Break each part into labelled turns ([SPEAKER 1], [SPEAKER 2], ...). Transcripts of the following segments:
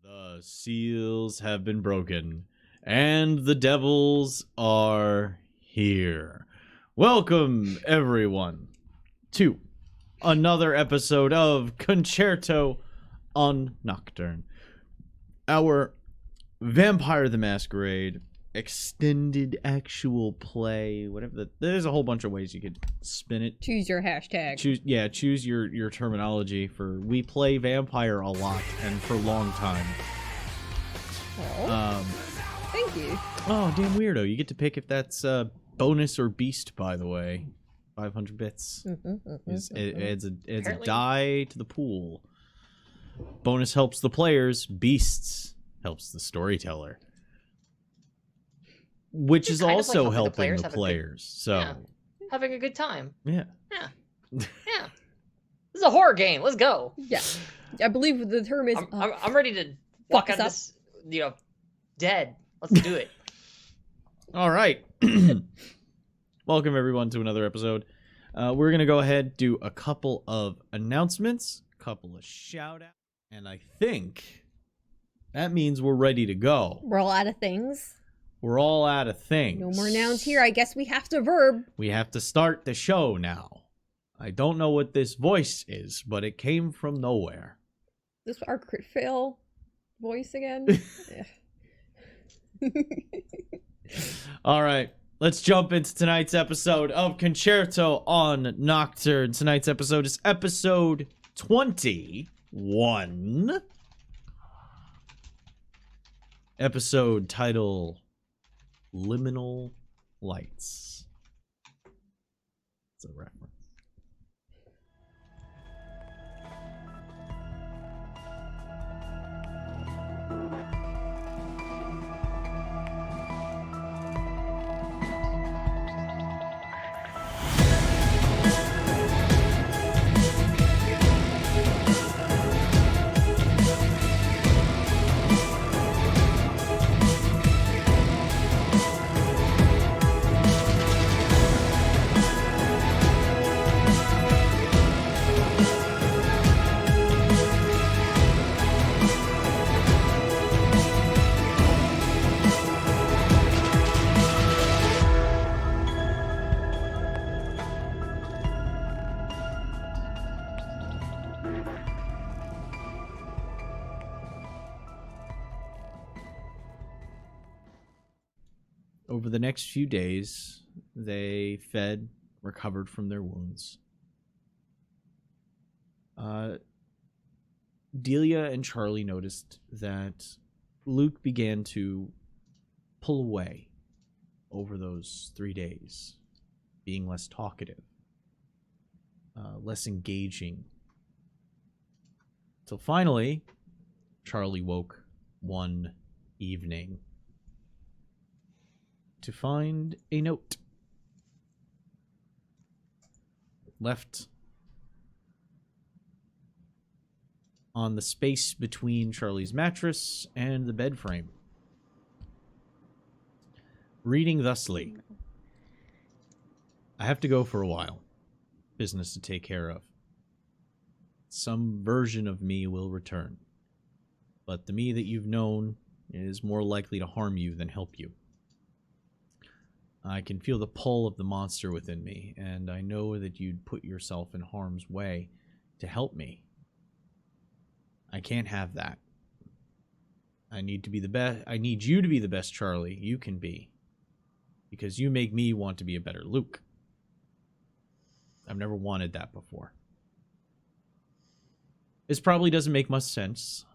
[SPEAKER 1] The seals have been broken, and the devils are here. Welcome, everyone, to another episode of Concerto on Nocturne. Our Vampire the Masquerade extended actual play, whatever. There's a whole bunch of ways you could spin it.
[SPEAKER 2] Choose your hashtag.
[SPEAKER 1] Choose your terminology. For we play vampire a lot and for a long time.
[SPEAKER 2] Oh, thank you.
[SPEAKER 1] Oh, damn weirdo! You get to pick if that's bonus or beast. By the way, 500 bits. It adds a die to the pool. Bonus helps the players. Beasts helps the storyteller. Which is also
[SPEAKER 3] like
[SPEAKER 1] helping the players. So
[SPEAKER 3] yeah. Having a good time.
[SPEAKER 1] Yeah.
[SPEAKER 3] This is a horror game. Let's go.
[SPEAKER 2] Yeah, I believe the term is.
[SPEAKER 3] I'm ready to walk out of this, dead. Let's do it.
[SPEAKER 1] All right. Welcome everyone to another episode. We're gonna go ahead, do a couple of announcements, a couple of shout outs, and I think that means we're ready to go.
[SPEAKER 2] We're all out of things.
[SPEAKER 1] We're all out of things.
[SPEAKER 2] No more nouns here. I guess we have to verb.
[SPEAKER 1] We have to start the show now. I don't know what this voice is, but it came from nowhere.
[SPEAKER 2] This our crit fail voice again.
[SPEAKER 1] All right, let's jump into tonight's episode of Concerto on Nocturne. Tonight's episode is episode 21. Episode title, Liminal Lights. It's a reference. Over the next few days, they fed, recovered from their wounds. Delia and Charlie noticed that Luke began to pull away over those 3 days, being less talkative, less engaging. Till finally, Charlie woke one evening to find a note left on the space between Charlie's mattress and the bed frame. Reading thusly: I have to go for a while. Business to take care of. Some version of me will return, but the me that you've known is more likely to harm you than help you. I can feel the pull of the monster within me, and I know that you'd put yourself in harm's way to help me. I can't have that. I need to be the best. I need you to be the best Charlie you can be, because you make me want to be a better Luke. I've never wanted that before. This probably doesn't make much sense.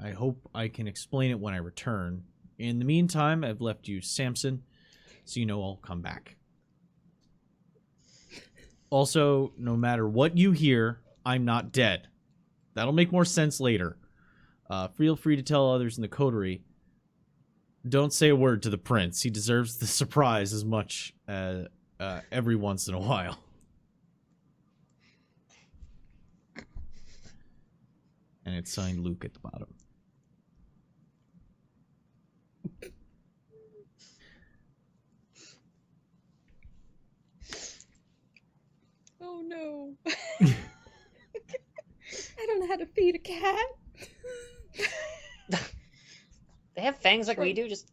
[SPEAKER 1] I hope I can explain it when I return. In the meantime, I've left you Samson, so you know I'll come back. Also, no matter what you hear, I'm not dead. That'll make more sense later. Feel free to tell others in the coterie. Don't say a word to the prince. He deserves the surprise as much every once in a while. And it's signed Luke at the bottom.
[SPEAKER 2] Oh no. I don't know how to feed a cat.
[SPEAKER 3] They have fangs like we do. Just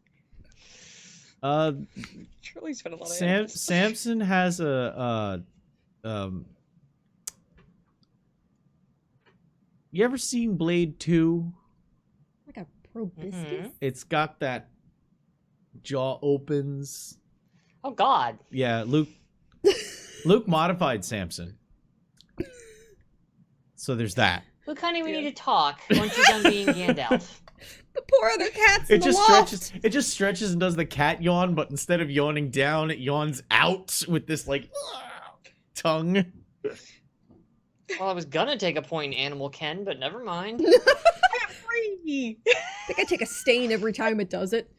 [SPEAKER 4] Charlie's been a lot of animals.
[SPEAKER 1] Samson has a you ever seen Blade 2?
[SPEAKER 2] Like a proboscis?
[SPEAKER 1] It's got that jaw opens.
[SPEAKER 3] oh god.
[SPEAKER 1] Yeah, Luke modified Samson. So there's that.
[SPEAKER 3] Look, honey, we need to talk once you're done being Gandalf.
[SPEAKER 2] The poor other cats in
[SPEAKER 1] It
[SPEAKER 2] the
[SPEAKER 1] just
[SPEAKER 2] loft.
[SPEAKER 1] stretches. It just stretches and does the cat yawn, but instead of yawning down, it yawns out with this like tongue.
[SPEAKER 3] Well, I was gonna take a point in Animal Ken, but never mind.
[SPEAKER 4] Free.
[SPEAKER 2] I think I take a stain every time it does it.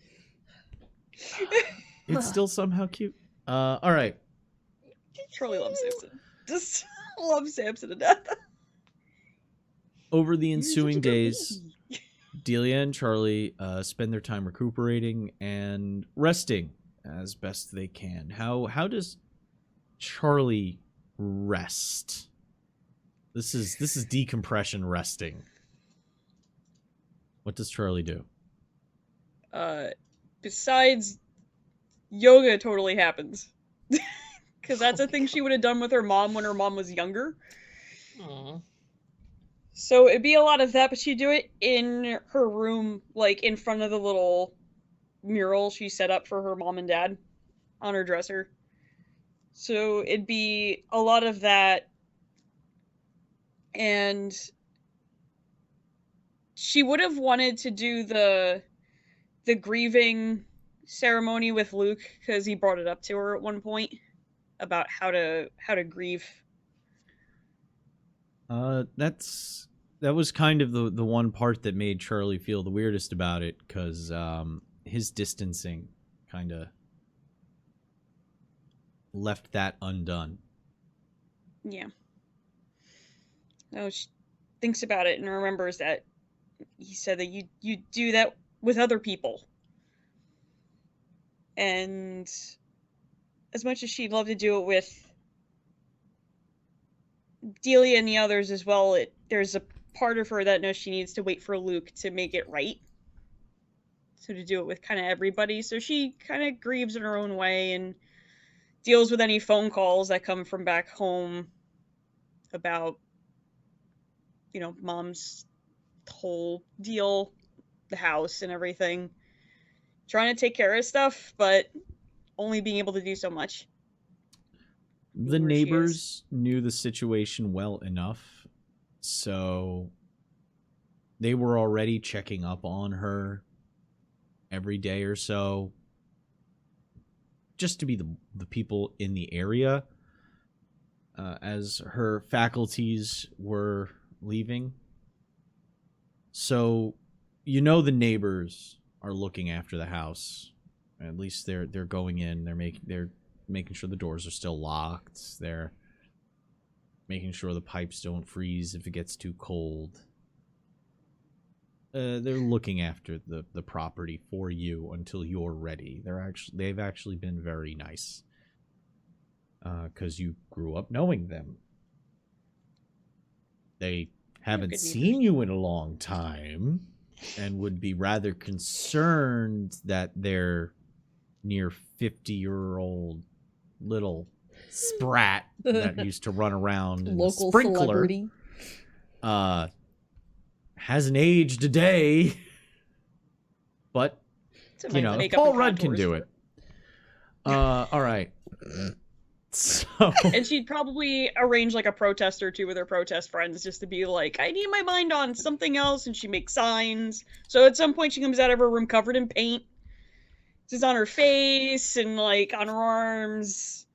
[SPEAKER 1] It's still somehow cute. All right.
[SPEAKER 4] Charlie loves Samson. Just loves Samson to death.
[SPEAKER 1] Over the ensuing days, Delia and Charlie spend their time recuperating and resting as best they can. How does Charlie rest? This is decompression resting. What does Charlie do?
[SPEAKER 4] Besides, yoga totally happens. Because that's a thing she would have done with her mom when her mom was younger.
[SPEAKER 3] Aw.
[SPEAKER 4] So it'd be a lot of that, but she'd do it in her room, like in front of the little mural she set up for her mom and dad on her dresser. So it'd be a lot of that. And she would have wanted to do the grieving ceremony with Luke because he brought it up to her at one point about how to grieve.
[SPEAKER 1] That was kind of the one part that made Charlie feel the weirdest about it, because his distancing kind of left that undone.
[SPEAKER 4] Yeah. No, she thinks about it and remembers that he said that you do that with other people. And as much as she'd love to do it with Delia and the others as well, there's a part of her that knows she needs to wait for Luke to make it right. So to do it with kind of everybody. So she kind of grieves in her own way and deals with any phone calls that come from back home about, you know, mom's whole deal, the house and everything. Trying to take care of stuff, but only being able to do so much.
[SPEAKER 1] The neighbors knew the situation well enough, so they were already checking up on her every day or so, just to be the people in the area as her faculties were leaving. So, you know, the neighbors are looking after the house. At least they're going in. They're making sure the doors are still locked. They're making sure the pipes don't freeze if it gets too cold. They're looking after the property for you until you're ready. They've actually been very nice, because you grew up knowing them. They haven't seen you in a long time, and would be rather concerned that their near 50-year-old little sprat that used to run around in
[SPEAKER 2] Local
[SPEAKER 1] a sprinkler
[SPEAKER 2] celebrity
[SPEAKER 1] hasn't aged a day. But, you know, Paul Rudd can do it. All right. So,
[SPEAKER 4] and she'd probably arrange like a protest or two with her protest friends just to be like, I need my mind on something else, and she makes signs. So at some point she comes out of her room covered in paint. Just on her face and like on her arms.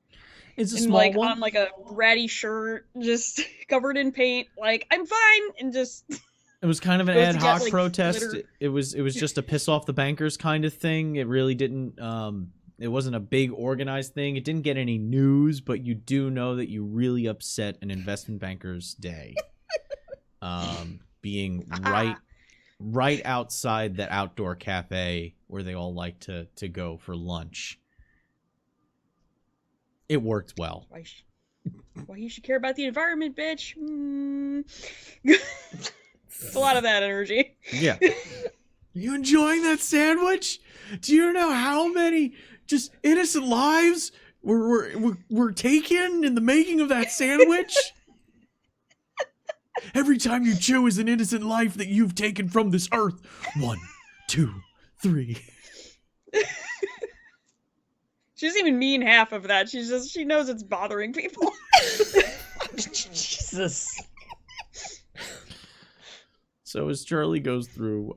[SPEAKER 1] It's a
[SPEAKER 4] and
[SPEAKER 1] small
[SPEAKER 4] like
[SPEAKER 1] one.
[SPEAKER 4] on like a ratty shirt, just covered in paint, like I'm fine, and just
[SPEAKER 1] It was kind of an
[SPEAKER 4] goes
[SPEAKER 1] ad
[SPEAKER 4] to
[SPEAKER 1] hoc
[SPEAKER 4] get, like,
[SPEAKER 1] protest.
[SPEAKER 4] glitter.
[SPEAKER 1] It was just a piss off the bankers kind of thing. It really didn't it wasn't a big organized thing. It didn't get any news, but you do know that you really upset an investment banker's day. Being right outside that outdoor cafe where they all like to go for lunch. It worked well.
[SPEAKER 4] Why you should care about the environment, bitch? It's a lot of that energy.
[SPEAKER 1] Yeah. You enjoying that sandwich? Do you know how many just innocent lives were taken in the making of that sandwich? Every time you chew is an innocent life that you've taken from this earth. 1, 2, 3.
[SPEAKER 4] She doesn't even mean half of that. She knows it's bothering people.
[SPEAKER 3] Jesus.
[SPEAKER 1] So as Charlie goes through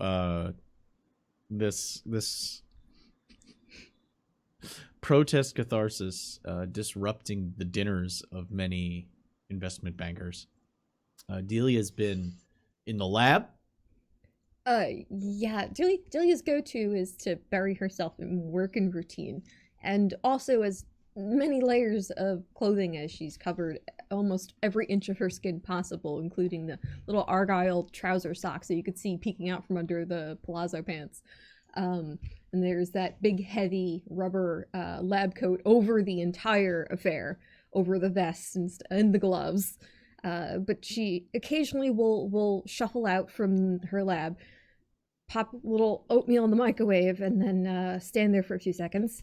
[SPEAKER 1] this protest catharsis, disrupting the dinners of many investment bankers, Delia's been in the lab.
[SPEAKER 2] Yeah, Delia's go-to is to bury herself in work and routine, and also as many layers of clothing as she's covered almost every inch of her skin possible, including the little argyle trouser socks that you could see peeking out from under the palazzo pants. And there's that big heavy rubber lab coat over the entire affair, over the vests and the gloves. But she occasionally will shuffle out from her lab, pop a little oatmeal in the microwave, and then stand there for a few seconds,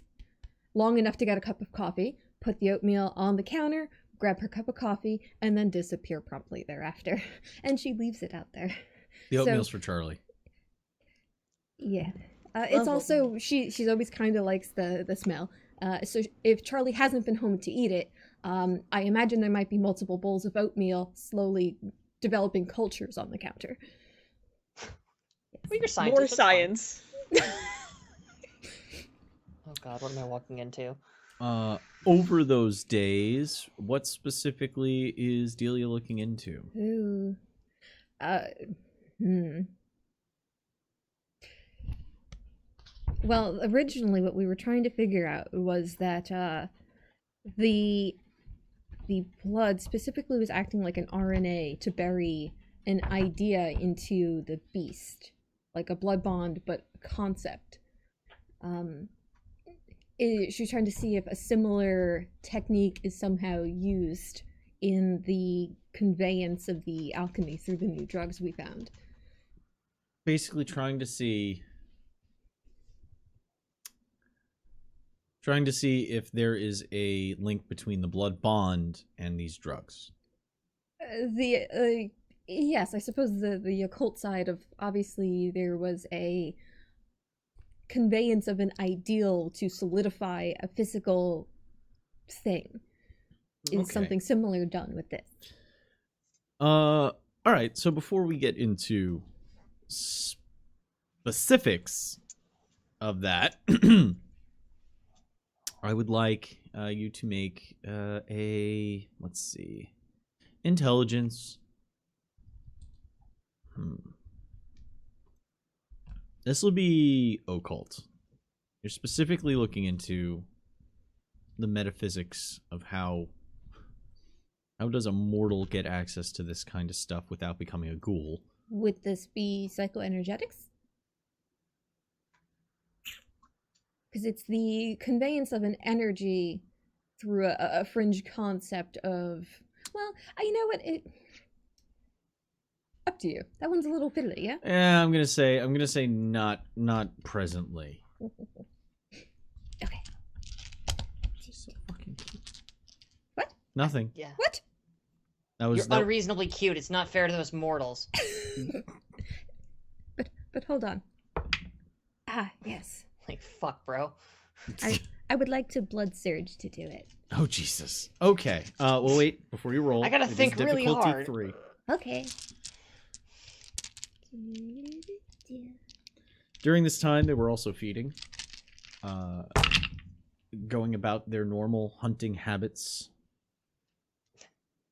[SPEAKER 2] long enough to get a cup of coffee, put the oatmeal on the counter, grab her cup of coffee, and then disappear promptly thereafter. And she leaves it out there.
[SPEAKER 1] The oatmeal's for Charlie.
[SPEAKER 2] Yeah. It's also, she's always kind of likes the smell. So if Charlie hasn't been home to eat it, I imagine there might be multiple bowls of oatmeal slowly developing cultures on the counter.
[SPEAKER 3] Well, you're scientists.
[SPEAKER 4] More science.
[SPEAKER 3] Oh god, what am I walking into?
[SPEAKER 1] Over those days, what specifically is Delia looking into?
[SPEAKER 2] Ooh. Well, originally what we were trying to figure out was that the blood specifically was acting like an RNA to bury an idea into the beast, like a blood bond, but a concept. She's trying to see if a similar technique is somehow used in the conveyance of the alchemy through the new drugs we found.
[SPEAKER 1] Basically trying to see if there is a link between the blood bond and these drugs.
[SPEAKER 2] Yes, I suppose the occult side of, obviously there was a conveyance of an ideal to solidify a physical thing. Is something similar done with this?
[SPEAKER 1] All right. So before we get into specifics of that, I would like you to make a, let's see, intelligence. This will be occult. You're specifically looking into the metaphysics of how does a mortal get access to this kind of stuff without becoming a ghoul?
[SPEAKER 2] Would this be psychoenergetics? Because it's the conveyance of an energy through a fringe concept of, well, you know what, up to you. That one's a little fiddly, yeah?
[SPEAKER 1] Yeah, I'm gonna say not presently.
[SPEAKER 2] Okay.
[SPEAKER 1] So fucking cute.
[SPEAKER 2] What?
[SPEAKER 1] Nothing.
[SPEAKER 3] Yeah.
[SPEAKER 2] What?
[SPEAKER 1] That was
[SPEAKER 3] You're unreasonably cute. It's not fair to those mortals.
[SPEAKER 2] But hold on. Ah, yes.
[SPEAKER 3] Like, fuck, bro.
[SPEAKER 2] I would like to blood surge to do it.
[SPEAKER 1] Oh Jesus. Okay. Well, wait before you roll.
[SPEAKER 3] I gotta
[SPEAKER 1] It is
[SPEAKER 3] think really
[SPEAKER 1] difficulty
[SPEAKER 3] hard.
[SPEAKER 1] 3.
[SPEAKER 2] Okay.
[SPEAKER 1] During this time, they were also feeding, going about their normal hunting habits.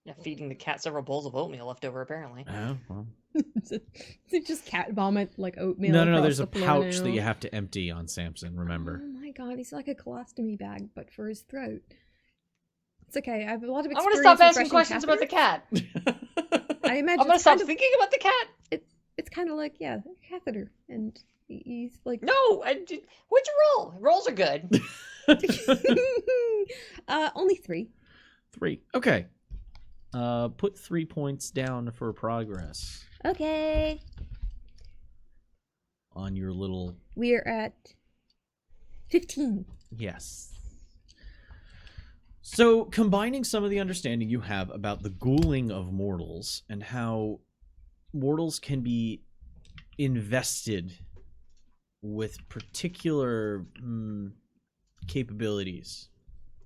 [SPEAKER 3] Yeah, feeding the cat several bowls of oatmeal left over, apparently.
[SPEAKER 1] Oh, well.
[SPEAKER 2] Is it just cat vomit, like oatmeal?
[SPEAKER 1] No. There's a
[SPEAKER 2] the floor
[SPEAKER 1] pouch
[SPEAKER 2] now?
[SPEAKER 1] that you have to empty on Samson. Remember.
[SPEAKER 2] Oh my god, he's like a colostomy bag, but for his throat. It's okay. I have a lot of
[SPEAKER 3] I
[SPEAKER 2] experience.
[SPEAKER 3] want to stop asking
[SPEAKER 2] with
[SPEAKER 3] questions about the cat.
[SPEAKER 2] I imagine
[SPEAKER 3] I'm gonna
[SPEAKER 2] it's
[SPEAKER 3] stop
[SPEAKER 2] kind of,
[SPEAKER 3] thinking about the cat.
[SPEAKER 2] it's kind of like, yeah, a catheter, and he's like,
[SPEAKER 3] No, what'd you roll? Rolls are good.
[SPEAKER 2] only 3.
[SPEAKER 1] 3. Okay. Put 3 points down for progress.
[SPEAKER 2] Okay.
[SPEAKER 1] on your little...
[SPEAKER 2] We're at 15.
[SPEAKER 1] Yes. So, combining some of the understanding you have about the ghouling of mortals and how mortals can be invested with particular capabilities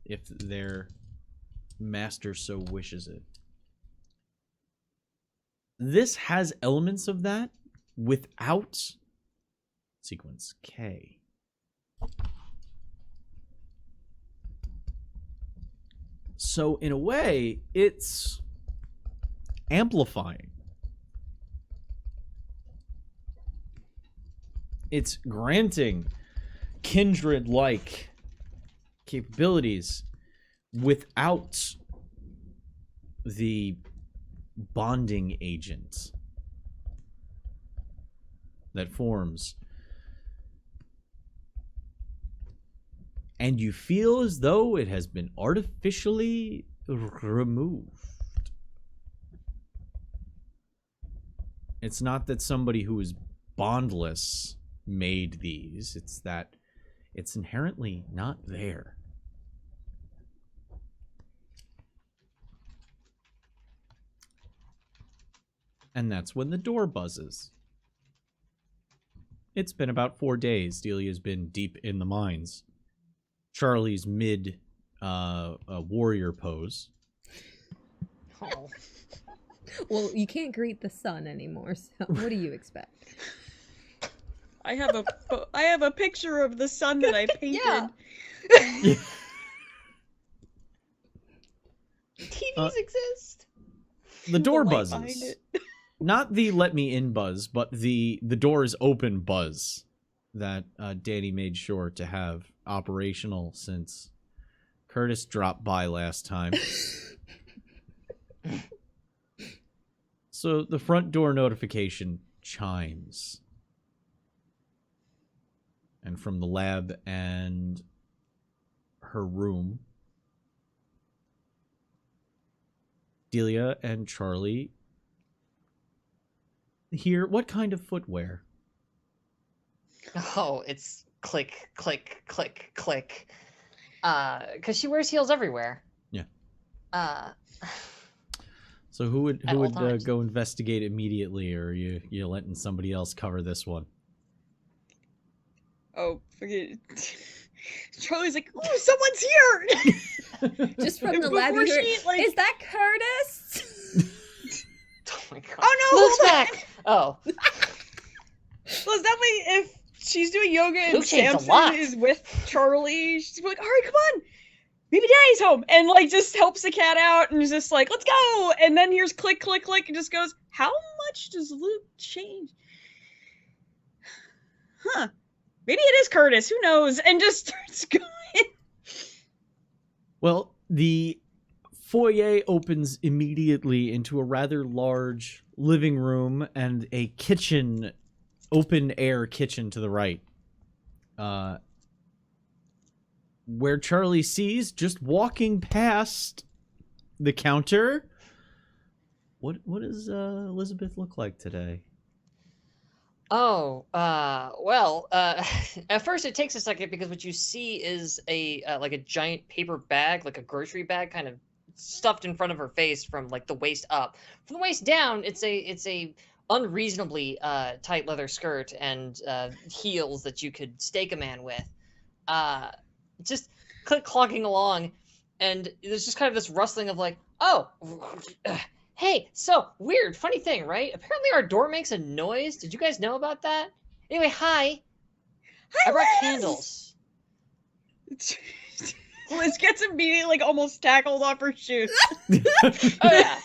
[SPEAKER 1] if their master so wishes it. This has elements of that without sequence K. So, in a way, it's amplifying. It's granting kindred-like capabilities without the bonding agent that forms. And you feel as though it has been artificially removed. It's not that somebody who is bondless made these, it's that it's inherently not there. And that's when the door buzzes. It's been about 4 days. Delia's been deep in the mines. Charlie's mid warrior pose.
[SPEAKER 3] Oh.
[SPEAKER 2] Well, you can't greet the sun anymore, so what do you expect?
[SPEAKER 4] I have a picture of the sun that I painted.
[SPEAKER 3] Yeah. TVs exist.
[SPEAKER 1] The door
[SPEAKER 4] light behind
[SPEAKER 1] buzzes.
[SPEAKER 4] it.
[SPEAKER 1] Not the let me in buzz, but the door is open buzz that Danny made sure to have operational since Curtis dropped by last time. So the front door notification chimes. And from the lab and her room, Delia and Charlie hear what kind of footwear?
[SPEAKER 3] Oh, it's click, click, click, click. 'Cause she wears heels everywhere.
[SPEAKER 1] Yeah.
[SPEAKER 3] So
[SPEAKER 1] who would
[SPEAKER 3] all times.
[SPEAKER 1] go investigate immediately, or you letting somebody else cover this one?
[SPEAKER 4] Oh, forget it. Charlie's like, "Ooh, someone's here!"
[SPEAKER 2] Just from the
[SPEAKER 4] Before
[SPEAKER 2] lab, you heard,
[SPEAKER 4] she, like-
[SPEAKER 2] is that Curtis?
[SPEAKER 3] Oh my god.
[SPEAKER 4] Oh no,
[SPEAKER 3] Luke's
[SPEAKER 4] hold on.
[SPEAKER 3] back! Oh.
[SPEAKER 4] Well, is that way if she's doing yoga and
[SPEAKER 3] Luke changed a
[SPEAKER 4] Samson
[SPEAKER 3] lot.
[SPEAKER 4] is with Charlie, she's like, all right, come on. Maybe Daddy's home. And like just helps the cat out and is just like, let's go. And then here's click, click, click, and just goes, how much does Luke change? Huh. Maybe it is Curtis. Who knows? And just starts going.
[SPEAKER 1] Well, the foyer opens immediately into a rather large living room and a kitchen, open air kitchen to the right. Where Charlie sees, just walking past the counter, what does Elizabeth look like today?
[SPEAKER 3] Oh, well, at first it takes a second because what you see is a like a giant paper bag, like a grocery bag, kind of stuffed in front of her face from like the waist up. From the waist down, it's a unreasonably tight leather skirt and heels that you could stake a man with. Just clogging along, and there's just kind of this rustling of like, oh. Hey, so weird, funny thing, right? Apparently our door makes a noise. Did you guys know about that? Anyway, hi.
[SPEAKER 4] Hi,
[SPEAKER 3] I brought
[SPEAKER 4] Liz!
[SPEAKER 3] candles.
[SPEAKER 4] Liz gets immediately like almost tackled off her shoes.
[SPEAKER 3] Oh yeah.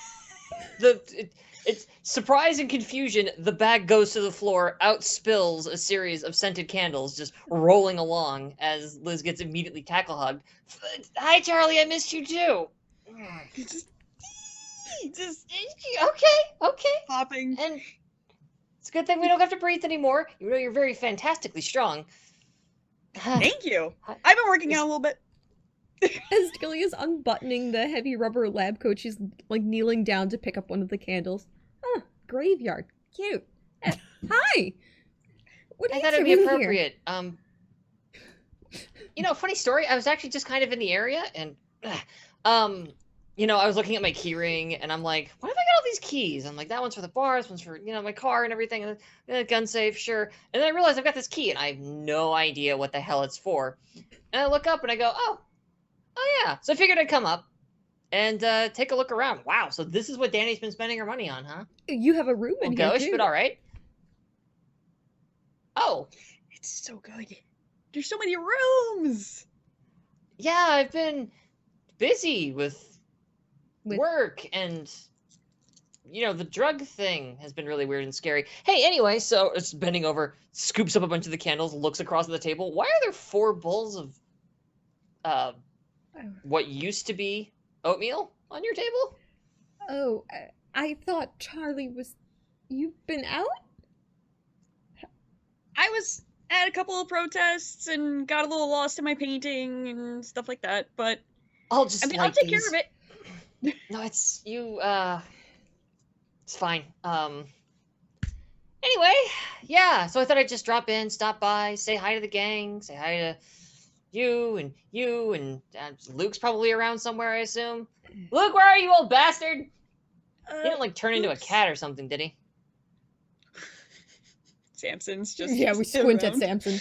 [SPEAKER 3] It's surprise and confusion. The bag goes to the floor, out spills a series of scented candles, just rolling along as Liz gets immediately tackle hugged. Hi, Charlie, I missed you too.
[SPEAKER 4] Just
[SPEAKER 3] Okay.
[SPEAKER 4] popping.
[SPEAKER 3] And it's a good thing we don't have to breathe anymore. You know you're very fantastically strong.
[SPEAKER 4] Thank you. I've been working out a little bit.
[SPEAKER 2] As Delia's unbuttoning the heavy rubber lab coat, she's like kneeling down to pick up one of the candles. Oh, graveyard. Cute. Hi. What are
[SPEAKER 3] I
[SPEAKER 2] you
[SPEAKER 3] thought it'd be
[SPEAKER 2] doing
[SPEAKER 3] appropriate. Funny story. I was actually just kind of in the area, and I was looking at my key ring, and I'm like, why have I got all these keys? I'm like, that one's for the bar, this one's for my car and everything, and gun safe, sure. And then I realized I've got this key, and I have no idea what the hell it's for. And I look up, and I go, oh yeah. So I figured I'd come up and take a look around. Wow, so this is what Danny's been spending her money on, huh?
[SPEAKER 2] here? You have a room in here
[SPEAKER 3] Gauche,
[SPEAKER 2] too.
[SPEAKER 3] but all right. Oh,
[SPEAKER 4] It's so good. There's so many rooms.
[SPEAKER 3] yeah, I've been busy with work, and the drug thing has been really weird and scary. Hey, anyway, so it's bending over, scoops up a bunch of the candles, looks across at the table. Why are there 4 bowls of what used to be oatmeal on your table?
[SPEAKER 2] Oh, I thought Charlie was. You've been out?
[SPEAKER 4] I was at a couple of protests and got a little lost in my painting and stuff like that, but
[SPEAKER 3] I'll just
[SPEAKER 4] I'll take care of it.
[SPEAKER 3] No, it's you. It's fine. Anyway, yeah. So I thought I'd just drop in, stop by, say hi to the gang, say hi to you, and Luke's probably around somewhere, I assume. Luke, where are you, old bastard? He didn't turn into a cat or something, did he?
[SPEAKER 4] Samson's just
[SPEAKER 2] Yeah, we squint at
[SPEAKER 4] around.
[SPEAKER 2] Samson.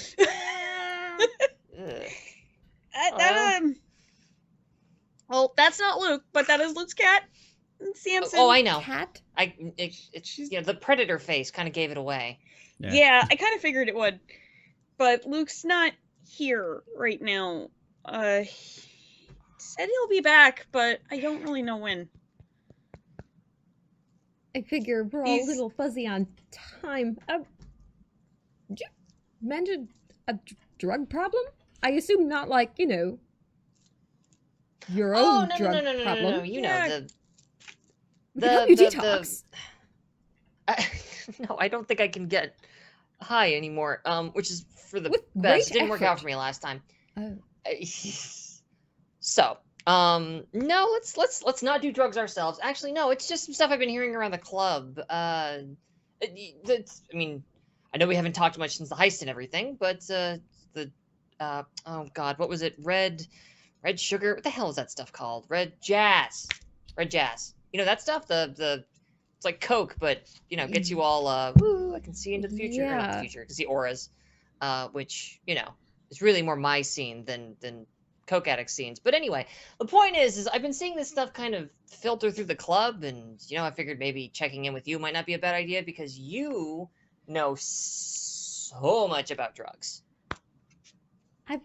[SPEAKER 4] Well, that's not Luke, but that is Luke's cat. Samson.
[SPEAKER 3] Oh, I know.
[SPEAKER 2] Cat?
[SPEAKER 3] It's the predator face kind of gave it away.
[SPEAKER 4] Yeah, I kind of figured it would. But Luke's not here right now. He said he'll be back, but I don't really know when.
[SPEAKER 2] I figure we're all a little fuzzy on time. Did you mention a drug problem? I assume not your own drug problem.
[SPEAKER 3] No. You know,
[SPEAKER 2] We can help you detox.
[SPEAKER 3] No, I don't think I can get high anymore. Which is for the
[SPEAKER 2] With
[SPEAKER 3] best.
[SPEAKER 2] great
[SPEAKER 3] Didn't work out
[SPEAKER 2] effort.
[SPEAKER 3] for me last time.
[SPEAKER 2] Oh.
[SPEAKER 3] So, no, let's not do drugs ourselves. Actually, no, it's just some stuff I've been hearing around the club. I mean, I know we haven't talked much since the heist and everything, but oh god, what was it? Red sugar. What the hell is that stuff called? Red jazz. You know that stuff? The it's like Coke, but gets you all woo, I can see into the future. Or not the future, to see auras. Which, is really more my scene than Coke addict scenes. But anyway, the point is I've been seeing this stuff kind of filter through the club, and I figured maybe checking in with you might not be a bad idea because you know so much about drugs.
[SPEAKER 2] I've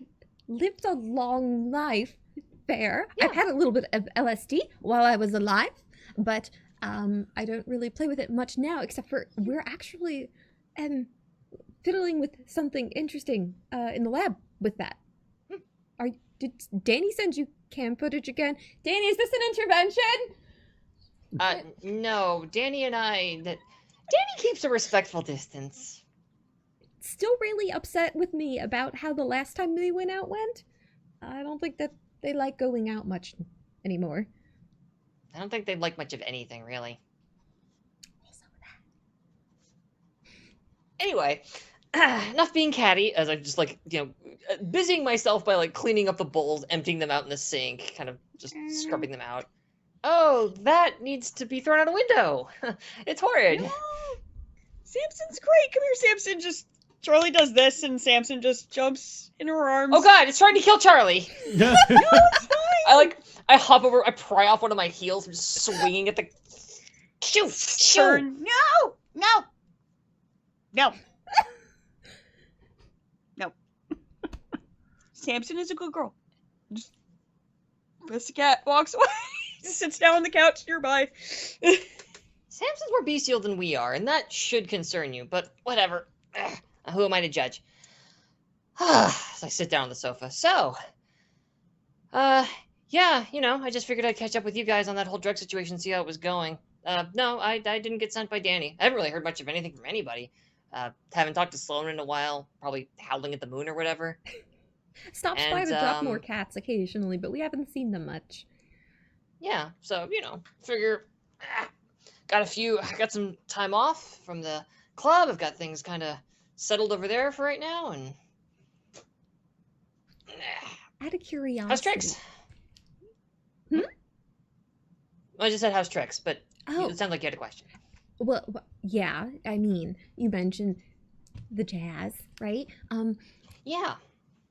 [SPEAKER 2] lived a long life. Fair.
[SPEAKER 3] Yeah.
[SPEAKER 2] I've had a little bit of LSD while I was alive, but I don't really play with it much now, except for we're actually fiddling with something interesting in the lab with that. Did Danny send you cam footage again? Danny, is this an intervention?
[SPEAKER 3] No, Danny and Danny keeps a respectful distance.
[SPEAKER 2] Still really upset with me about how the last time they went out went. I don't think that they like going out much anymore.
[SPEAKER 3] I don't think they like much of anything, really.
[SPEAKER 2] Also
[SPEAKER 3] Anyway, enough being catty, as I'm just busying myself by cleaning up the bowls, emptying them out in the sink, kind of just scrubbing them out. Oh, that needs to be thrown out a window. It's horrid.
[SPEAKER 4] No. Samson's great. Come here, Samson. Charlie does this, and Samson just jumps in her arms.
[SPEAKER 3] Oh god, it's trying to kill Charlie.
[SPEAKER 4] No, it's fine.
[SPEAKER 3] I hop over, I pry off one of my heels, I'm just swinging at the... Shoo!
[SPEAKER 4] Turn. No. Samson is a good girl. Just the cat walks away. Just sits down on the couch nearby.
[SPEAKER 3] Samson's more bestial than we are, and that should concern you, but whatever. Ugh, who am I to judge? As I sit down on the sofa. So, yeah, I just figured I'd catch up with you guys on that whole drug situation, see how it was going. No, I didn't get sent by Danny. I haven't really heard much of anything from anybody. Haven't talked to Sloan in a while, probably howling at the moon or whatever.
[SPEAKER 2] Stops by to drop more cats occasionally, but we haven't seen them much.
[SPEAKER 3] Yeah, so, figure, got some time off from the club. I've got things kind of settled over there for right now, and
[SPEAKER 2] Out of curiosity.
[SPEAKER 3] how's Trix?
[SPEAKER 2] Hmm?
[SPEAKER 3] I just said how's Trix, but
[SPEAKER 2] Oh.
[SPEAKER 3] it sounds like you had a question.
[SPEAKER 2] Well, yeah. I mean, you mentioned the jazz, right?
[SPEAKER 3] Yeah.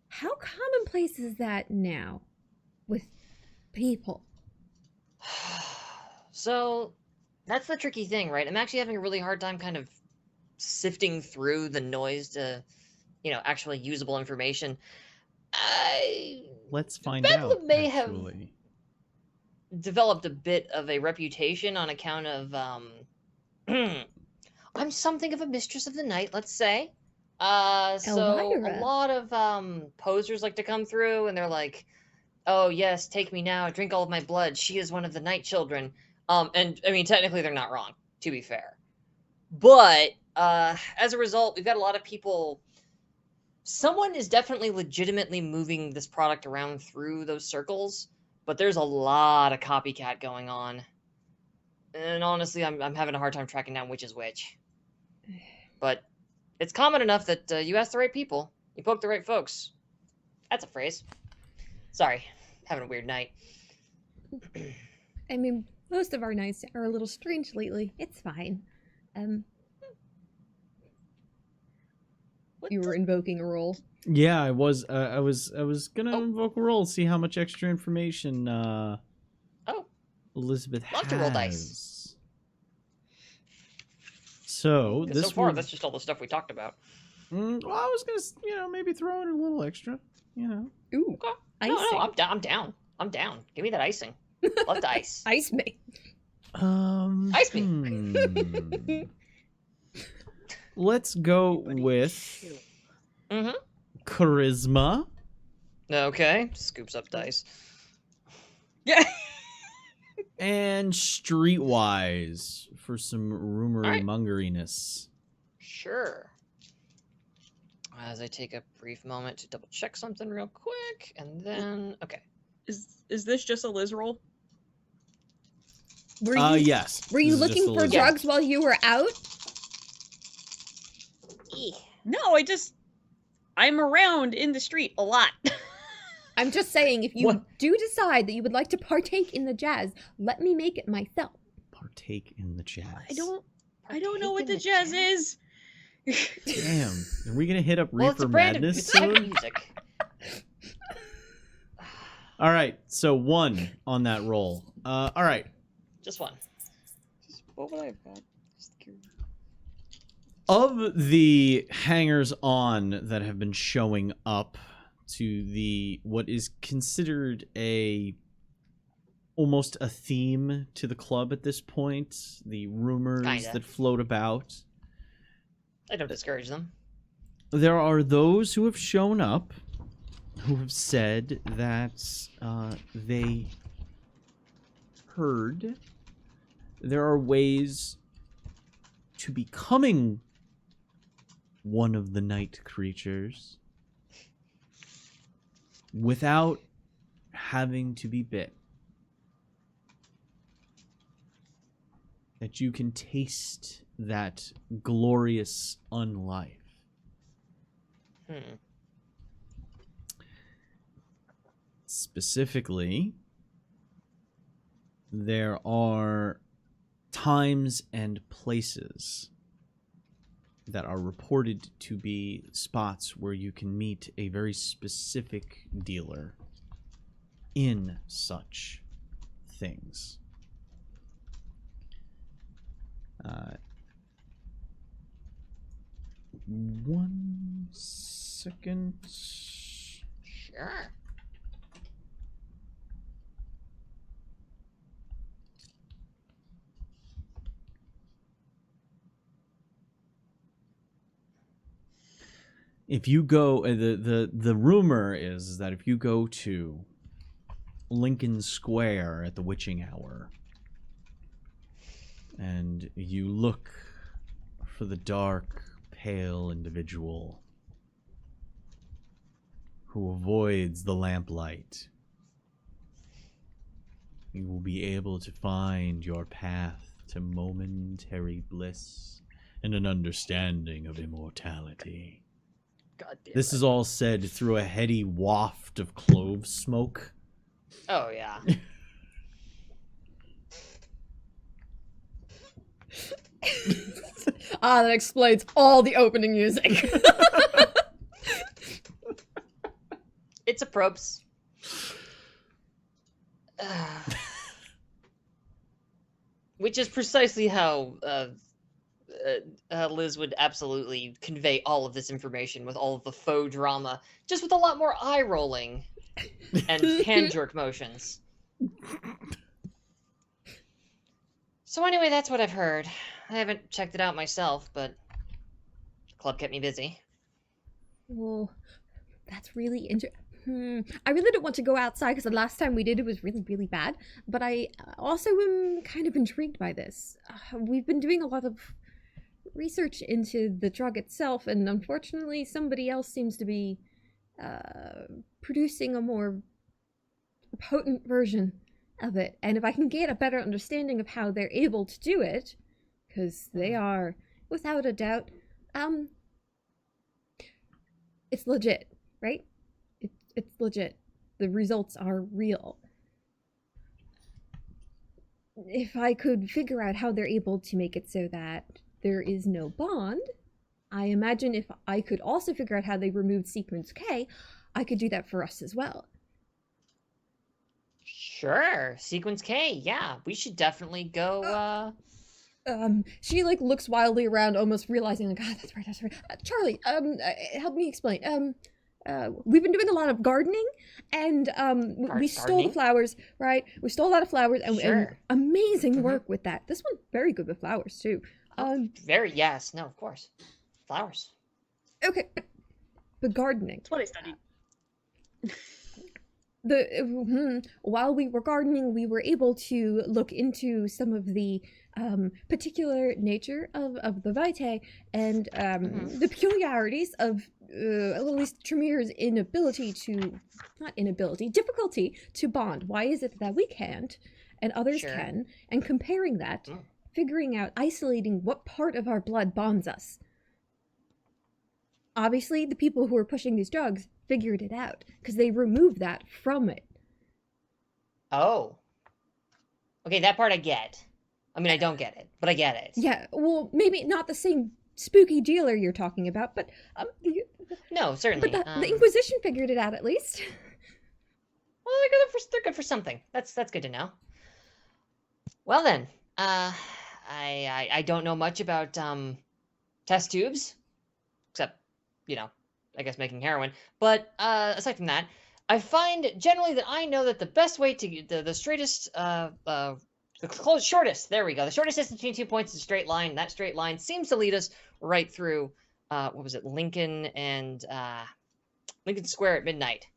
[SPEAKER 2] How commonplace is that now with people?
[SPEAKER 3] So that's the tricky thing, right? I'm actually having a really hard time kind of sifting through the noise to, actually usable information.
[SPEAKER 1] Let's find
[SPEAKER 3] Bedlam
[SPEAKER 1] out.
[SPEAKER 3] may have
[SPEAKER 1] Actually,
[SPEAKER 3] developed a bit of a reputation on account of I'm something of a mistress of the night, let's say. So a
[SPEAKER 2] Elvira.
[SPEAKER 3] lot of posers like to come through, and they're like, "Oh yes, take me now, drink all of my blood. She is one of the night children." And I mean, technically, they're not wrong, to be fair. But as a result, we've got a lot of people. Someone is definitely legitimately moving this product around through those circles, but there's a lot of copycat going on. And honestly, I'm having a hard time tracking down which is which. But it's common enough that you ask the right people, you poke the right folks. That's a phrase. Sorry, having a weird night.
[SPEAKER 2] I mean, most of our nights are a little strange lately. It's fine. You were invoking a roll.
[SPEAKER 1] yeah, I was gonna
[SPEAKER 3] Oh.
[SPEAKER 1] invoke a roll, see how much extra information
[SPEAKER 3] Oh,
[SPEAKER 1] Elizabeth
[SPEAKER 3] love
[SPEAKER 1] has.
[SPEAKER 3] to roll dice.
[SPEAKER 1] So
[SPEAKER 3] 'cause
[SPEAKER 1] this
[SPEAKER 3] so far,
[SPEAKER 1] would-
[SPEAKER 3] that's just all the stuff we talked about.
[SPEAKER 1] well, I was gonna, maybe throw in a little extra.
[SPEAKER 2] Ooh,
[SPEAKER 3] Okay.
[SPEAKER 2] icing.
[SPEAKER 3] No, I'm down. I'm down. Give me that icing. Love the ice.
[SPEAKER 2] Ice me.
[SPEAKER 3] Ice me.
[SPEAKER 1] Hmm. Let's go with
[SPEAKER 3] Mm-hmm.
[SPEAKER 1] charisma.
[SPEAKER 3] Okay. Scoops up dice.
[SPEAKER 4] Yeah.
[SPEAKER 1] And streetwise for some rumory
[SPEAKER 3] Alright.
[SPEAKER 1] mongeriness.
[SPEAKER 3] Sure. As I take a brief moment to double check something real quick, and then okay.
[SPEAKER 4] Is this just a Liz roll?
[SPEAKER 2] Were you,
[SPEAKER 1] Yes.
[SPEAKER 2] Were you
[SPEAKER 1] This is just
[SPEAKER 2] looking
[SPEAKER 1] a
[SPEAKER 2] for
[SPEAKER 1] lizard.
[SPEAKER 2] drugs while you were out?
[SPEAKER 4] No, I'm around in the street a lot.
[SPEAKER 2] I'm just saying, if you
[SPEAKER 1] What?
[SPEAKER 2] do decide that you would like to partake in the jazz, let me make it myself.
[SPEAKER 1] Partake in the jazz.
[SPEAKER 4] I don't know
[SPEAKER 3] Partake
[SPEAKER 4] what
[SPEAKER 3] in
[SPEAKER 4] the jazz is.
[SPEAKER 1] Damn. Are we gonna hit up
[SPEAKER 3] Well, it's
[SPEAKER 1] Reefer
[SPEAKER 3] a brand of
[SPEAKER 1] Madness
[SPEAKER 3] it's a type of
[SPEAKER 1] soon?
[SPEAKER 3] music.
[SPEAKER 1] All right. So 1 on that roll. All right.
[SPEAKER 3] Just one.
[SPEAKER 4] What would I have got? Just curious.
[SPEAKER 1] Of the hangers on that have been showing up to the what is considered almost a theme to the club at this point, the rumors
[SPEAKER 3] Kinda.
[SPEAKER 1] that float about,
[SPEAKER 3] I don't discourage them.
[SPEAKER 1] there are those who have shown up who have said that they heard there are ways to becoming one of the night creatures without having to be bit. That you can taste that glorious unlife.
[SPEAKER 3] Hmm.
[SPEAKER 1] Specifically, there are times and places that are reported to be spots where you can meet a very specific dealer in such things. One second.
[SPEAKER 3] Sure.
[SPEAKER 1] If you go, the rumor is that if you go to Lincoln Square at the witching hour, and you look for the dark, pale individual who avoids the lamplight, you will be able to find your path to momentary bliss and an understanding of immortality.
[SPEAKER 3] God damn
[SPEAKER 1] This
[SPEAKER 3] it.
[SPEAKER 1] is all said through a heady waft of clove smoke.
[SPEAKER 3] Oh, yeah.
[SPEAKER 2] That explains all the opening music.
[SPEAKER 3] It's a probes. Which is precisely how Liz would absolutely convey all of this information with all of the faux drama, just with a lot more eye rolling and hand jerk motions. So anyway, that's what I've heard. I haven't checked it out myself, but the club kept me busy.
[SPEAKER 2] Well, that's really interesting. I really don't want to go outside because the last time we did it was really, really bad. But I also am kind of intrigued by this. We've been doing a lot of research into the drug itself, and unfortunately somebody else seems to be producing a more potent version of it. And if I can get a better understanding of how they're able to do it, because they are, without a doubt, it's legit, right? It's legit. The results are real. If I could figure out how they're able to make it so that there is no bond, I imagine if I could also figure out how they removed sequence K, I could do that for us as well.
[SPEAKER 3] Sure, sequence K. Yeah, we should definitely go.
[SPEAKER 2] She like looks wildly around, almost realizing like, ah, that's right. Charlie, help me explain. We've been doing a lot of gardening, and we stole the flowers, right? We stole a lot of flowers, and,
[SPEAKER 3] Sure.
[SPEAKER 2] and amazing work with that. This one's very good with flowers too.
[SPEAKER 3] Yes, no, of course, flowers.
[SPEAKER 2] Okay, but gardening.
[SPEAKER 4] That's what I studied.
[SPEAKER 2] While we were gardening, we were able to look into some of the particular nature of the vitae and the peculiarities of at least Tremere's difficulty to bond. Why is it that we can't and others can? And comparing that, figuring out, isolating what part of our blood bonds us. Obviously, the people who are pushing these drugs figured it out because they removed that from it.
[SPEAKER 3] Oh. Okay, that part I get. I mean, I don't get it, but I get it.
[SPEAKER 2] Yeah, well, maybe not the same spooky dealer you're talking about, but
[SPEAKER 3] no, certainly.
[SPEAKER 2] But the Inquisition figured it out at least.
[SPEAKER 3] Well, they're good for something. That's good to know. Well then, I don't know much about test tubes, except I guess making heroin. But aside from that, I find generally that I know that the best way to get the straightest, shortest, there we go. The shortest distance between 2 points is a straight line. That straight line seems to lead us right through, what was it, Lincoln and Lincoln Square at midnight.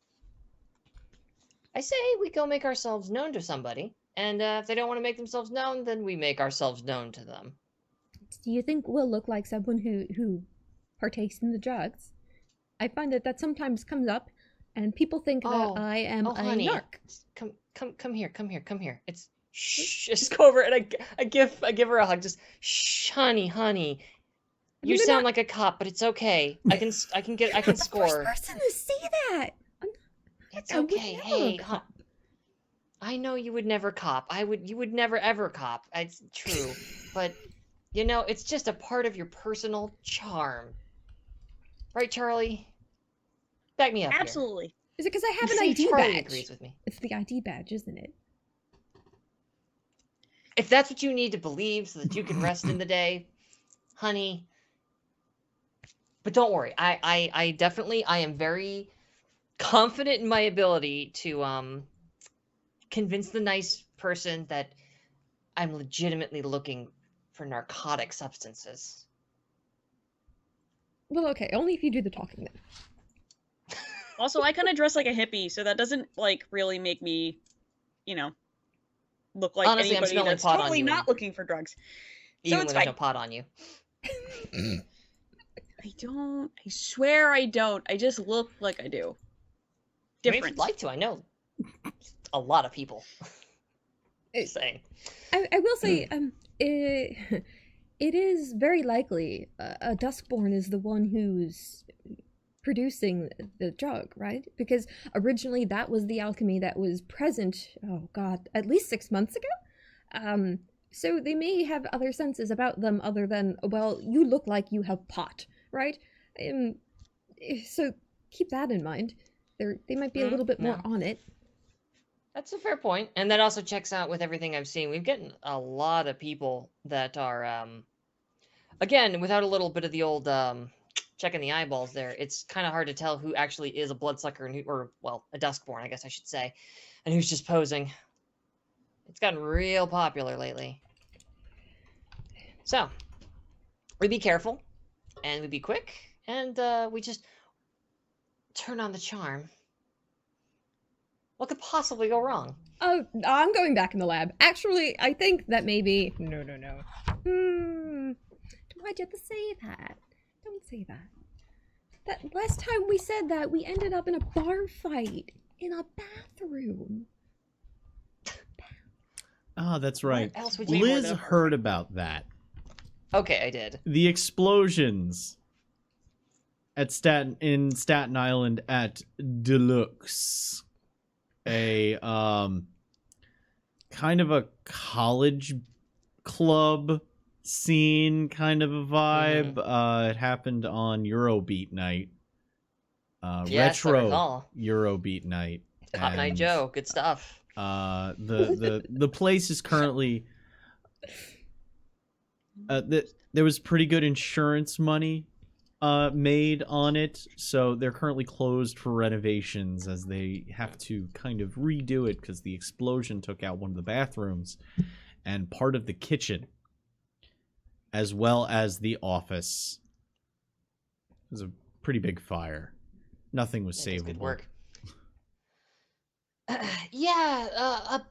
[SPEAKER 3] I say we go make ourselves known to somebody, and if they don't want to make themselves known, then we make ourselves known to them.
[SPEAKER 2] Do you think we'll look like someone who partakes in the drugs? I find that sometimes comes up, and people think that I am a
[SPEAKER 3] honey.
[SPEAKER 2] narc.
[SPEAKER 3] Come here. It's shh. Just go over and I give her a hug. Just shh, honey. You sound like a cop, but it's okay. I can score.
[SPEAKER 2] The first person to say that.
[SPEAKER 3] It's okay. Hey, I know you would never cop. You would never ever cop. It's true, but it's just a part of your personal charm, right, Charlie? Back me up.
[SPEAKER 4] Absolutely.
[SPEAKER 3] Here.
[SPEAKER 2] Is it because I have an ID
[SPEAKER 3] Charlie
[SPEAKER 2] badge?
[SPEAKER 3] agrees with me.
[SPEAKER 2] It's the ID badge, isn't it?
[SPEAKER 3] If that's what you need to believe so that you can rest in the day, honey. But don't worry. I definitely am very confident in my ability to convince the nice person that I'm legitimately looking for narcotic substances.
[SPEAKER 2] Well, okay, only if you do the talking then.
[SPEAKER 4] Also, I kind of dress like a hippie, so that doesn't really make me, look like
[SPEAKER 3] Honestly,
[SPEAKER 4] anybody
[SPEAKER 3] I'm
[SPEAKER 4] that's
[SPEAKER 3] pot
[SPEAKER 4] totally
[SPEAKER 3] on you
[SPEAKER 4] not looking for drugs.
[SPEAKER 3] Even
[SPEAKER 4] So it's
[SPEAKER 3] when there's
[SPEAKER 4] fine.
[SPEAKER 3] no pot on you.
[SPEAKER 4] I don't. I swear I don't. I just look like I do.
[SPEAKER 3] I mean, if
[SPEAKER 4] Different.
[SPEAKER 3] you'd like to, I know a lot of people.
[SPEAKER 2] It-
[SPEAKER 3] Saying.
[SPEAKER 2] I will say, it is very likely a Duskborn is the one who's producing the drug, right? Because originally that was the alchemy that was present, oh god, at least 6 months ago. So they may have other senses about them other than, well, you look like you have pot, right? So keep that in mind. They might be a little bit more on it.
[SPEAKER 3] That's a fair point. And that also checks out with everything I've seen. We've gotten a lot of people that are, again, without a little bit of the old checking the eyeballs there, it's kind of hard to tell who actually is a bloodsucker and or, well, a Duskborn, I guess I should say, and who's just posing. It's gotten real popular lately. So, we be careful, and we be quick, and we just turn on the charm. What could possibly go wrong?
[SPEAKER 2] Oh, I'm going back in the lab. Actually, I think that maybe... No. Why'd you have to say that? Don't say that. That last time we said that, we ended up in a bar fight. In a bathroom.
[SPEAKER 1] Ah, that's right.
[SPEAKER 3] What else would you
[SPEAKER 1] Liz heard about that.
[SPEAKER 3] Okay, I did.
[SPEAKER 1] The explosions at Staten Island at Deluxe. A kind of a college club scene kind of a vibe. It happened on Eurobeat night.
[SPEAKER 3] Yes, I
[SPEAKER 1] retro
[SPEAKER 3] recall.
[SPEAKER 1] Eurobeat night.
[SPEAKER 3] Hot Night Joe, good stuff.
[SPEAKER 1] The place is currently there was pretty good insurance money made on it, so they're currently closed for renovations as they have to kind of redo it because the explosion took out one of the bathrooms and part of the kitchen, as well as the office. It was a pretty big fire. Nothing was savable.
[SPEAKER 3] Good work.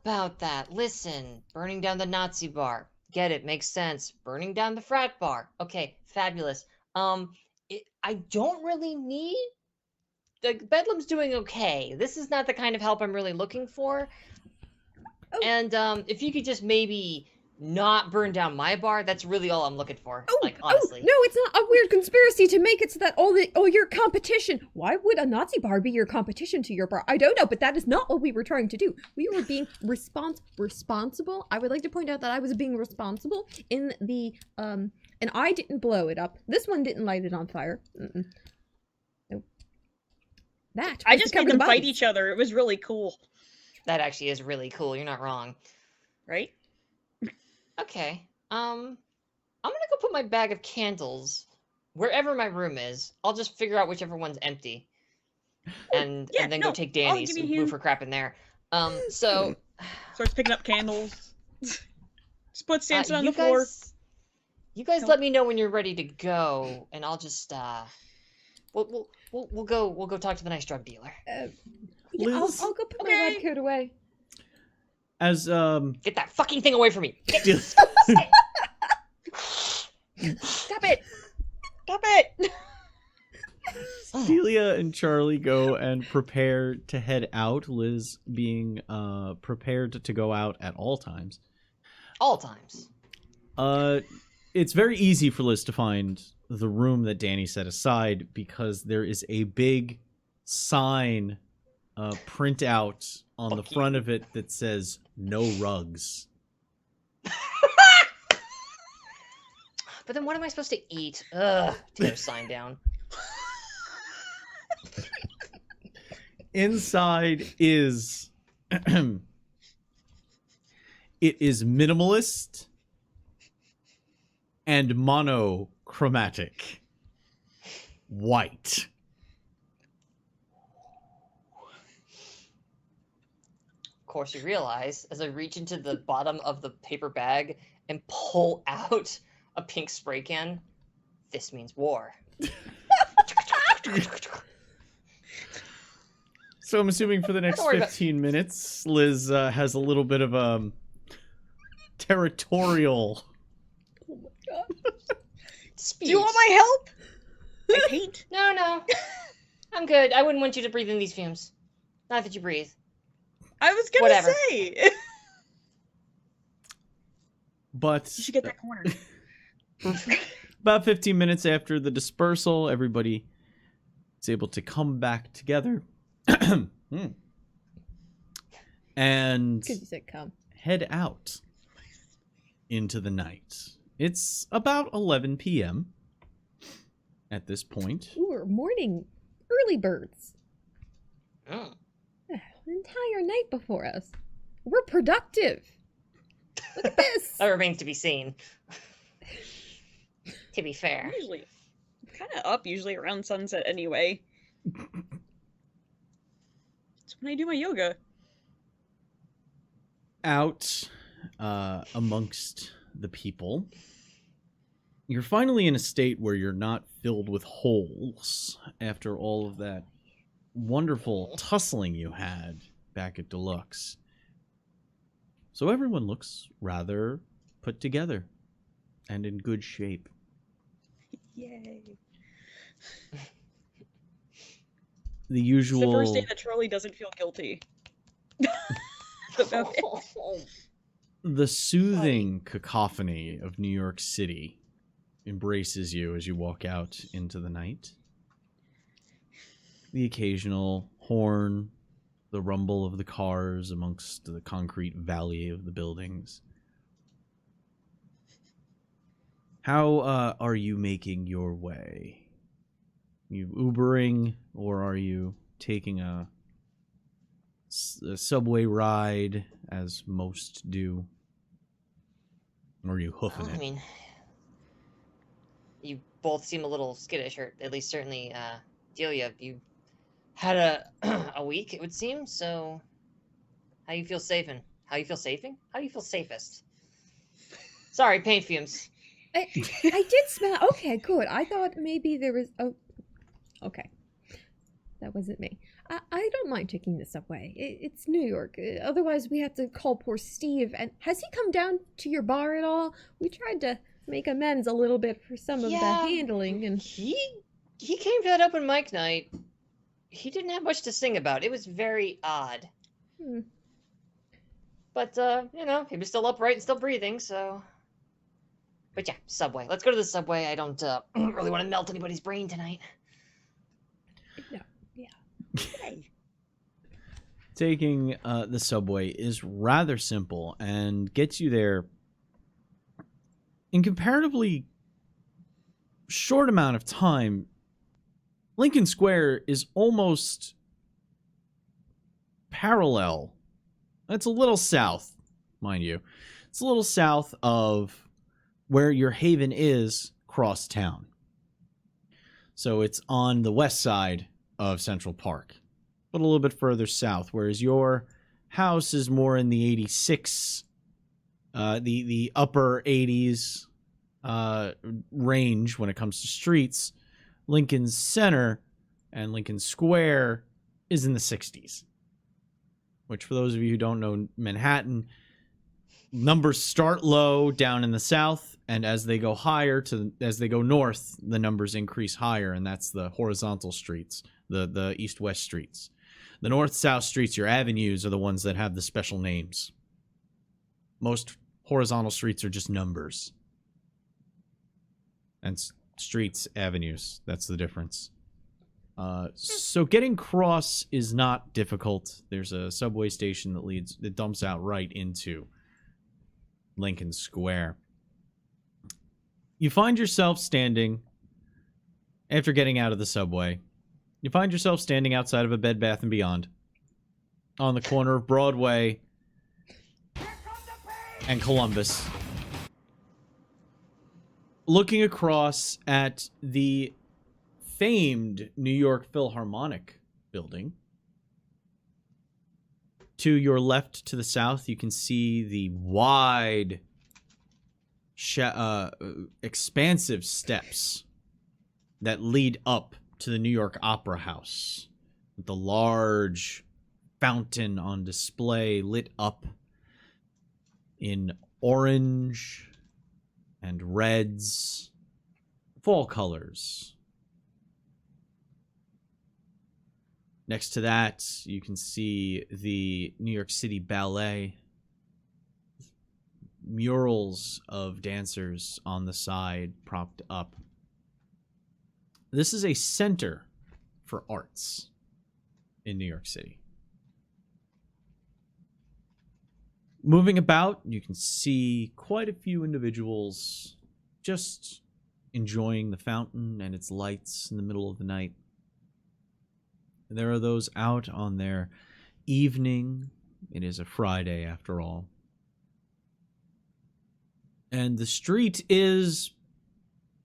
[SPEAKER 3] About that. Listen, burning down the Nazi bar. Get it, makes sense. Burning down the frat bar. Okay, fabulous. I don't really need... Bedlam's doing okay. This is not the kind of help I'm really looking for. Oh. And if you could just maybe not burn down my bar, that's really all I'm looking for. Honestly.
[SPEAKER 2] No, it's not a weird conspiracy to make it so that all your competition... Why would a Nazi bar be your competition to your bar? I don't know, but that is not what we were trying to do. We were being responsible. I would like to point out that I was being responsible in the... And I didn't blow it up. This one didn't light it on fire. Nope.
[SPEAKER 4] I just made them fight each other. It was really cool.
[SPEAKER 3] That actually is really cool. You're not wrong.
[SPEAKER 4] Right?
[SPEAKER 3] Okay. I'm gonna go put my bag of candles wherever my room is. I'll just figure out whichever one's empty. And then go take Danny's and move her crap in there. So...
[SPEAKER 4] Starts picking up candles. Just put Samson on the floor.
[SPEAKER 3] You guys let me know when you're ready to go, and I'll just we'll go talk to the nice drug dealer.
[SPEAKER 2] I'll go put my red coat away.
[SPEAKER 1] As
[SPEAKER 3] Get that fucking thing away from me.
[SPEAKER 4] Stop it. Stop it.
[SPEAKER 1] Celia and Charlie go and prepare to head out, Liz being prepared to go out at all times.
[SPEAKER 3] All times.
[SPEAKER 1] It's very easy for Liz to find the room that Danny set aside because there is a big sign printout on the front of it that says "No rugs."
[SPEAKER 3] But then what am I supposed to eat? Ugh, tear a sign down.
[SPEAKER 1] Inside is it is minimalist and monochromatic. White.
[SPEAKER 3] Of course, you realize as I reach into the bottom of the paper bag and pull out a pink spray can, this means war.
[SPEAKER 1] So I'm assuming for the next 15 minutes, Liz has a little bit of territorial.
[SPEAKER 2] Oh my god.
[SPEAKER 3] Speech.
[SPEAKER 4] Do you want my help? I paint.
[SPEAKER 3] No. I'm good. I wouldn't want you to breathe in these fumes. Not that you breathe.
[SPEAKER 4] I was gonna say.
[SPEAKER 1] But
[SPEAKER 4] You should get that corner.
[SPEAKER 1] About 15 minutes after the dispersal, everybody is able to come back together. And
[SPEAKER 2] Because you said come.
[SPEAKER 1] head out into the night. It's about 11 p.m. at this point.
[SPEAKER 2] Ooh, we're morning early birds.
[SPEAKER 3] Oh.
[SPEAKER 2] An entire night before us. We're productive. Look at this.
[SPEAKER 3] That remains to be seen. To be fair.
[SPEAKER 4] I'm usually kind of up usually around sunset anyway. It's when I do my yoga.
[SPEAKER 1] Out amongst the people, you're finally in a state where you're not filled with holes after all of that wonderful tussling you had back at Deluxe. So everyone looks rather put together and in good shape.
[SPEAKER 4] Yay.
[SPEAKER 1] The
[SPEAKER 4] It's
[SPEAKER 1] usual...
[SPEAKER 4] the first day that Charlie doesn't feel guilty. About it.
[SPEAKER 1] The soothing cacophony of New York City embraces you as you walk out into the night. The occasional horn, the rumble of the cars amongst the concrete valley of the buildings. How are you making your way? You Ubering, or are you taking a subway ride, as most do? Or are you hoofing
[SPEAKER 3] Well, I
[SPEAKER 1] it?
[SPEAKER 3] mean, you both seem a little skittish, or at least certainly Delia. You had a a week, it would seem. So, how you feel saving? How you feel saving? How do you feel safest? Sorry, paint fumes.
[SPEAKER 2] I did smell. Okay, good. I thought maybe there was. Oh, okay. That wasn't me. I don't mind taking the subway. It's New York. Otherwise, we have to call poor Steve. And has he come down to your bar at all? We tried to make amends a little bit for some of the
[SPEAKER 3] Yeah,
[SPEAKER 2] handling. And
[SPEAKER 3] He came to that open mic night. He didn't have much to sing about. It was very odd.
[SPEAKER 2] Hmm.
[SPEAKER 3] But you know, he was still upright and still breathing, so. But yeah, subway. Let's go to the subway. I don't really want to melt anybody's brain tonight.
[SPEAKER 2] No, yeah.
[SPEAKER 4] Hey.
[SPEAKER 1] Taking the subway is rather simple and gets you there in comparatively short amount of time. Lincoln Square is almost parallel. It's a little south, mind you. It's a little south of where your haven is cross town. So it's on the west side of Central Park, but a little bit further south, whereas your house is more in the 86, the upper 80s range when it comes to streets. Lincoln's Center and Lincoln Square is in the 60s, which for those of you who don't know Manhattan, numbers start low down in the south, and as they go higher as they go north, the numbers increase higher, and that's the horizontal streets, the east-west streets. The north-south streets, your avenues, are the ones that have the special names. Most horizontal streets are just numbers. And streets, avenues, that's the difference. So getting across is not difficult. There's a subway station that dumps out right into Lincoln Square. You find yourself standing, after getting out of the subway, you find yourself standing outside of a Bed Bath & Beyond on the corner of Broadway and Columbus, looking across at the famed New York Philharmonic building. To your left, to the south, you can see the wide, expansive steps that lead up to the New York Opera House, with the large fountain on display lit up in orange and reds, fall colors. Next to that, you can see the New York City Ballet. murals of dancers on the side propped up. This is a center for arts in New York City. Moving about, you can see quite a few individuals just enjoying the fountain and its lights in the middle of the night. There are those out on their evening. It is a Friday, after all. And the street is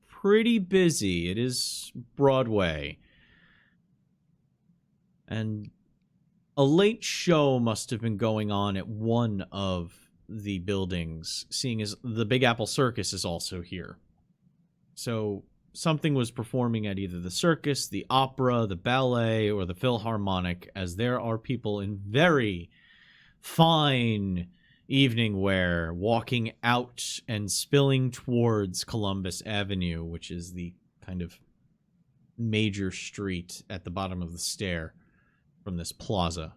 [SPEAKER 1] pretty busy. It is Broadway. And a late show must have been going on at one of the buildings, seeing as the Big Apple Circus is also here. So something was performing at either the circus, the opera, the ballet, or the Philharmonic, as there are people in very fine evening wear walking out and spilling towards Columbus Avenue, which is the kind of major street at the bottom of the stair from this plaza.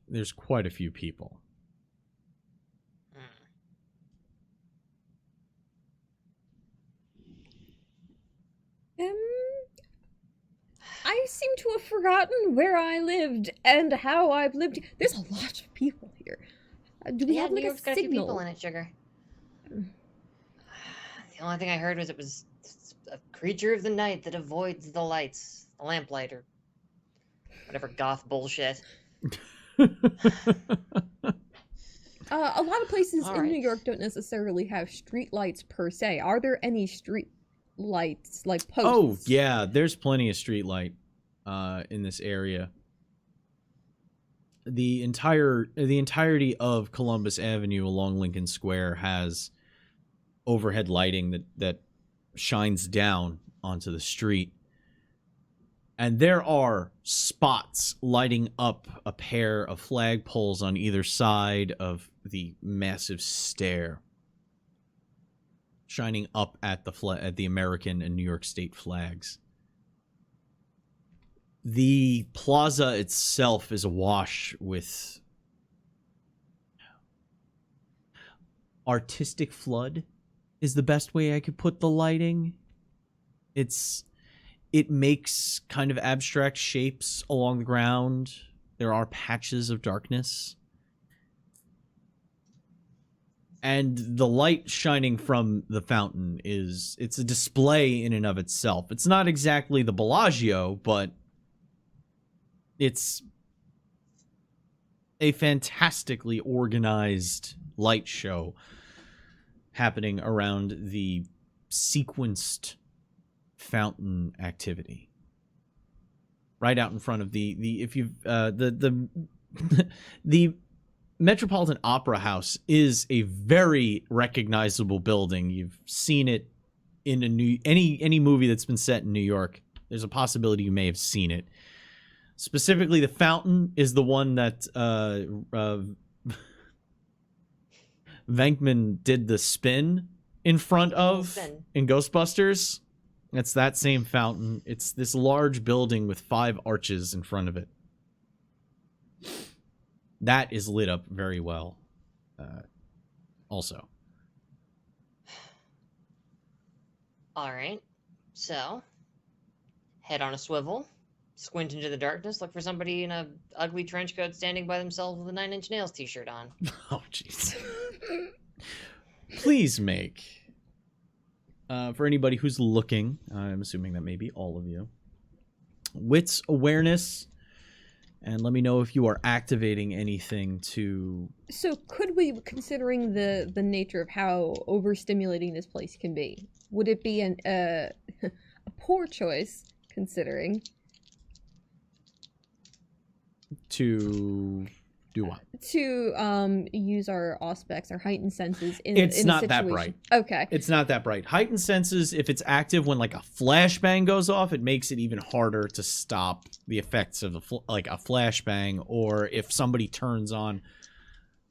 [SPEAKER 1] There's quite a few people.
[SPEAKER 2] I seem to have forgotten where I lived and how I've lived. There's a lot of people here. Do we have like
[SPEAKER 3] New
[SPEAKER 2] a
[SPEAKER 3] York's got a few people
[SPEAKER 2] signal?
[SPEAKER 3] in it, Sugar. The only thing I heard was it was a creature of the night that avoids the lights, the lamplight, or whatever goth bullshit.
[SPEAKER 2] A lot of places
[SPEAKER 3] All
[SPEAKER 2] in New
[SPEAKER 3] right.
[SPEAKER 2] York don't necessarily have street lights per se. Are there any street lights, like posts?
[SPEAKER 1] Oh, yeah, there's plenty of street light in this area. The entirety of Columbus Avenue along Lincoln Square has overhead lighting that shines down onto the street. And there are spots lighting up a pair of flagpoles on either side of the massive stair, shining up at the American and New York State flags. The plaza itself is awash with artistic flood, is the best way I could put the lighting. It makes kind of abstract shapes along the ground. There are patches of darkness. And the light shining from the fountain it's a display in and of itself. It's not exactly the Bellagio, but it's a fantastically organized light show happening around the sequenced fountain activity. Right out in front of the Metropolitan Opera House is a very recognizable building. You've seen it in any movie that's been set in New York. There's a possibility you may have seen it. Specifically, the fountain is the one that Venkman did the spin in front of in Ghostbusters. It's that same fountain. It's this large building with 5 arches in front of it. That is lit up very well. Also.
[SPEAKER 3] All right. So, head on a swivel, squint into the darkness, look for somebody in a ugly trench coat standing by themselves with a 9 Inch Nails t-shirt on.
[SPEAKER 1] Oh, jeez. Please make, for anybody who's looking, I'm assuming that may be all of you, wits awareness, and let me know if you are activating anything to...
[SPEAKER 2] So could we, considering the nature of how overstimulating this place can be, would it be a poor choice, considering...
[SPEAKER 1] To do what?
[SPEAKER 2] To use our auspex, our heightened senses in
[SPEAKER 1] It's
[SPEAKER 2] in
[SPEAKER 1] not
[SPEAKER 2] a
[SPEAKER 1] that
[SPEAKER 2] situation.
[SPEAKER 1] bright.
[SPEAKER 2] Okay.
[SPEAKER 1] It's not that bright. Heightened senses, if it's active when like a flashbang goes off, it makes it even harder to stop the effects of like a flashbang, or if somebody turns on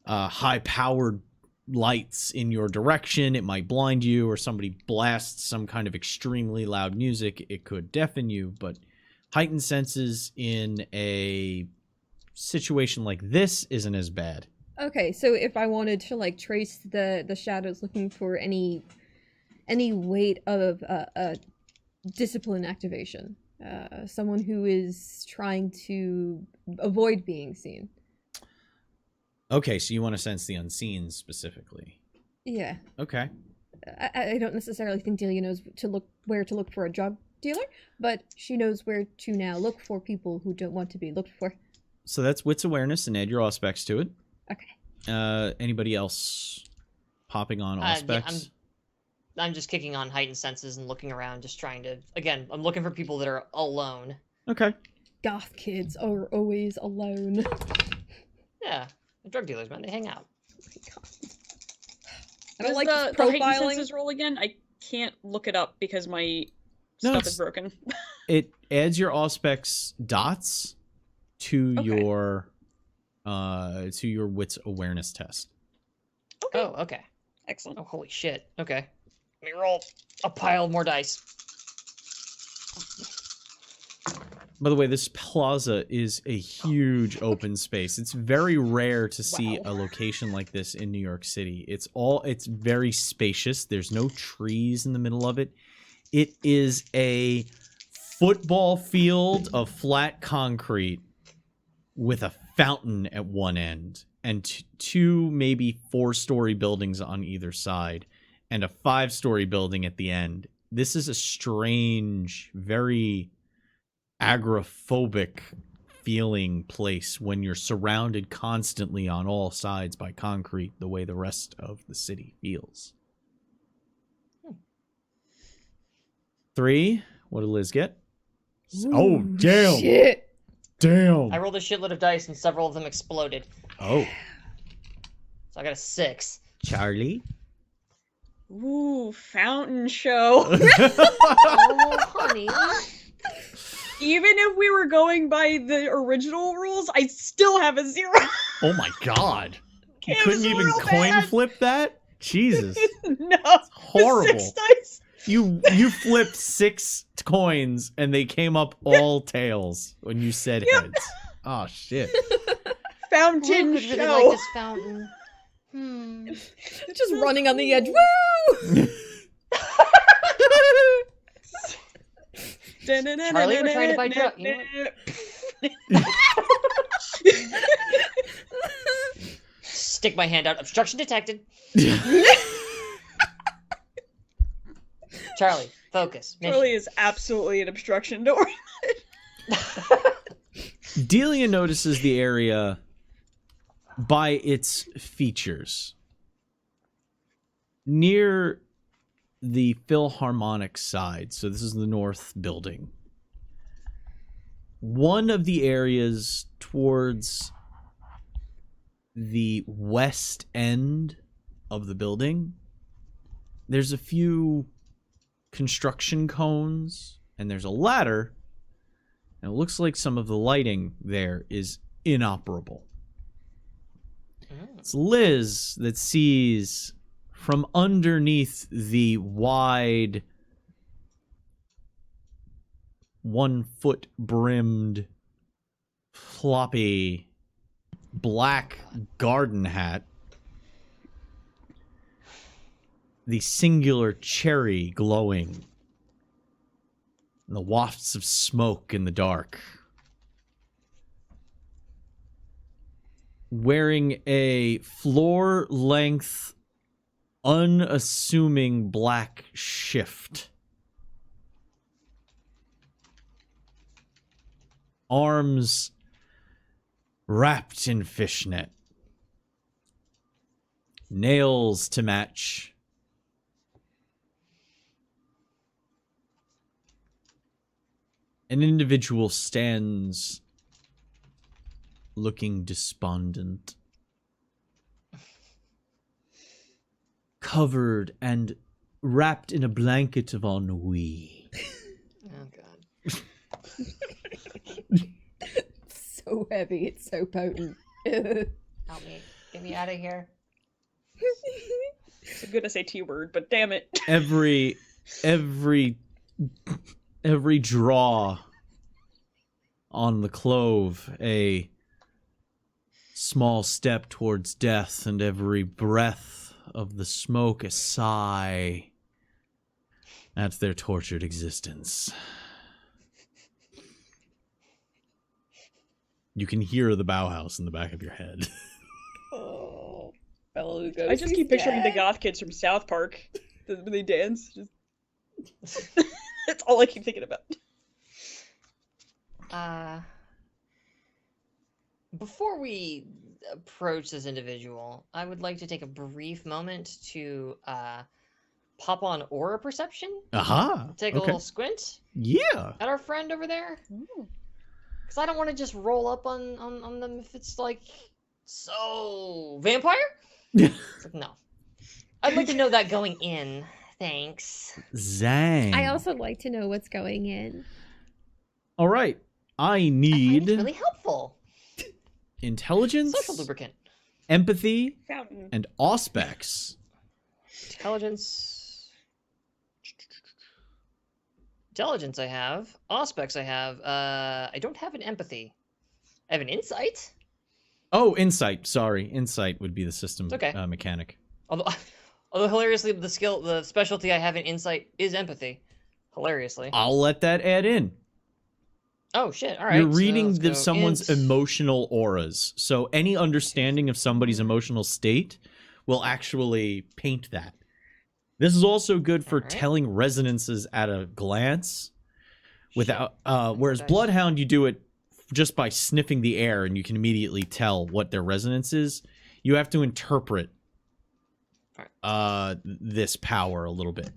[SPEAKER 1] high-powered lights in your direction, it might blind you, or somebody blasts some kind of extremely loud music, it could deafen you. But heightened senses in a situation like this isn't as bad.
[SPEAKER 2] Okay, so if I wanted to like trace the shadows, looking for any weight of discipline activation, someone who is trying to avoid being seen.
[SPEAKER 1] Okay, so you want to sense the unseen specifically.
[SPEAKER 2] Yeah.
[SPEAKER 1] Okay.
[SPEAKER 2] I don't necessarily think Delia knows where to look for a drug dealer, but she knows where to now look for people who don't want to be looked for.
[SPEAKER 1] So that's wits awareness, and add your auspex to it.
[SPEAKER 2] Okay.
[SPEAKER 1] Anybody else popping on auspex?
[SPEAKER 3] Yeah, I'm just kicking on heightened senses and looking around, just trying to. Again, I'm looking for people that are alone.
[SPEAKER 1] Okay.
[SPEAKER 2] Goth kids are always alone.
[SPEAKER 3] Yeah, the drug dealers, man, they hang out.
[SPEAKER 2] I don't
[SPEAKER 4] What
[SPEAKER 2] like
[SPEAKER 4] is the heightened
[SPEAKER 2] profiling.
[SPEAKER 4] senses roll again? I can't look it up because my
[SPEAKER 1] No,
[SPEAKER 4] stuff
[SPEAKER 1] it's-
[SPEAKER 4] is broken.
[SPEAKER 1] It adds your auspex dots to your wits awareness test.
[SPEAKER 4] Okay.
[SPEAKER 3] Oh, okay.
[SPEAKER 4] Excellent.
[SPEAKER 3] Oh, holy shit. Okay. Let me roll a pile more dice.
[SPEAKER 1] By the way, this plaza is a huge open space. It's very rare to see a location like this in New York City. It's very spacious. There's no trees in the middle of it. It is a football field of flat concrete with a fountain at one end and two, maybe 4-story buildings on either side and a 5-story building at the end. This is a strange, very agoraphobic feeling place when you're surrounded constantly on all sides by concrete, the way the rest of the city feels. 3. What did Liz get? Oh, damn.
[SPEAKER 2] Shit.
[SPEAKER 1] Damn.
[SPEAKER 3] I rolled a shitload of dice and several of them exploded.
[SPEAKER 1] Oh.
[SPEAKER 3] So I got a 6.
[SPEAKER 1] Charlie?
[SPEAKER 4] Ooh, fountain show.
[SPEAKER 3] Oh, honey.
[SPEAKER 4] Even if we were going by the original rules, I still have a 0.
[SPEAKER 1] Oh my god. You
[SPEAKER 4] It
[SPEAKER 1] couldn't
[SPEAKER 4] was
[SPEAKER 1] even
[SPEAKER 4] real
[SPEAKER 1] coin
[SPEAKER 4] bad.
[SPEAKER 1] flip that? Jesus.
[SPEAKER 4] No.
[SPEAKER 1] Horrible.
[SPEAKER 4] 6 dice.
[SPEAKER 1] You flipped 6 coins and they came up all tails when you said heads. Oh shit.
[SPEAKER 4] Fountain
[SPEAKER 3] Luke would
[SPEAKER 4] show.
[SPEAKER 3] really like this fountain.
[SPEAKER 2] Just running on the edge. Woo!
[SPEAKER 3] Charlie, we're trying to buy drugs. You know Stick my hand out. Obstruction detected. Charlie, focus. Mission.
[SPEAKER 4] Charlie is absolutely an obstruction. Don't worry.
[SPEAKER 1] Delia notices the area by its features. Near the Philharmonic side, so this is the north building, one of the areas towards the west end of the building, there's a few construction cones and there's a ladder, and it looks like some of the lighting there is inoperable. It's Liz that sees from underneath the wide 1-foot brimmed floppy black garden hat, the singular cherry glowing, and the wafts of smoke in the dark. Wearing a floor-length, unassuming black shift. Arms wrapped in fishnet. Nails to match. An individual stands looking despondent, covered and wrapped in a blanket of ennui.
[SPEAKER 3] Oh god.
[SPEAKER 2] So heavy, it's so potent.
[SPEAKER 3] Help me. Get me out of here.
[SPEAKER 4] It's a good SAT word, but damn it.
[SPEAKER 1] Every draw on the clove, a small step towards death, and every breath of the smoke a sigh. That's their tortured existence. You can hear the Bauhaus in the back of your head.
[SPEAKER 2] Oh, Bela Lugosi.
[SPEAKER 4] I just keep picturing the
[SPEAKER 2] dead.
[SPEAKER 4] goth kids from South Park when they dance. Just... That's all I keep thinking about.
[SPEAKER 3] Before we approach this individual, I would like to take a brief moment to pop on aura perception.
[SPEAKER 1] Aha!
[SPEAKER 3] Take a little squint
[SPEAKER 1] Yeah!
[SPEAKER 3] at our friend over there. Because I don't want to just roll up on them if it's like, so, vampire?
[SPEAKER 1] Yeah.
[SPEAKER 3] It's like, no. I'd like to know that going in. Thanks.
[SPEAKER 1] Zang.
[SPEAKER 2] I also like to know what's going in.
[SPEAKER 1] All right. I
[SPEAKER 3] I find
[SPEAKER 1] need
[SPEAKER 3] it's really helpful.
[SPEAKER 1] intelligence,
[SPEAKER 3] Social lubricant.
[SPEAKER 1] empathy,
[SPEAKER 4] Fountain.
[SPEAKER 1] and auspex.
[SPEAKER 3] Intelligence. Intelligence I have. Auspex I have. I don't have an empathy. I have an insight.
[SPEAKER 1] Oh, insight. Sorry. Insight would be the system
[SPEAKER 3] It's okay.
[SPEAKER 1] mechanic.
[SPEAKER 3] Although hilariously, the specialty I have in insight is empathy. Hilariously.
[SPEAKER 1] I'll let that add in.
[SPEAKER 3] Oh shit! All right.
[SPEAKER 1] You're
[SPEAKER 3] so
[SPEAKER 1] reading
[SPEAKER 3] let's go
[SPEAKER 1] someone's
[SPEAKER 3] int.
[SPEAKER 1] emotional auras. So any understanding of somebody's emotional state will actually paint that. This is also good for
[SPEAKER 3] Alright.
[SPEAKER 1] telling resonances at a glance. Without whereas
[SPEAKER 3] Okay.
[SPEAKER 1] Bloodhound, you do it just by sniffing the air and you can immediately tell what their resonance is. You have to interpret this power a little bit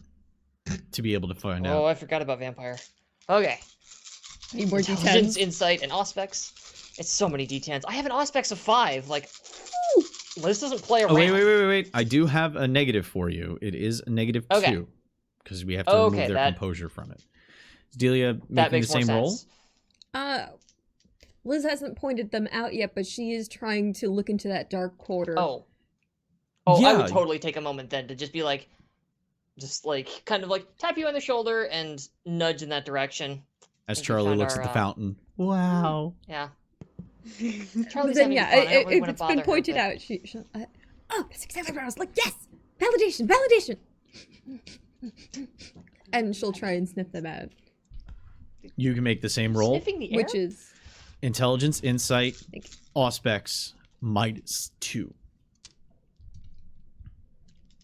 [SPEAKER 1] to be able to find
[SPEAKER 3] Oh,
[SPEAKER 1] out.
[SPEAKER 3] I forgot about vampire. Okay.
[SPEAKER 2] Need more
[SPEAKER 3] Intelligence,
[SPEAKER 2] D10s.
[SPEAKER 3] insight, and auspex. It's so many D10s. I have an auspex of 5. Like, Liz doesn't play around.
[SPEAKER 1] Oh, wait. I do have a negative for you. It is a negative
[SPEAKER 3] Okay.
[SPEAKER 1] 2. Because we have to
[SPEAKER 3] Okay,
[SPEAKER 1] remove their
[SPEAKER 3] that-
[SPEAKER 1] composure from it. Is Delia
[SPEAKER 3] That
[SPEAKER 1] making the
[SPEAKER 3] makes more
[SPEAKER 1] same roll?
[SPEAKER 3] sense.
[SPEAKER 2] Liz hasn't pointed them out yet, but she is trying to look into that dark quarter.
[SPEAKER 3] Oh, I
[SPEAKER 1] Yeah.
[SPEAKER 3] would totally take a moment then to just be like, kind of like tap you on the shoulder and nudge in that direction.
[SPEAKER 1] As
[SPEAKER 3] Think we
[SPEAKER 1] Charlie
[SPEAKER 3] found
[SPEAKER 1] looks
[SPEAKER 3] our,
[SPEAKER 1] at the fountain. Wow.
[SPEAKER 3] Yeah.
[SPEAKER 2] But
[SPEAKER 3] Charlie's
[SPEAKER 2] then,
[SPEAKER 3] having
[SPEAKER 2] yeah,
[SPEAKER 3] fun. I don't really
[SPEAKER 2] if
[SPEAKER 3] wanna
[SPEAKER 2] it's
[SPEAKER 3] bother
[SPEAKER 2] been
[SPEAKER 3] her,
[SPEAKER 2] pointed
[SPEAKER 3] but-
[SPEAKER 2] out, she'll, oh, six eyebrows, like, yes! Validation! And she'll try and sniff them out,
[SPEAKER 1] You can make the same roll.
[SPEAKER 3] Sniffing the air?
[SPEAKER 2] which is
[SPEAKER 1] Intelligence, insight,
[SPEAKER 2] Thank you.
[SPEAKER 1] auspex, -2.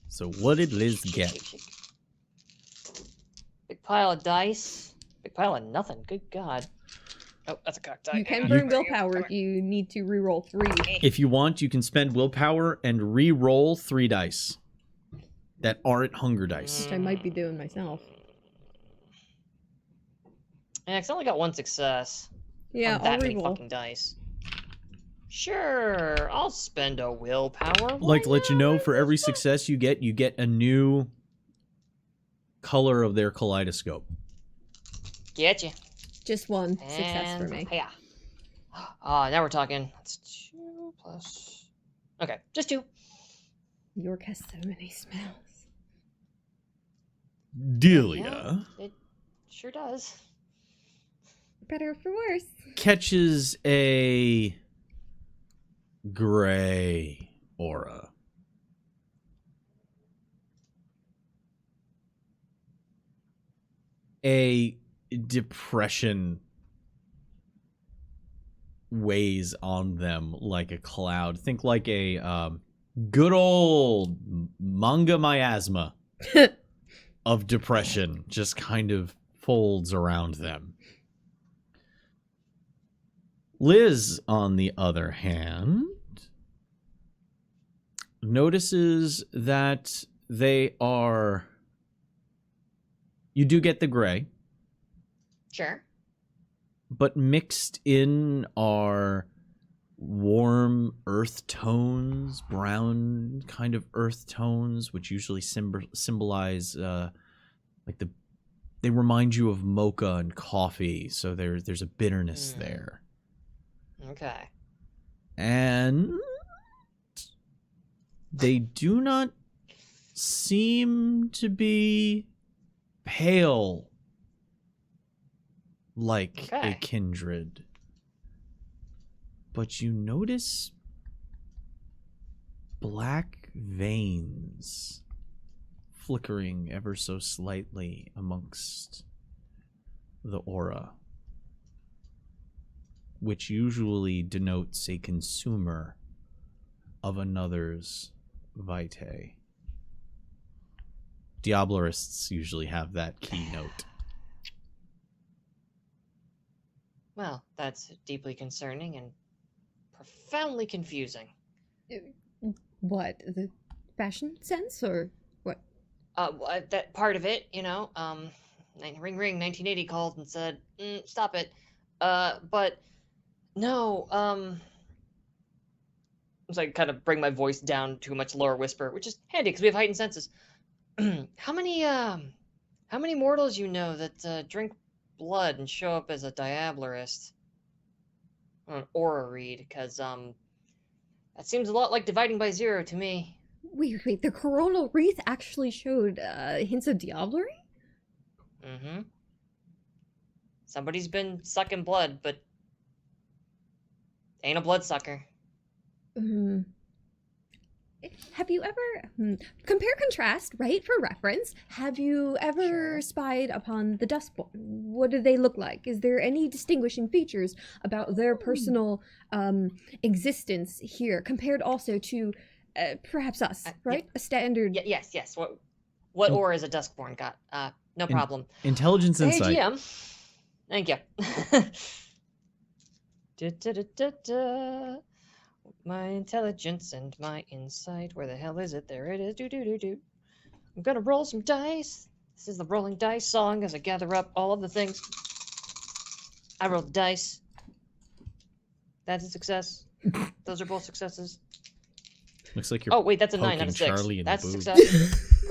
[SPEAKER 1] So what did Liz get?
[SPEAKER 3] Shake. Big pile of dice. Big pile of nothing. Good God. Oh, that's a cocked die.
[SPEAKER 2] you can
[SPEAKER 3] Hang on.
[SPEAKER 2] burn willpower if you need to reroll 3.
[SPEAKER 1] If you want, you can spend willpower and re-roll 3 dice that aren't hunger dice.
[SPEAKER 2] Which I might be doing myself.
[SPEAKER 3] Yeah, 'cause I only got 1 success.
[SPEAKER 2] Yeah,
[SPEAKER 3] on
[SPEAKER 2] I'll
[SPEAKER 3] that many
[SPEAKER 2] reroll.
[SPEAKER 3] fucking dice. Sure, I'll spend a willpower.
[SPEAKER 1] Like to let you know, for every
[SPEAKER 3] Why not?
[SPEAKER 1] success you get a new color of their kaleidoscope.
[SPEAKER 3] Getcha.
[SPEAKER 2] Just 1 success for
[SPEAKER 3] And
[SPEAKER 2] me.
[SPEAKER 3] yeah. Now we're talking. That's 2 plus. Okay, just 2.
[SPEAKER 2] York has so many smells.
[SPEAKER 1] Delia
[SPEAKER 3] It sure does.
[SPEAKER 2] Better for worse.
[SPEAKER 1] catches a gray aura. A depression weighs on them like a cloud. Think like a good old manga miasma of depression just kind of folds around them. Liz, on the other hand, notices that they are... You do get the gray,
[SPEAKER 3] Sure.
[SPEAKER 1] but mixed in are warm earth tones, brown kind of earth tones, which usually symbolize they remind you of mocha and coffee, so there's a bitterness there.
[SPEAKER 3] Okay.
[SPEAKER 1] And they do not seem to be pale like a
[SPEAKER 3] Okay.
[SPEAKER 1] kindred. But you notice black veins flickering ever so slightly amongst the aura, which usually denotes a consumer of another's vitae. Diablerists usually have that keynote.
[SPEAKER 3] Well, that's deeply concerning and profoundly confusing.
[SPEAKER 2] What, the fashion sense, or what?
[SPEAKER 3] That part of it, ring ring 1980 called and said, stop it. But no, so I kind of bring my voice down to a much lower whisper, which is handy because we have heightened senses. How many mortals you know that drink blood and show up as a diablerist? Or an aura read, because that seems a lot like dividing by zero to me.
[SPEAKER 2] Wait, the coronal wreath actually showed hints of diablerie?
[SPEAKER 3] Mm-hmm. Somebody's been sucking blood, but ain't a bloodsucker.
[SPEAKER 2] Have you ever compare contrast, right? For reference, have you ever
[SPEAKER 3] Sure.
[SPEAKER 2] spied upon the Dustborn? What do they look like? Is there any distinguishing features about their personal existence here, compared also to perhaps us, right?
[SPEAKER 3] Yeah.
[SPEAKER 2] A standard.
[SPEAKER 3] Yes. What aura is a Duskborn got? No problem.
[SPEAKER 1] Intelligence
[SPEAKER 3] Hey,
[SPEAKER 1] insight.
[SPEAKER 3] GM. Thank you. Da. My intelligence and my insight. Where the hell is it? There it is. Do. I'm gonna roll some dice. This is the rolling dice song as I gather up all of the things. I rolled dice. That's a success. Those are both successes.
[SPEAKER 1] Looks like you're
[SPEAKER 3] Oh wait, that's a 9, not a
[SPEAKER 1] poking
[SPEAKER 3] 6.
[SPEAKER 1] Charlie in the
[SPEAKER 3] That's a
[SPEAKER 1] boob.
[SPEAKER 3] success.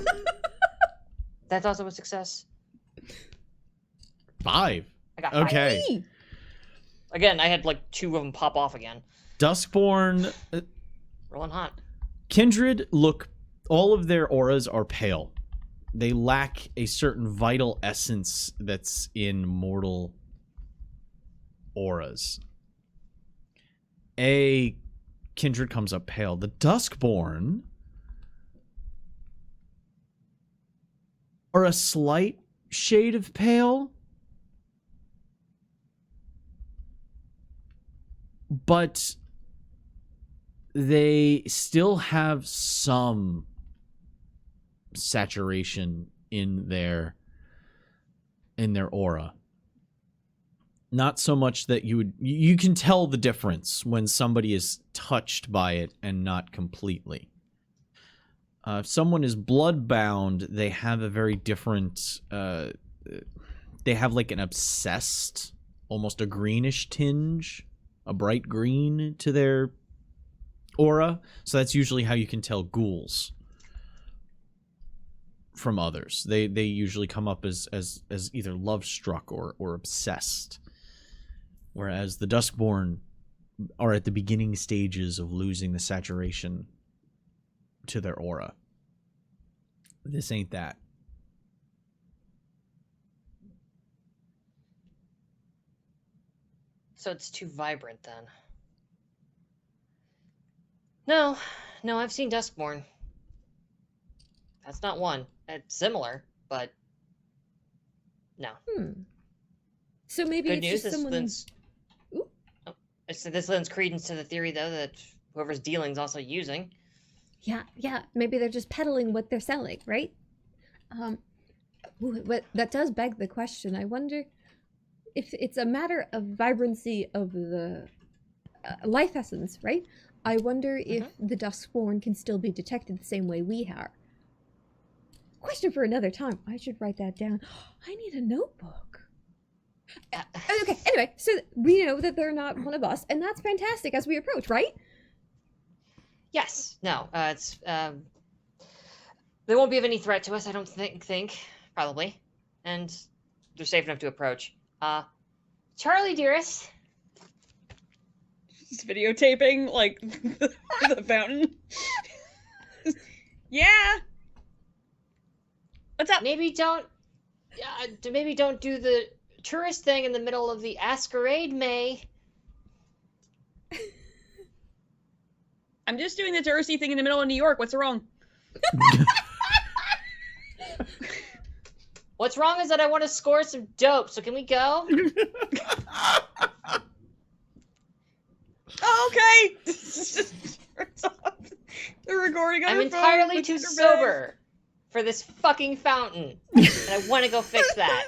[SPEAKER 3] That's also a success.
[SPEAKER 1] 5.
[SPEAKER 3] I got 5.
[SPEAKER 1] Okay.
[SPEAKER 2] Hey!
[SPEAKER 3] Again, I had like 2 of them pop off again.
[SPEAKER 1] Duskborn,
[SPEAKER 3] Rolling hot.
[SPEAKER 1] Kindred look, all of their auras are pale. They lack a certain vital essence that's in mortal auras. Kindred comes up pale. The Duskborn are a slight shade of pale, but they still have some saturation in their aura. Not so much that you can tell the difference when somebody is touched by it and not completely. If someone is bloodbound, they have a very different they have like an obsessed, almost a greenish tinge, a bright green to their aura. So that's usually how you can tell ghouls from others. They usually come up as either love struck or obsessed. Whereas the Duskborn are at the beginning stages of losing the saturation to their aura. This ain't that.
[SPEAKER 3] So it's too vibrant then. No, I've seen Duskborn. That's not one. It's similar, but no.
[SPEAKER 2] So maybe
[SPEAKER 3] Good
[SPEAKER 2] it's
[SPEAKER 3] news.
[SPEAKER 2] just
[SPEAKER 3] This
[SPEAKER 2] someone.
[SPEAKER 3] lends.
[SPEAKER 2] Ooh.
[SPEAKER 3] This lends credence to the theory, though, that whoever's dealing's also using.
[SPEAKER 2] Yeah. Maybe they're just peddling what they're selling, right? But that does beg the question. I wonder if it's a matter of vibrancy of the life essence, right? I wonder if the Duskborn can still be detected the same way we are. Question for another time. I should write that down. I need a notebook. Okay, anyway, so we know that they're not one of us, and that's fantastic as we approach, right?
[SPEAKER 3] Yes. No. It's they won't be of any threat to us. I don't think probably, and they're safe enough to approach. Charlie, dearest.
[SPEAKER 4] Just videotaping like the fountain. Yeah. What's up?
[SPEAKER 3] Maybe don't do the tourist thing in the middle of the Masquerade, May.
[SPEAKER 4] I'm just doing the touristy thing in the middle of New York. What's wrong?
[SPEAKER 3] What's wrong is that I want to score some dope, so can we go?
[SPEAKER 4] Oh, okay. They're recording on
[SPEAKER 3] I'm
[SPEAKER 4] her phone
[SPEAKER 3] entirely
[SPEAKER 4] with
[SPEAKER 3] too
[SPEAKER 4] her bag.
[SPEAKER 3] sober for this fucking fountain. And I want to go fix that.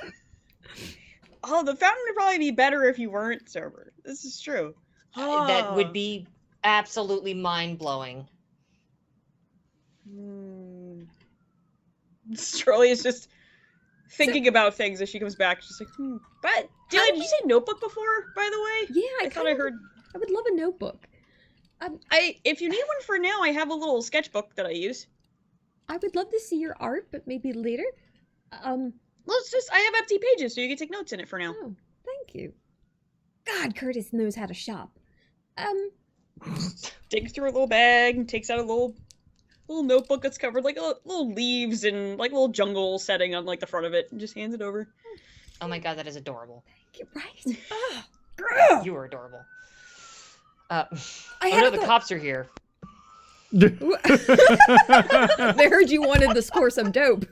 [SPEAKER 4] Oh, the fountain would probably be better if you weren't sober. This is true.
[SPEAKER 3] That would be absolutely mind-blowing.
[SPEAKER 4] Shirley is just thinking about things as she comes back. She's like, But, Delia, did you say notebook before, by the way?
[SPEAKER 2] Yeah,
[SPEAKER 4] I thought I heard...
[SPEAKER 2] I would love a notebook.
[SPEAKER 4] If you need one for now, I have a little sketchbook that I use.
[SPEAKER 2] I would love to see your art, but maybe later.
[SPEAKER 4] I have empty pages, so you can take notes in it for now.
[SPEAKER 2] Oh, thank you. God, Curtis knows how to shop.
[SPEAKER 4] Digs through a little bag and takes out a little notebook that's covered like little leaves and like a little jungle setting on like the front of it, and just hands it over.
[SPEAKER 3] Oh my god, that is adorable.
[SPEAKER 2] Thank you, right?
[SPEAKER 3] You are adorable.
[SPEAKER 2] I
[SPEAKER 3] know the cops are here.
[SPEAKER 2] They heard you wanted to score some dope.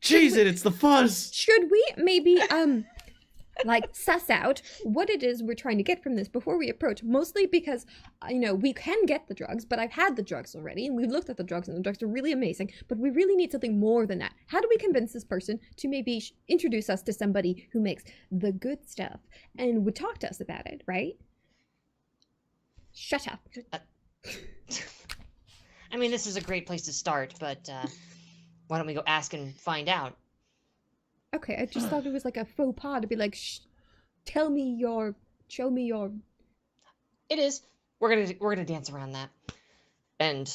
[SPEAKER 1] Jeez, it's the fuzz.
[SPEAKER 2] Should we maybe like suss out what it is we're trying to get from this before we approach? Mostly because we can get the drugs, but I've had the drugs already, and we've looked at the drugs, and the drugs are really amazing. But we really need something more than that. How do we convince this person to maybe introduce us to somebody who makes the good stuff and would talk to us about it, right? Shut up.
[SPEAKER 3] I mean, this is a great place to start, but why don't we go ask and find out?
[SPEAKER 2] Okay, I just thought it was like a faux pas to be like, show me your.
[SPEAKER 3] It is. We're gonna dance around that, and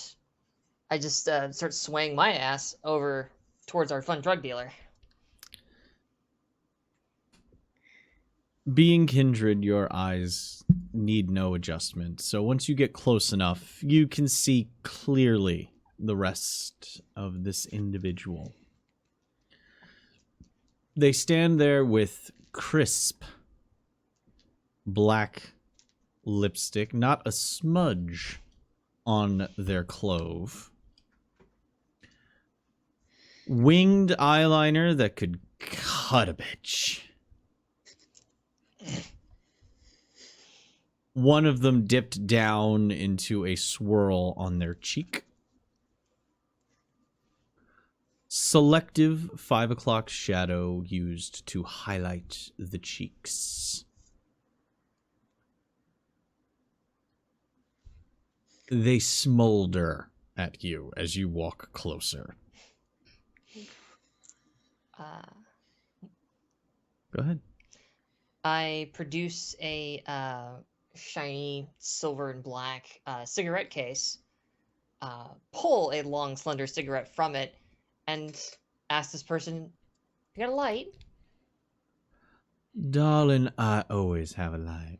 [SPEAKER 3] I just start swaying my ass over towards our fun drug dealer.
[SPEAKER 1] Being kindred, your eyes need no adjustment. So once you get close enough, you can see clearly the rest of this individual. They stand there with crisp black lipstick, not a smudge on their clove. Winged eyeliner that could cut a bitch. One of them dipped down into a swirl on their cheek. Selective 5 o'clock shadow used to highlight the cheeks. They smolder at you as you walk closer. Go ahead.
[SPEAKER 3] I produce a shiny silver and black cigarette case, pull a long, slender cigarette from it, and ask this person, "You got a light?"
[SPEAKER 1] Darling, I always have a light.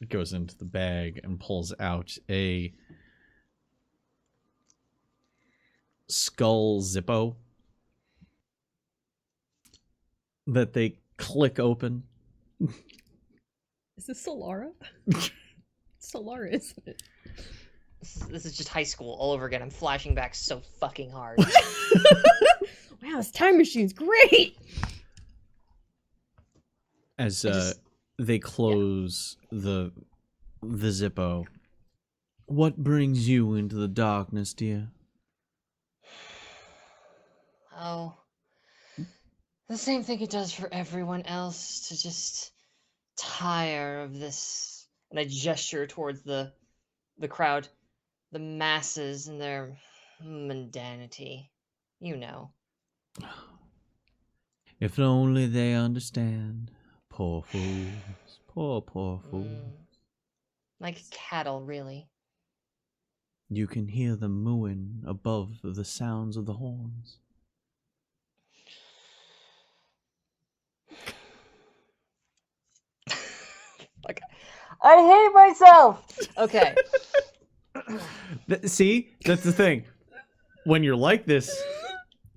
[SPEAKER 1] It goes into the bag and pulls out a skull Zippo that they click open.
[SPEAKER 2] Is this Solara? Solara, isn't it?
[SPEAKER 3] This is just high school all over again. I'm flashing back so fucking hard.
[SPEAKER 2] Wow, this time machine's great!
[SPEAKER 1] As they close the Zippo. What brings you into the darkness, dear?
[SPEAKER 3] Oh, the same thing it does for everyone else, to just tire of this. And I gesture towards the crowd, the masses and their mundanity. You know.
[SPEAKER 1] If only they understand. Poor fools. Poor fools.
[SPEAKER 3] Like cattle, really.
[SPEAKER 1] You can hear them mooing above the sounds of the horns.
[SPEAKER 3] Like, I hate myself! Okay.
[SPEAKER 1] See? That's the thing. When you're like this,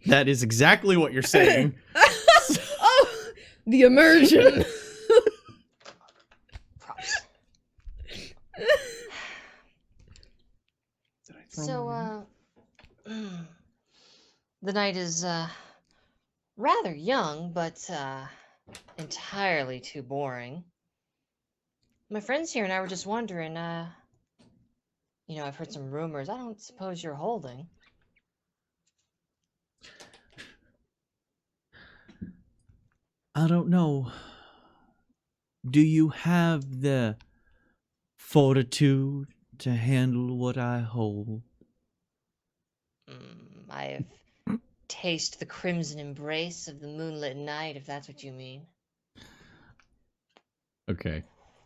[SPEAKER 1] that is exactly what you're saying.
[SPEAKER 2] Oh, the immersion.
[SPEAKER 3] The night is rather young, but entirely too boring. My friends here and I were just wondering, I've heard some rumors. I don't suppose you're holding.
[SPEAKER 1] I don't know. Do you have the fortitude to handle what I hold?
[SPEAKER 3] I have tasted the crimson embrace of the moonlit night, if that's what you mean.
[SPEAKER 1] Okay.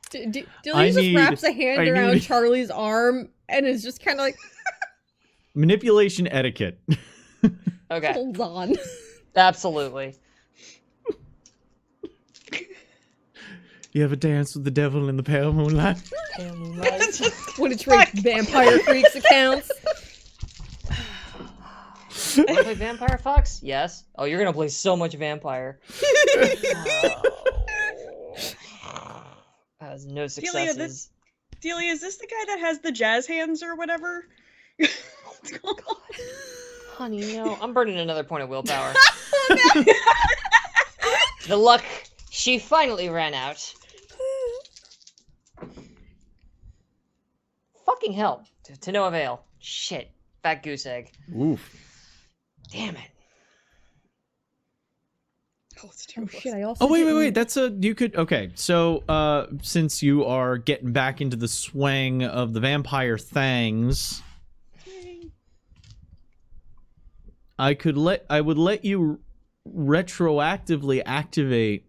[SPEAKER 2] Dilly just wraps a hand around
[SPEAKER 1] need-
[SPEAKER 2] Charlie's arm and is just kind of like,
[SPEAKER 1] Manipulation etiquette.
[SPEAKER 3] Okay,
[SPEAKER 2] hold on.
[SPEAKER 3] absolutely.
[SPEAKER 1] You ever dance with the devil in the pale moonlight?
[SPEAKER 3] Pale moonlight.
[SPEAKER 2] When it's raised Vampire Freaks accounts.
[SPEAKER 3] Wanna play Vampire Fox? Yes. Oh, you're gonna play so much Vampire. Has no successes.
[SPEAKER 4] Delia, is this the guy that has the jazz hands or whatever? What's going on?
[SPEAKER 3] Honey, no. I'm burning another point of willpower. The luck, she finally ran out. Fucking hell. To no avail. Shit. Fat goose egg.
[SPEAKER 1] Oof.
[SPEAKER 3] Damn it.
[SPEAKER 4] Oh, it's
[SPEAKER 2] Oh
[SPEAKER 4] terrible.
[SPEAKER 2] shit, I also
[SPEAKER 1] Oh, wait.
[SPEAKER 2] didn't-
[SPEAKER 1] That's you could, okay. So, since you are getting back into the swing of the vampire things, I would let you retroactively activate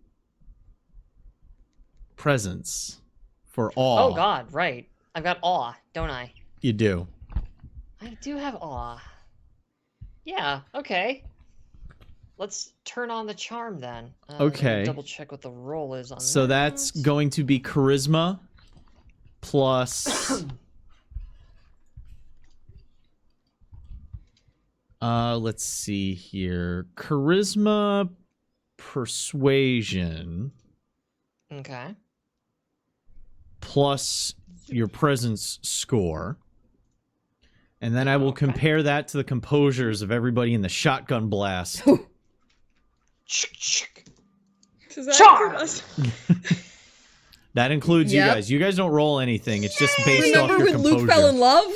[SPEAKER 1] presence for awe.
[SPEAKER 3] Oh god, right. I've got awe, don't I?
[SPEAKER 1] You do.
[SPEAKER 3] I do have awe. Yeah, okay. Let's turn on the charm then.
[SPEAKER 1] Okay.
[SPEAKER 3] Double check what the roll is on
[SPEAKER 1] So
[SPEAKER 3] that.
[SPEAKER 1] that's going to be charisma plus let's see here. Charisma persuasion
[SPEAKER 3] Okay.
[SPEAKER 1] plus your presence score. And then I will
[SPEAKER 3] Okay.
[SPEAKER 1] compare that to the composures of everybody in the shotgun blast.
[SPEAKER 4] Does that
[SPEAKER 3] Charm!
[SPEAKER 4] include us?
[SPEAKER 1] That includes
[SPEAKER 2] Yep.
[SPEAKER 1] you guys. You guys don't roll anything. It's just based off
[SPEAKER 2] Remember
[SPEAKER 1] your
[SPEAKER 2] when
[SPEAKER 1] composure.
[SPEAKER 2] Luke fell in love?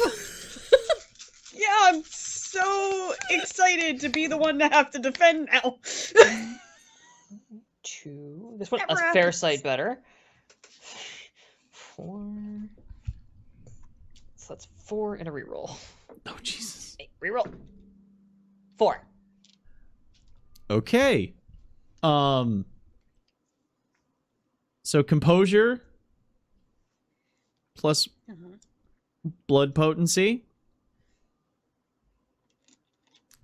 [SPEAKER 4] Yeah, I'm so excited to be the one to have to defend now.
[SPEAKER 3] 2. This one, a
[SPEAKER 4] Never
[SPEAKER 3] fair
[SPEAKER 4] happens.
[SPEAKER 3] sight better. 4. So that's 4 and a reroll.
[SPEAKER 1] Oh, Jesus.
[SPEAKER 3] 8, reroll. 4.
[SPEAKER 1] Okay. So composure plus blood potency.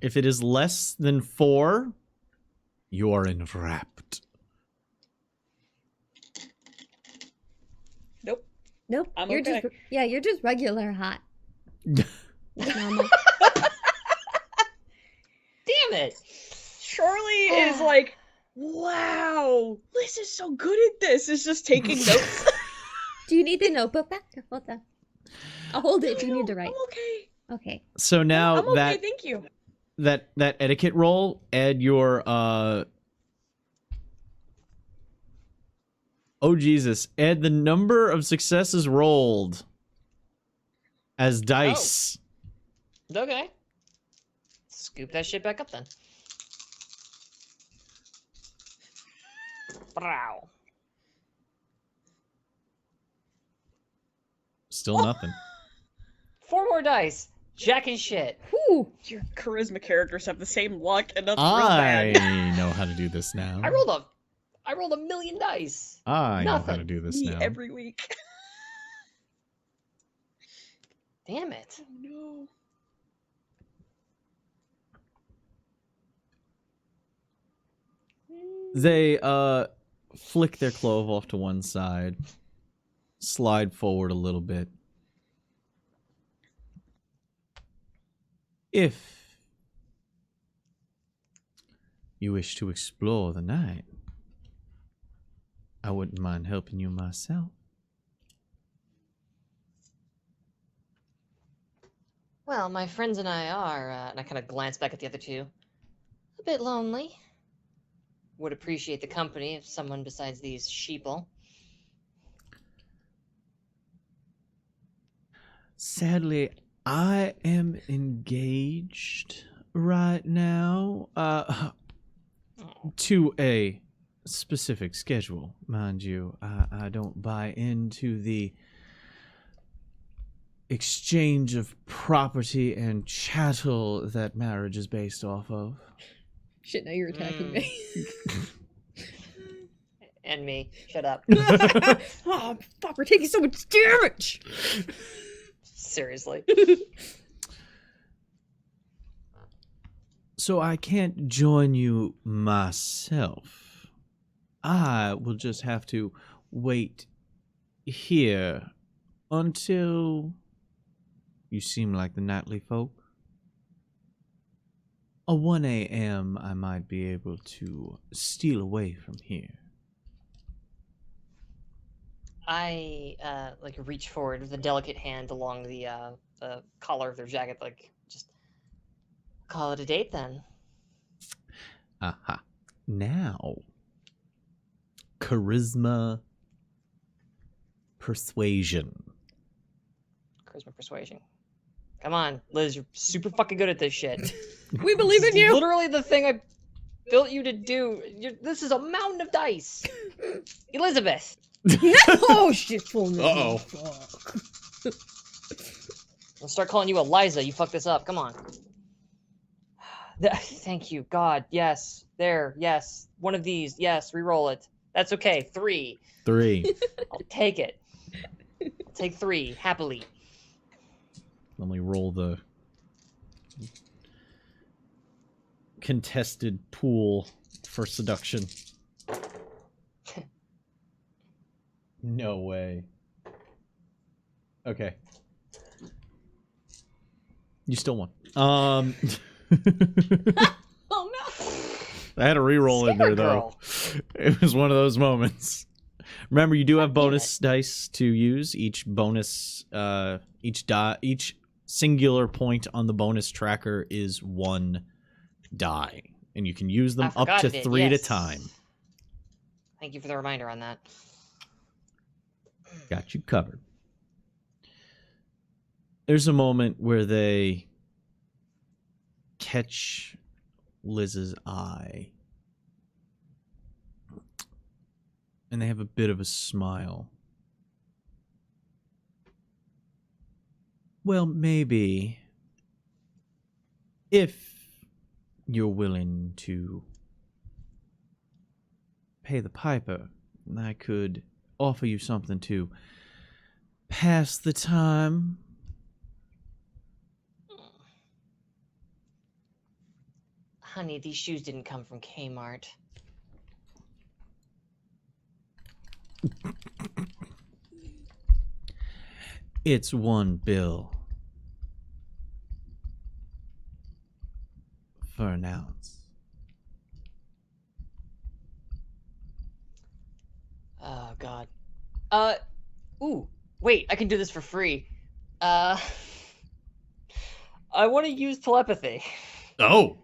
[SPEAKER 1] If it is less than 4, you are enwrapped.
[SPEAKER 4] Nope.
[SPEAKER 2] Nope.
[SPEAKER 4] I'm
[SPEAKER 2] you're
[SPEAKER 4] okay.
[SPEAKER 2] just you're just regular hot. Normal.
[SPEAKER 3] Damn it!
[SPEAKER 4] Charlie is like, wow, Liz is so good at this. Is just taking notes.
[SPEAKER 2] Do you need the notebook back? Hold on. I'll hold it if you
[SPEAKER 4] No,
[SPEAKER 2] need to write.
[SPEAKER 4] I'm okay.
[SPEAKER 2] Okay.
[SPEAKER 1] So now
[SPEAKER 4] I'm okay,
[SPEAKER 1] that
[SPEAKER 4] thank you.
[SPEAKER 1] that etiquette roll, add your oh Jesus, add the number of successes rolled as dice.
[SPEAKER 3] Okay. Scoop that shit back up then. Brow.
[SPEAKER 1] Still nothing.
[SPEAKER 3] 4 more dice. Jack and shit.
[SPEAKER 2] Whew.
[SPEAKER 4] Your charisma characters have the same luck, and that's real
[SPEAKER 1] I
[SPEAKER 4] bad.
[SPEAKER 1] know how to do this now.
[SPEAKER 3] I rolled a million dice.
[SPEAKER 1] I know how to
[SPEAKER 3] Nothing.
[SPEAKER 1] do this
[SPEAKER 4] Me
[SPEAKER 1] now.
[SPEAKER 4] every week.
[SPEAKER 3] Damn it.
[SPEAKER 4] Oh no.
[SPEAKER 1] They flick their clove off to one side, slide forward a little bit. If you wish to explore the night, I wouldn't mind helping you myself.
[SPEAKER 3] Well, my friends and I are, and I kind of glance back at the other two. A bit lonely. Would appreciate the company of someone besides these sheeple.
[SPEAKER 1] Sadly, I am engaged right now. To a specific schedule, mind you. I don't buy into the exchange of property and chattel that marriage is based off of.
[SPEAKER 2] Shit, now you're attacking me.
[SPEAKER 3] And me. Shut up.
[SPEAKER 2] Oh, fuck, we're taking so much damage!
[SPEAKER 3] Seriously.
[SPEAKER 1] So I can't join you myself. I will just have to wait here until you seem like the nightly folk. A 1 a.m. I might be able to steal away from here.
[SPEAKER 3] I like reach forward with a delicate hand along the collar of their jacket, like just call it a date then.
[SPEAKER 1] Aha. Now, charisma, persuasion.
[SPEAKER 3] Charisma persuasion. Come on, Liz, you're super fucking good at this shit.
[SPEAKER 2] We believe in
[SPEAKER 3] This is
[SPEAKER 2] you!
[SPEAKER 3] literally the thing I built you to do. This is a mountain of dice. Elizabeth.
[SPEAKER 2] Oh, shit, full
[SPEAKER 1] Uh-oh.
[SPEAKER 2] Fuck.
[SPEAKER 3] I'll start calling you Eliza. You fucked this up. Come on. Thank you, God. Yes. There. Yes. One of these. Yes. Reroll it. That's okay. 3.
[SPEAKER 1] 3.
[SPEAKER 3] I'll take it. I'll take 3 happily.
[SPEAKER 1] Let me roll the contested pool for seduction. No way. Okay. You still won.
[SPEAKER 2] Oh, no!
[SPEAKER 1] I had a reroll in there, though. It was one of those moments. Remember, you do have bonus dice to use. Each bonus, each singular point on the bonus tracker is 1 die, and you can use them up to 3 at a time.
[SPEAKER 3] Thank you for the reminder on that.
[SPEAKER 1] Got you covered. There's a moment where they catch Liz's eye, and they have a bit of a smile. Well, maybe if you're willing to pay the piper, I could offer you something to pass the time.
[SPEAKER 3] Honey, these shoes didn't come from Kmart.
[SPEAKER 1] It's 1 bill for an ounce.
[SPEAKER 3] Oh, God. Ooh, wait, I can do this for free. I want to use telepathy.
[SPEAKER 1] Oh!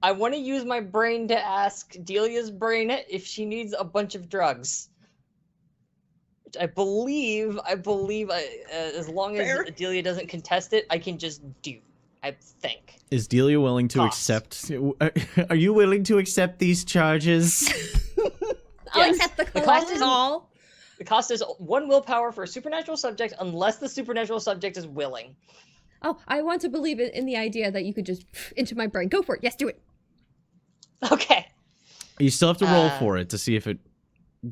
[SPEAKER 3] I want to use my brain to ask Delia's brain if she needs a bunch of drugs. Which I believe, as long
[SPEAKER 4] Fair.
[SPEAKER 3] as Delia doesn't contest it, I can just do. I think.
[SPEAKER 1] Is Delia willing to
[SPEAKER 3] Cost.
[SPEAKER 1] accept? Are you willing to accept these charges?
[SPEAKER 2] I'll
[SPEAKER 3] Yes.
[SPEAKER 2] accept the
[SPEAKER 3] The cost is-
[SPEAKER 2] call.
[SPEAKER 3] The cost is 1 willpower for a supernatural subject, unless the supernatural subject is willing.
[SPEAKER 2] Oh, I want to believe in the idea that you could just into my brain. Go for it. Yes, do it.
[SPEAKER 3] Okay.
[SPEAKER 1] You still have to roll
[SPEAKER 3] Uh,
[SPEAKER 1] for it to see if it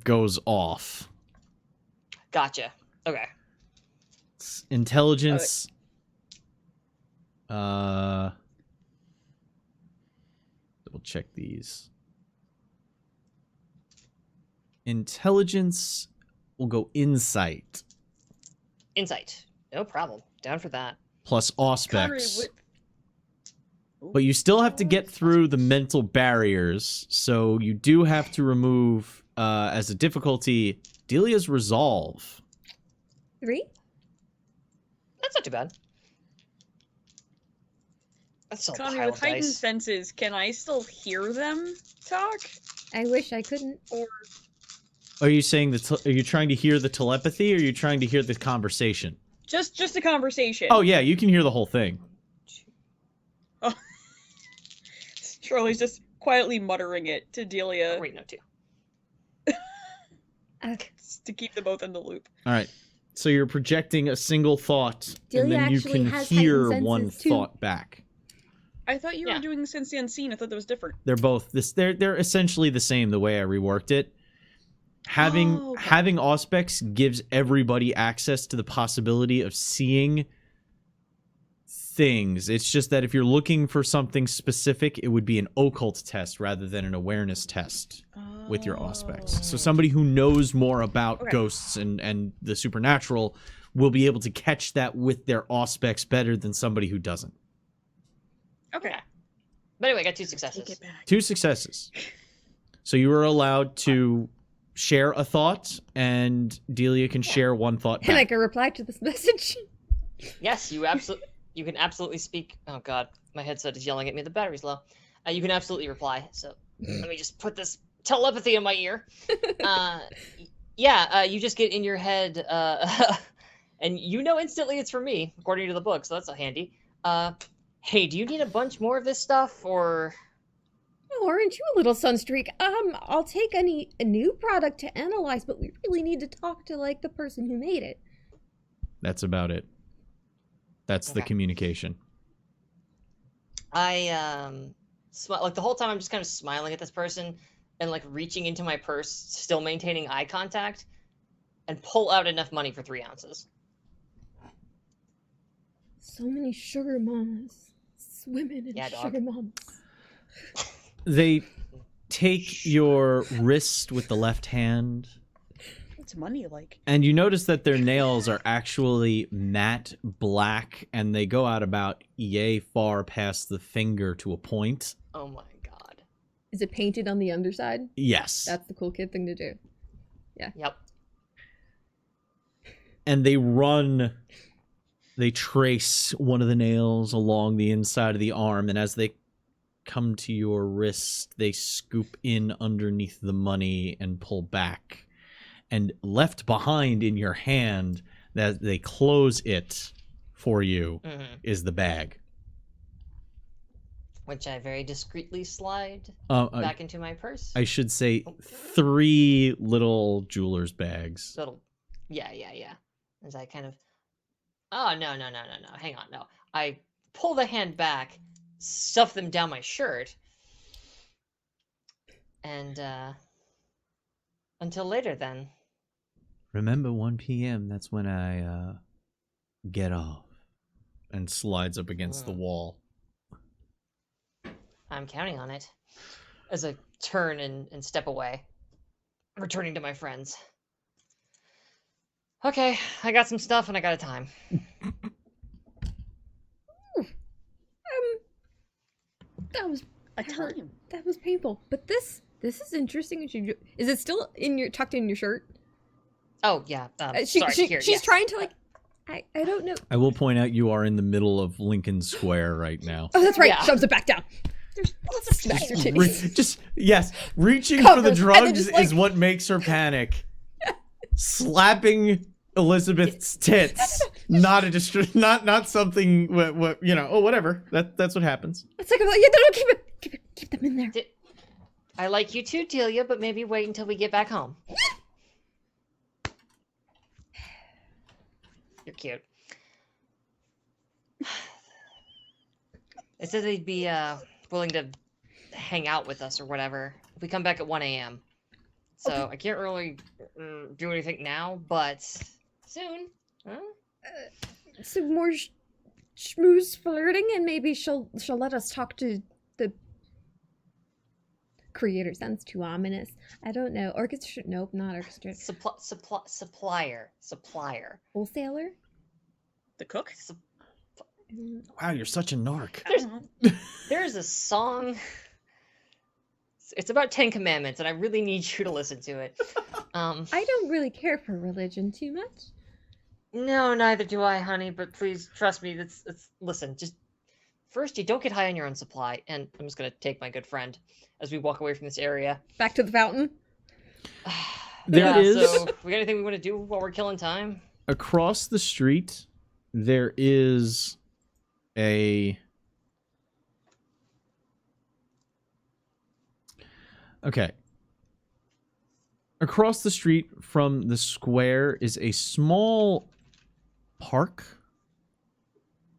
[SPEAKER 1] goes off.
[SPEAKER 3] Gotcha. Okay.
[SPEAKER 1] It's intelligence. Double check these. Intelligence will go insight
[SPEAKER 3] Insight. No problem. Down for that.
[SPEAKER 1] plus auspex.
[SPEAKER 4] Conrad,
[SPEAKER 1] But you still have to get through the mental barriers, so you do have to remove, as a difficulty, Delia's resolve.
[SPEAKER 2] 3?
[SPEAKER 3] That's not too bad. That's a
[SPEAKER 4] Connie,
[SPEAKER 3] pile
[SPEAKER 4] with
[SPEAKER 3] of
[SPEAKER 4] heightened
[SPEAKER 3] dice.
[SPEAKER 4] senses, can I still hear them talk?
[SPEAKER 2] I wish I couldn't.
[SPEAKER 4] Or
[SPEAKER 1] Are you saying are you trying to hear the telepathy, or are you trying to hear the conversation?
[SPEAKER 4] just a conversation?
[SPEAKER 1] Oh yeah, you can hear the whole thing.
[SPEAKER 4] Oh. Charlie's just quietly muttering it to Delia
[SPEAKER 3] Wait, no, 2.
[SPEAKER 4] just to keep them both in the loop.
[SPEAKER 1] All right. So you're projecting a single thought,
[SPEAKER 2] Delia
[SPEAKER 1] and then you
[SPEAKER 2] actually
[SPEAKER 1] can
[SPEAKER 2] has
[SPEAKER 1] hear
[SPEAKER 2] heightened
[SPEAKER 1] one
[SPEAKER 2] senses, too.
[SPEAKER 1] thought back.
[SPEAKER 4] I thought you
[SPEAKER 3] Yeah.
[SPEAKER 4] were doing Sense the Unseen. I thought that was different.
[SPEAKER 1] They're both this. They're essentially the same. The way I reworked it, having
[SPEAKER 4] Oh, okay.
[SPEAKER 1] having auspex gives everybody access to the possibility of seeing things. It's just that if you're looking for something specific, it would be an occult test rather than an awareness test with your auspex. So somebody who knows more about
[SPEAKER 4] Okay.
[SPEAKER 1] ghosts and the supernatural will be able to catch that with their auspex better than somebody who doesn't.
[SPEAKER 4] Okay.
[SPEAKER 3] But anyway, I got 2
[SPEAKER 4] Take
[SPEAKER 3] successes.
[SPEAKER 4] it back.
[SPEAKER 1] 2 successes. So you were allowed to share a thought, and Delia can share one thought
[SPEAKER 2] And I
[SPEAKER 1] back.
[SPEAKER 2] can reply to this message.
[SPEAKER 3] Yes, you can absolutely speak. Oh god, my headset is yelling at me. The battery's low. You can absolutely reply. So let me just put this telepathy in my ear. You just get in your head, and you know instantly it's for me, according to the book. So that's handy. Hey, do you need a bunch more of this stuff, or?
[SPEAKER 2] Oh, aren't you a little sunstreak? I'll take a new product to analyze, but we really need to talk to, like, the person who made it.
[SPEAKER 1] That's about it. That's the
[SPEAKER 3] Okay.
[SPEAKER 1] communication.
[SPEAKER 3] I like the whole time I'm just kind of smiling at this person and like reaching into my purse, still maintaining eye contact, and pull out enough money for 3 ounces.
[SPEAKER 2] So many sugar mamas. Swimming in
[SPEAKER 3] Yeah, dog.
[SPEAKER 2] sugar mamas.
[SPEAKER 1] They take your wrist with the left hand,
[SPEAKER 4] What's money like?
[SPEAKER 1] and you notice that their nails are actually matte black, and they go out about yay far past the finger to a point.
[SPEAKER 3] Oh my god.
[SPEAKER 2] Is it painted on the underside?
[SPEAKER 1] Yes.
[SPEAKER 2] That's the cool kid thing to do.
[SPEAKER 3] Yep.
[SPEAKER 1] And they trace one of the nails along the inside of the arm, and as they come to your wrist, they scoop in underneath the money and pull back. And left behind in your hand, that they close it for you, is the bag.
[SPEAKER 3] Which I very discreetly slide back into my purse.
[SPEAKER 1] I should say 3 little jeweler's bags.
[SPEAKER 3] Little, yeah. As I kind of, oh no, hang on, no. I pull the hand back, stuff them down my shirt, and until later then.
[SPEAKER 1] Remember 1 p.m., that's when I get off. And slides up against the wall.
[SPEAKER 3] I'm counting on it. As I turn and step away, returning to my friends. Okay, I got some stuff and I got a time.
[SPEAKER 2] That was
[SPEAKER 4] A time.
[SPEAKER 2] that was painful. But this is interesting. Is it still tucked in your shirt?
[SPEAKER 3] Oh yeah. Sorry.
[SPEAKER 2] She's
[SPEAKER 3] Yes.
[SPEAKER 2] trying to, like, I don't know.
[SPEAKER 1] I will point out you are in the middle of Lincoln Square right now.
[SPEAKER 2] Oh, that's right.
[SPEAKER 3] Yeah.
[SPEAKER 2] Shoves it back down. Smash your titties.
[SPEAKER 1] Reaching
[SPEAKER 2] Come,
[SPEAKER 1] for the
[SPEAKER 2] and then
[SPEAKER 1] drugs
[SPEAKER 2] just, like-
[SPEAKER 1] is what makes her panic. Slapping Elizabeth's tits, not something. What you know? Oh, whatever. That's what happens.
[SPEAKER 2] It's like, yeah, no, keep them in there.
[SPEAKER 3] I like you too, Delia, but maybe wait until we get back home. You're cute. They said they'd be willing to hang out with us or whatever if we come back at 1 a.m. So
[SPEAKER 2] Okay.
[SPEAKER 3] I can't really do anything now, but soon. Huh?
[SPEAKER 2] Some more schmooze flirting, and maybe she'll let us talk to the creator. Sounds too ominous. I don't know. Orchestra? Nope, not orchestra.
[SPEAKER 3] Supplier.
[SPEAKER 2] Wholesaler?
[SPEAKER 4] The cook?
[SPEAKER 1] Wow, you're such a narc.
[SPEAKER 4] I don't know.
[SPEAKER 3] There's a song. It's about 10 Commandments, and I really need you to listen to it.
[SPEAKER 2] I don't really care for religion too much.
[SPEAKER 3] No, neither do I, honey. But please trust me. Listen. Just first, you don't get high on your own supply, and I'm just gonna take my good friend as we walk away from this area.
[SPEAKER 2] Back to the fountain.
[SPEAKER 1] There
[SPEAKER 3] yeah,
[SPEAKER 1] is-
[SPEAKER 3] so we got anything we want to do while we're killing time?
[SPEAKER 1] Across the street, there is a... Okay. Across the street from the square is a small park.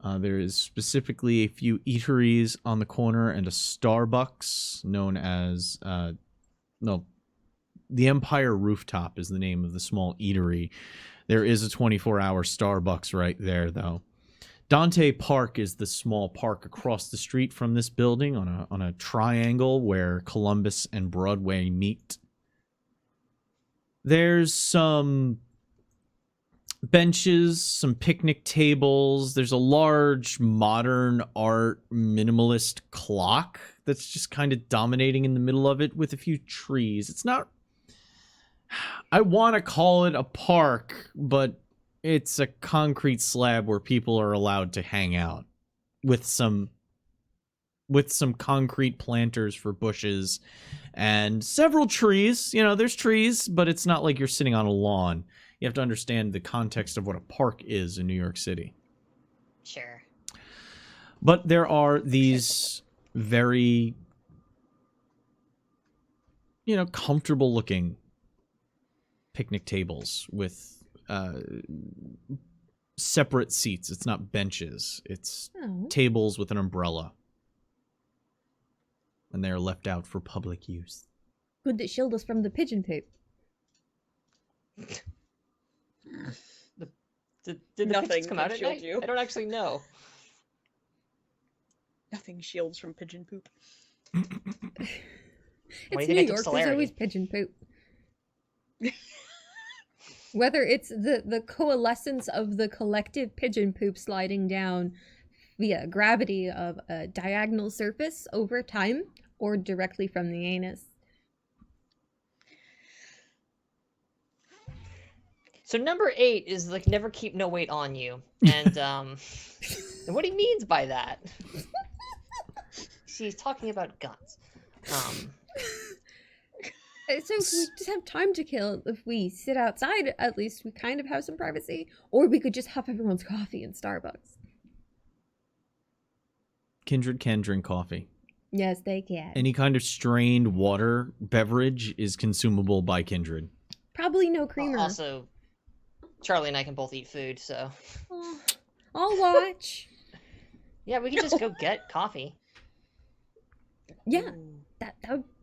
[SPEAKER 1] There is specifically a few eateries on the corner and a Starbucks known as... no, the Empire Rooftop is the name of the small eatery. There is a 24-hour Starbucks right there, though. Dante Park is the small park across the street from this building on a triangle where Columbus and Broadway meet. There's some benches, some picnic tables. There's a large modern art minimalist clock that's just kind of dominating in the middle of it with a few trees. It's not... I want to call it a park, but it's a concrete slab where people are allowed to hang out with some concrete planters for bushes and several trees. You know, there's trees, but it's not like you're sitting on a lawn. You have to understand the context of what a park is in New York City.
[SPEAKER 3] Sure.
[SPEAKER 1] But there are these very, comfortable looking picnic tables with separate seats. It's not benches. It's
[SPEAKER 2] Oh.
[SPEAKER 1] tables with an umbrella. And they are left out for public use.
[SPEAKER 2] Could that shield us from the pigeon poop?
[SPEAKER 3] Did the
[SPEAKER 4] Nothing
[SPEAKER 3] pigeons come out
[SPEAKER 4] can
[SPEAKER 3] at
[SPEAKER 4] shield
[SPEAKER 3] night?
[SPEAKER 4] you.
[SPEAKER 3] I don't actually know.
[SPEAKER 4] Nothing shields from pigeon poop.
[SPEAKER 3] Why do
[SPEAKER 2] It's
[SPEAKER 3] you think
[SPEAKER 2] New
[SPEAKER 3] I took
[SPEAKER 2] York, there's
[SPEAKER 3] celerity?
[SPEAKER 2] always pigeon poop. Whether it's the coalescence of the collective pigeon poop sliding down via gravity of a diagonal surface over time, or directly from the anus.
[SPEAKER 3] So number 8 is like never keep no weight on you, and and what he means by that. He's talking about guns.
[SPEAKER 2] So if we just have time to kill, if we sit outside, at least we kind of have some privacy. Or we could just have everyone's coffee in Starbucks.
[SPEAKER 1] Kindred can drink coffee.
[SPEAKER 2] Yes, they can.
[SPEAKER 1] Any kind of strained water beverage is consumable by Kindred.
[SPEAKER 2] Probably no creamer.
[SPEAKER 3] Also, Charlie and I can both eat food, so
[SPEAKER 2] Oh, I'll watch.
[SPEAKER 3] yeah, we can just go get coffee.
[SPEAKER 2] Yeah,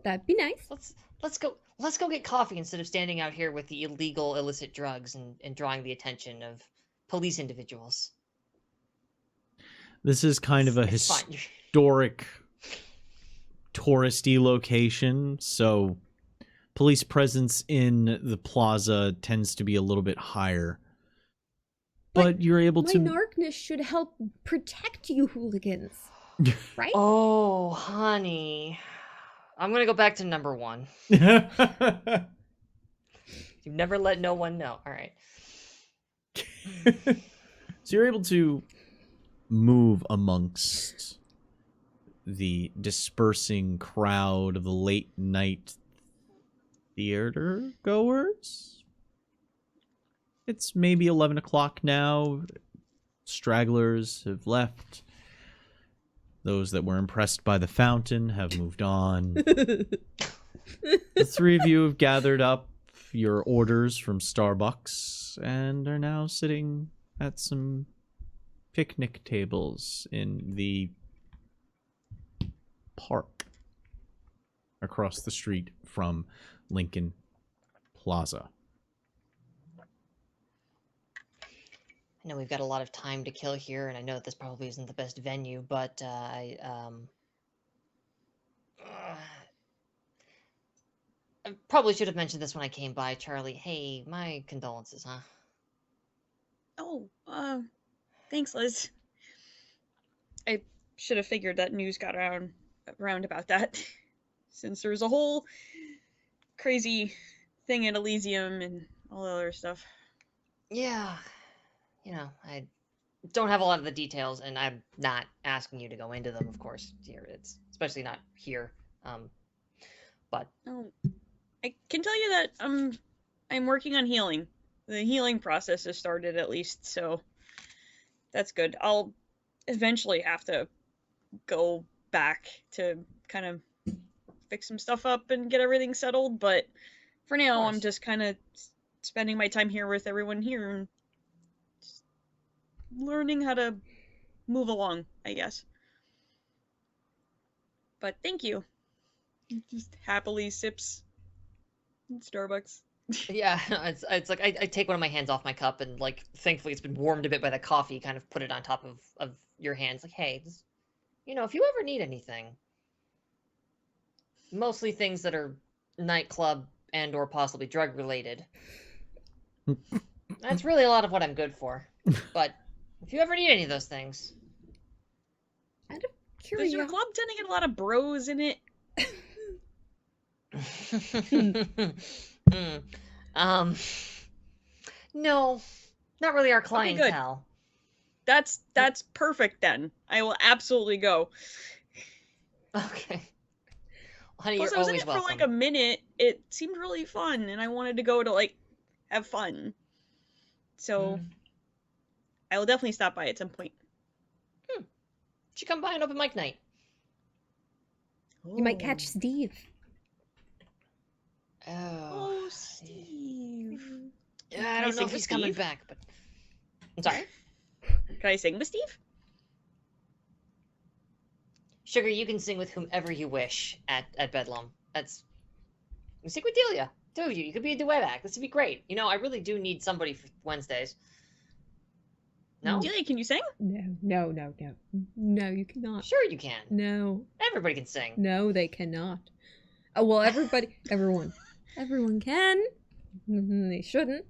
[SPEAKER 2] that'd be nice.
[SPEAKER 3] Let's go get coffee instead of standing out here with the illegal illicit drugs and drawing the attention of police individuals.
[SPEAKER 1] This is kind of a
[SPEAKER 3] It's fine.
[SPEAKER 1] historic touristy location, so police presence in the plaza tends to be a little bit higher. But you're able
[SPEAKER 2] My
[SPEAKER 1] to...
[SPEAKER 2] narkness should help protect you hooligans. Right?
[SPEAKER 3] Oh, honey. I'm gonna go back to number 1.
[SPEAKER 1] So
[SPEAKER 3] You've never let no one know. All right.
[SPEAKER 1] you're able to move amongst the dispersing crowd of the late night theater goers. It's maybe 11 o'clock now. Stragglers have left. Those that were impressed by the fountain have moved on. The three of you have gathered up your orders from Starbucks and are now sitting at some picnic tables in the park across the street from Lincoln Plaza.
[SPEAKER 3] I know we've got a lot of time to kill here, and I know that this probably isn't the best venue, but I probably should have mentioned this when I came by, Charlie. Hey, my condolences, huh?
[SPEAKER 4] Oh, thanks, Liz. I should have figured that news got around about that, since there was a whole crazy thing at Elysium and all the other stuff.
[SPEAKER 3] Yeah, I don't have a lot of the details, and I'm not asking you to go into them, of course. Here, it's especially not here. But
[SPEAKER 4] Oh, I can tell you that I'm working on healing. The healing process has started at least, so that's good. I'll eventually have to go back to kind of fix some stuff up and get everything settled, but for now I'm just kind of spending my time here with everyone here and just learning how to move along, I guess. But thank you. Just happily sips Starbucks.
[SPEAKER 3] yeah, it's like I take one of my hands off my cup, and like thankfully it's been warmed a bit by the coffee. Kind of put it on top of your hands, like, hey, this, if you ever need anything, mostly things that are nightclub and or possibly drug related. That's really a lot of what I'm good for. But if you ever need any of those things,
[SPEAKER 2] Out of
[SPEAKER 4] Does your
[SPEAKER 2] curiosity,
[SPEAKER 4] club tend to get a lot of bros in it?
[SPEAKER 3] no, not really our
[SPEAKER 4] Okay, good.
[SPEAKER 3] clientele.
[SPEAKER 4] That's perfect then. I will absolutely go.
[SPEAKER 3] Okay. Well, honey,
[SPEAKER 4] Plus,
[SPEAKER 3] you're
[SPEAKER 4] I was in
[SPEAKER 3] always
[SPEAKER 4] it for
[SPEAKER 3] welcome.
[SPEAKER 4] like a minute. It seemed really fun, and I wanted to go to like have fun. So I will definitely stop by at some point.
[SPEAKER 3] Should come by an open mic night.
[SPEAKER 2] you might catch Steve.
[SPEAKER 4] Oh, Steve.
[SPEAKER 3] Yeah, I
[SPEAKER 4] I
[SPEAKER 3] don't know
[SPEAKER 4] sing
[SPEAKER 3] if
[SPEAKER 4] with
[SPEAKER 3] he's coming
[SPEAKER 4] Steve?
[SPEAKER 3] back, but I'm sorry.
[SPEAKER 4] Can I sing with Steve?
[SPEAKER 3] Sugar, you can sing with whomever you wish at Bedlam. You sing with Delia. Two of you. You could be a duet act. This would be great. I really do need somebody for Wednesdays. No?
[SPEAKER 4] Delia, can you sing?
[SPEAKER 2] No, you cannot.
[SPEAKER 3] Sure you can.
[SPEAKER 2] No,
[SPEAKER 3] Everybody can sing.
[SPEAKER 2] no, they cannot. Oh, well, everyone can. They shouldn't.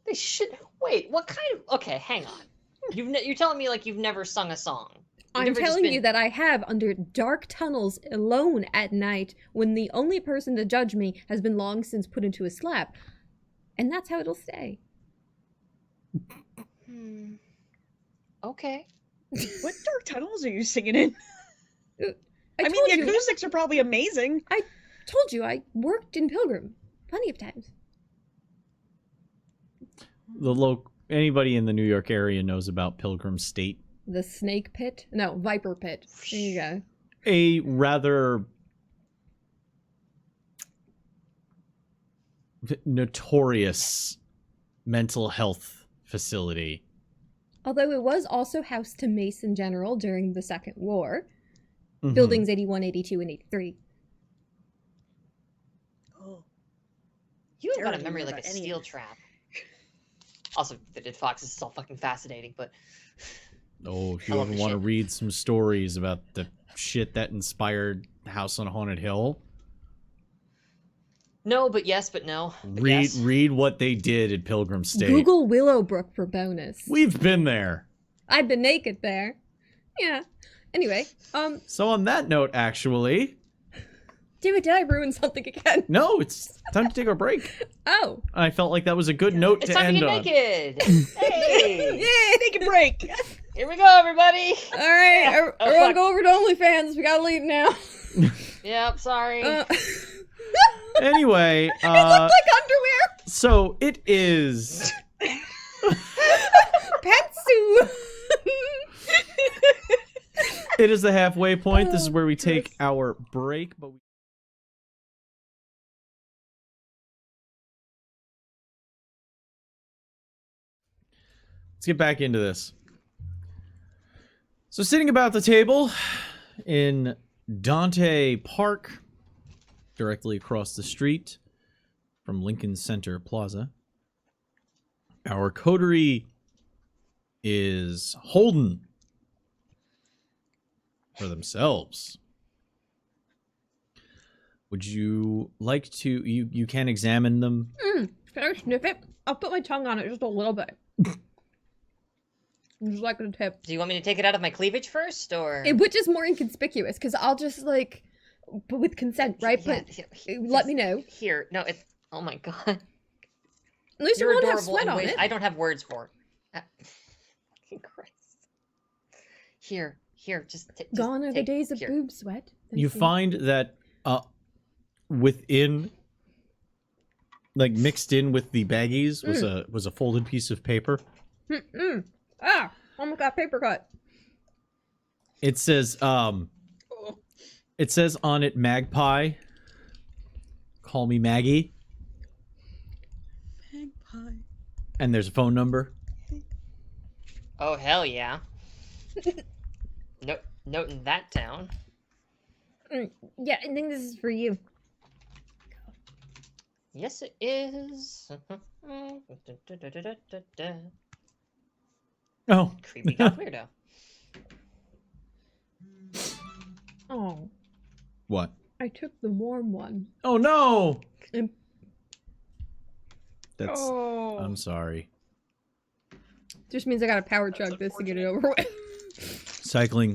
[SPEAKER 3] They should. Wait, what kind of... Okay, hang on. You're telling me like you've never sung a song. You've
[SPEAKER 2] I'm
[SPEAKER 3] never just
[SPEAKER 2] telling
[SPEAKER 3] been-
[SPEAKER 2] you that I have under dark tunnels alone at night when the only person to judge me has been long since put into a slab. And that's how it'll stay.
[SPEAKER 3] Okay.
[SPEAKER 4] What dark tunnels are you singing in?
[SPEAKER 2] I
[SPEAKER 4] I mean,
[SPEAKER 2] told
[SPEAKER 4] the
[SPEAKER 2] you,
[SPEAKER 4] acoustics are probably amazing.
[SPEAKER 2] told you I worked in Pilgrim plenty of times.
[SPEAKER 1] Anybody in the New York area knows about Pilgrim State.
[SPEAKER 2] The snake pit? No, viper pit. There you go.
[SPEAKER 1] A rather notorious mental health facility.
[SPEAKER 2] Although it was also house to Mason General during the Second War.
[SPEAKER 1] Mhm.
[SPEAKER 2] Buildings 81, 82, and 83.
[SPEAKER 4] Oh,
[SPEAKER 3] You've got a
[SPEAKER 4] Terrible
[SPEAKER 3] memory like
[SPEAKER 4] about
[SPEAKER 3] a
[SPEAKER 4] any of
[SPEAKER 3] steel
[SPEAKER 4] this.
[SPEAKER 3] trap. Also, the Dead Foxes is all fucking fascinating, but...
[SPEAKER 1] Oh, if
[SPEAKER 3] I
[SPEAKER 1] you
[SPEAKER 3] love
[SPEAKER 1] ever
[SPEAKER 3] the
[SPEAKER 1] want to
[SPEAKER 3] shit.
[SPEAKER 1] read some stories about the shit that inspired House on Haunted Hill,
[SPEAKER 3] No, but yes, but no. But
[SPEAKER 1] read
[SPEAKER 3] yes.
[SPEAKER 1] read what they did at Pilgrim State.
[SPEAKER 2] Google Willowbrook for bonus.
[SPEAKER 1] We've been there.
[SPEAKER 2] I've been naked there. Yeah. Anyway,
[SPEAKER 1] So on that note, actually,
[SPEAKER 2] did I ruin something again?
[SPEAKER 1] no, it's time to take our break.
[SPEAKER 2] Oh.
[SPEAKER 1] I felt like that was a good note
[SPEAKER 3] It's
[SPEAKER 1] to
[SPEAKER 3] time to
[SPEAKER 1] end
[SPEAKER 3] get
[SPEAKER 1] on.
[SPEAKER 3] naked! Hey!
[SPEAKER 2] Yay!
[SPEAKER 4] Take a break.
[SPEAKER 3] Here we go, everybody!
[SPEAKER 2] All right,
[SPEAKER 3] Oh,
[SPEAKER 2] everyone
[SPEAKER 3] fuck.
[SPEAKER 2] go over to OnlyFans. We gotta leave now.
[SPEAKER 3] Yep, sorry.
[SPEAKER 1] Anyway,
[SPEAKER 2] It looked like underwear.
[SPEAKER 1] so it is.
[SPEAKER 2] Pantsu.
[SPEAKER 1] It is the halfway point. This is
[SPEAKER 2] Oh,
[SPEAKER 1] where we take
[SPEAKER 2] gross.
[SPEAKER 1] our break, but let's get back into this. So sitting about the table in Dante Park, directly across the street from Lincoln Center Plaza, our coterie is Holden for themselves. Would you like to... You can examine them.
[SPEAKER 2] Can I sniff it? I'll put my tongue on it just a little bit. Just like a tip.
[SPEAKER 3] Do you want me to take it out of my cleavage first, or...
[SPEAKER 2] Which is more inconspicuous, because I'll just but with consent, right?
[SPEAKER 3] Yeah,
[SPEAKER 2] But let me know.
[SPEAKER 3] Here, no, it's... Oh my god.
[SPEAKER 2] At least
[SPEAKER 3] You're
[SPEAKER 2] it won't have
[SPEAKER 3] adorable
[SPEAKER 2] sweat
[SPEAKER 3] in
[SPEAKER 2] on
[SPEAKER 3] ways
[SPEAKER 2] it.
[SPEAKER 3] I don't have words for. Fucking Christ. Here, just
[SPEAKER 2] Gone are the
[SPEAKER 3] take,
[SPEAKER 2] days of
[SPEAKER 3] here.
[SPEAKER 2] boob sweat. Thank
[SPEAKER 1] You find that within, like mixed in with the baggies, was a folded piece of paper.
[SPEAKER 2] Ah! Almost got paper cut.
[SPEAKER 1] It says on it, Magpie. Call me Maggie.
[SPEAKER 4] Magpie.
[SPEAKER 1] And there's a phone number.
[SPEAKER 3] Oh, hell yeah. Note in that town.
[SPEAKER 2] Yeah, I think this is for you.
[SPEAKER 3] Yes, it is.
[SPEAKER 1] Oh.
[SPEAKER 3] Creepy goth weirdo.
[SPEAKER 2] Oh,
[SPEAKER 1] What?
[SPEAKER 2] I took the warm one.
[SPEAKER 1] Oh no!
[SPEAKER 2] And
[SPEAKER 1] That's.
[SPEAKER 4] Oh.
[SPEAKER 1] I'm sorry.
[SPEAKER 2] just means I gotta power
[SPEAKER 4] That's
[SPEAKER 2] chug this to get it over with.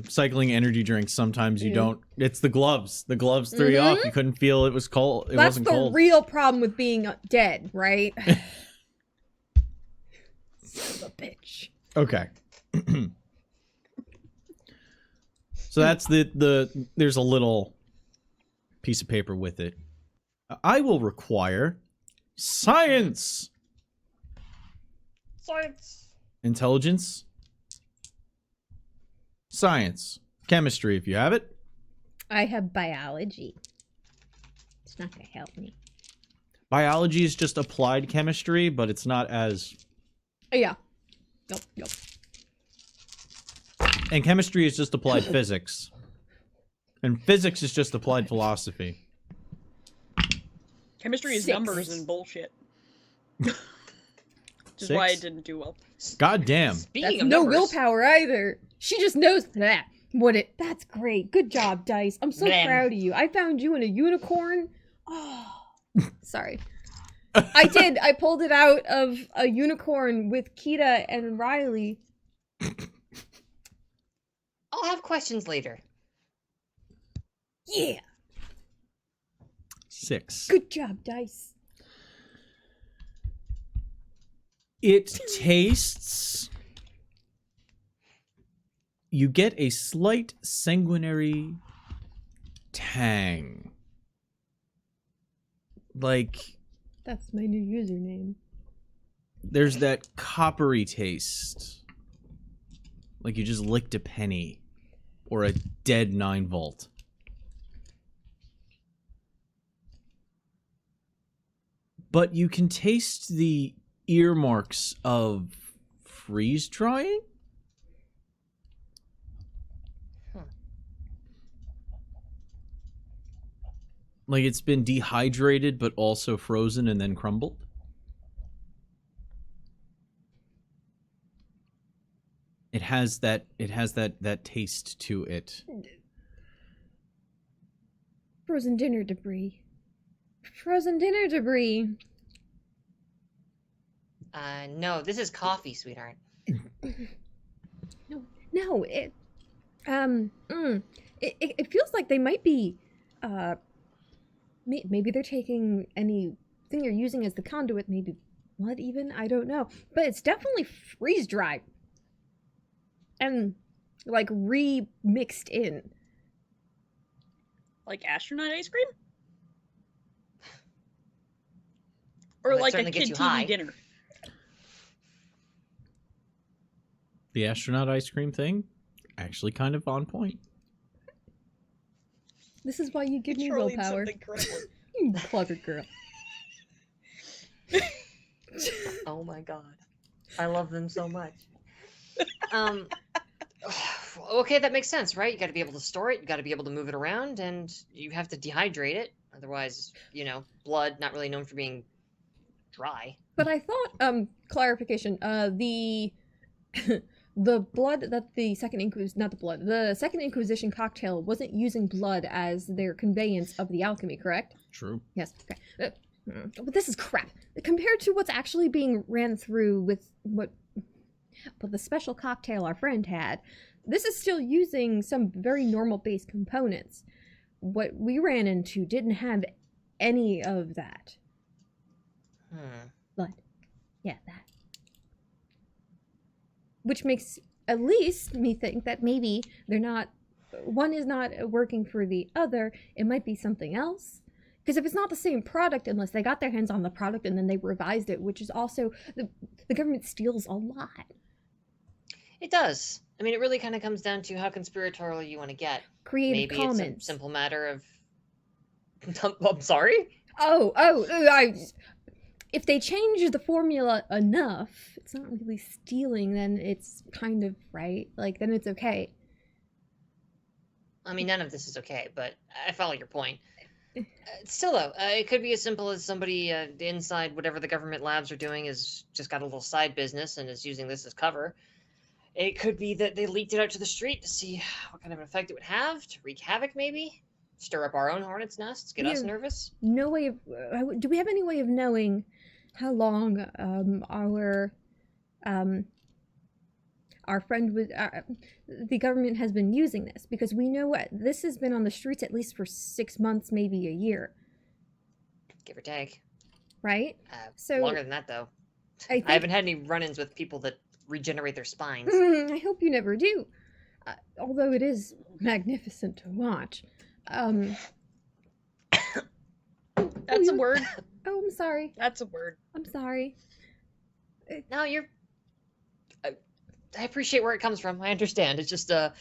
[SPEAKER 1] Cycling energy drinks. Sometimes you
[SPEAKER 2] Yeah.
[SPEAKER 1] don't. It's the gloves. The gloves threw you off. You couldn't feel it was cold. It
[SPEAKER 2] That's
[SPEAKER 1] wasn't
[SPEAKER 2] the
[SPEAKER 1] cold.
[SPEAKER 2] real problem with being dead, right? Son of a bitch.
[SPEAKER 1] Okay. So that's the there's a little piece of paper with it. I will require science, intelligence, science, chemistry if you have it.
[SPEAKER 2] I have biology. It's not gonna help me.
[SPEAKER 1] Biology is just applied chemistry, but it's not as.
[SPEAKER 2] Yeah. Nope.
[SPEAKER 1] And chemistry is just applied physics. And physics is just applied philosophy.
[SPEAKER 4] Chemistry is
[SPEAKER 2] 6.
[SPEAKER 4] numbers and bullshit. Which is why I
[SPEAKER 1] 6?
[SPEAKER 4] didn't do well.
[SPEAKER 1] God damn.
[SPEAKER 3] Speaking
[SPEAKER 2] That's
[SPEAKER 3] of
[SPEAKER 2] no
[SPEAKER 3] numbers,
[SPEAKER 2] willpower either. She just knows that. That's great. Good job, Dice. I'm so
[SPEAKER 3] Man.
[SPEAKER 2] proud of you. I found you in a unicorn. Oh, sorry. I did. I pulled it out of a unicorn with Kita and Riley.
[SPEAKER 3] I'll have questions later.
[SPEAKER 2] Yeah.
[SPEAKER 1] 6.
[SPEAKER 2] Good job, Dice.
[SPEAKER 1] It tastes. You get a slight sanguinary tang. Like,
[SPEAKER 2] That's my new username.
[SPEAKER 1] there's that coppery taste. Like you just licked a penny. Or a dead 9-volt. But you can taste the earmarks of freeze drying? Like it's been dehydrated but also frozen and then crumbled? It has that taste to it.
[SPEAKER 2] Frozen dinner debris. Frozen dinner debris.
[SPEAKER 3] No, this is coffee, sweetheart.
[SPEAKER 2] No, it feels like they might be, maybe they're taking anything you're using as the conduit, maybe blood even, I don't know. But it's definitely freeze-dried. And, like, remixed in.
[SPEAKER 4] Like astronaut ice cream? Or
[SPEAKER 3] Well, that
[SPEAKER 4] like a
[SPEAKER 3] certainly
[SPEAKER 4] kid
[SPEAKER 3] gets you
[SPEAKER 4] TV
[SPEAKER 3] high.
[SPEAKER 4] dinner?
[SPEAKER 1] The astronaut ice cream thing? Actually kind of on point.
[SPEAKER 2] This is why you give me
[SPEAKER 4] Controlling
[SPEAKER 2] willpower.
[SPEAKER 4] something correctly.
[SPEAKER 2] You clever girl.
[SPEAKER 3] Oh my god. I love them so much. Okay, that makes sense, right? You got to be able to store it, you got to be able to move it around, and you have to dehydrate it. Otherwise, blood, not really known for being dry.
[SPEAKER 2] But I thought, clarification, the the blood that the Second Inquisition cocktail wasn't using blood as their conveyance of the alchemy, correct?
[SPEAKER 1] True.
[SPEAKER 2] Yes. Okay. But this is crap compared to what's actually being ran through with the special cocktail our friend had. This is still using some very normal base components. What we ran into didn't have any of that. Blood. Yeah, that. which makes at least me think that maybe they're not, one is not working for the other. It might be something else. Because if it's not the same product, unless they got their hands on the product and then they revised it, which is also, the government steals a lot.
[SPEAKER 3] It does. I mean, it really kind of comes down to how conspiratorial you want to get.
[SPEAKER 2] Creative
[SPEAKER 3] Maybe
[SPEAKER 2] Commons.
[SPEAKER 3] it's a simple matter of... I'm sorry?
[SPEAKER 2] If they change the formula enough, it's not really stealing, then it's kind of right. Like, then it's okay.
[SPEAKER 3] I mean, none of this is okay, but I follow your point. Still, though, it could be as simple as somebody inside whatever the government labs are doing is just got a little side business and is using this as cover. It could be that they leaked it out to the street to see what kind of an effect it would have, to wreak havoc, maybe? Stir up our own hornet's nests, get us nervous?
[SPEAKER 2] No way of... do we have any way of knowing how long our friend with... the government has been using this? Because we know this has been on the streets at least for 6 months, maybe a year.
[SPEAKER 3] Give or take.
[SPEAKER 2] Right? So
[SPEAKER 3] longer than that, though. I haven't had any run-ins with people that regenerate their spines.
[SPEAKER 2] I hope you never do. Although it is magnificent to watch.
[SPEAKER 4] That's a word.
[SPEAKER 2] Oh, I'm sorry.
[SPEAKER 4] That's a word.
[SPEAKER 2] I'm sorry.
[SPEAKER 3] No, you're... I appreciate where it comes from. I understand. It's just, I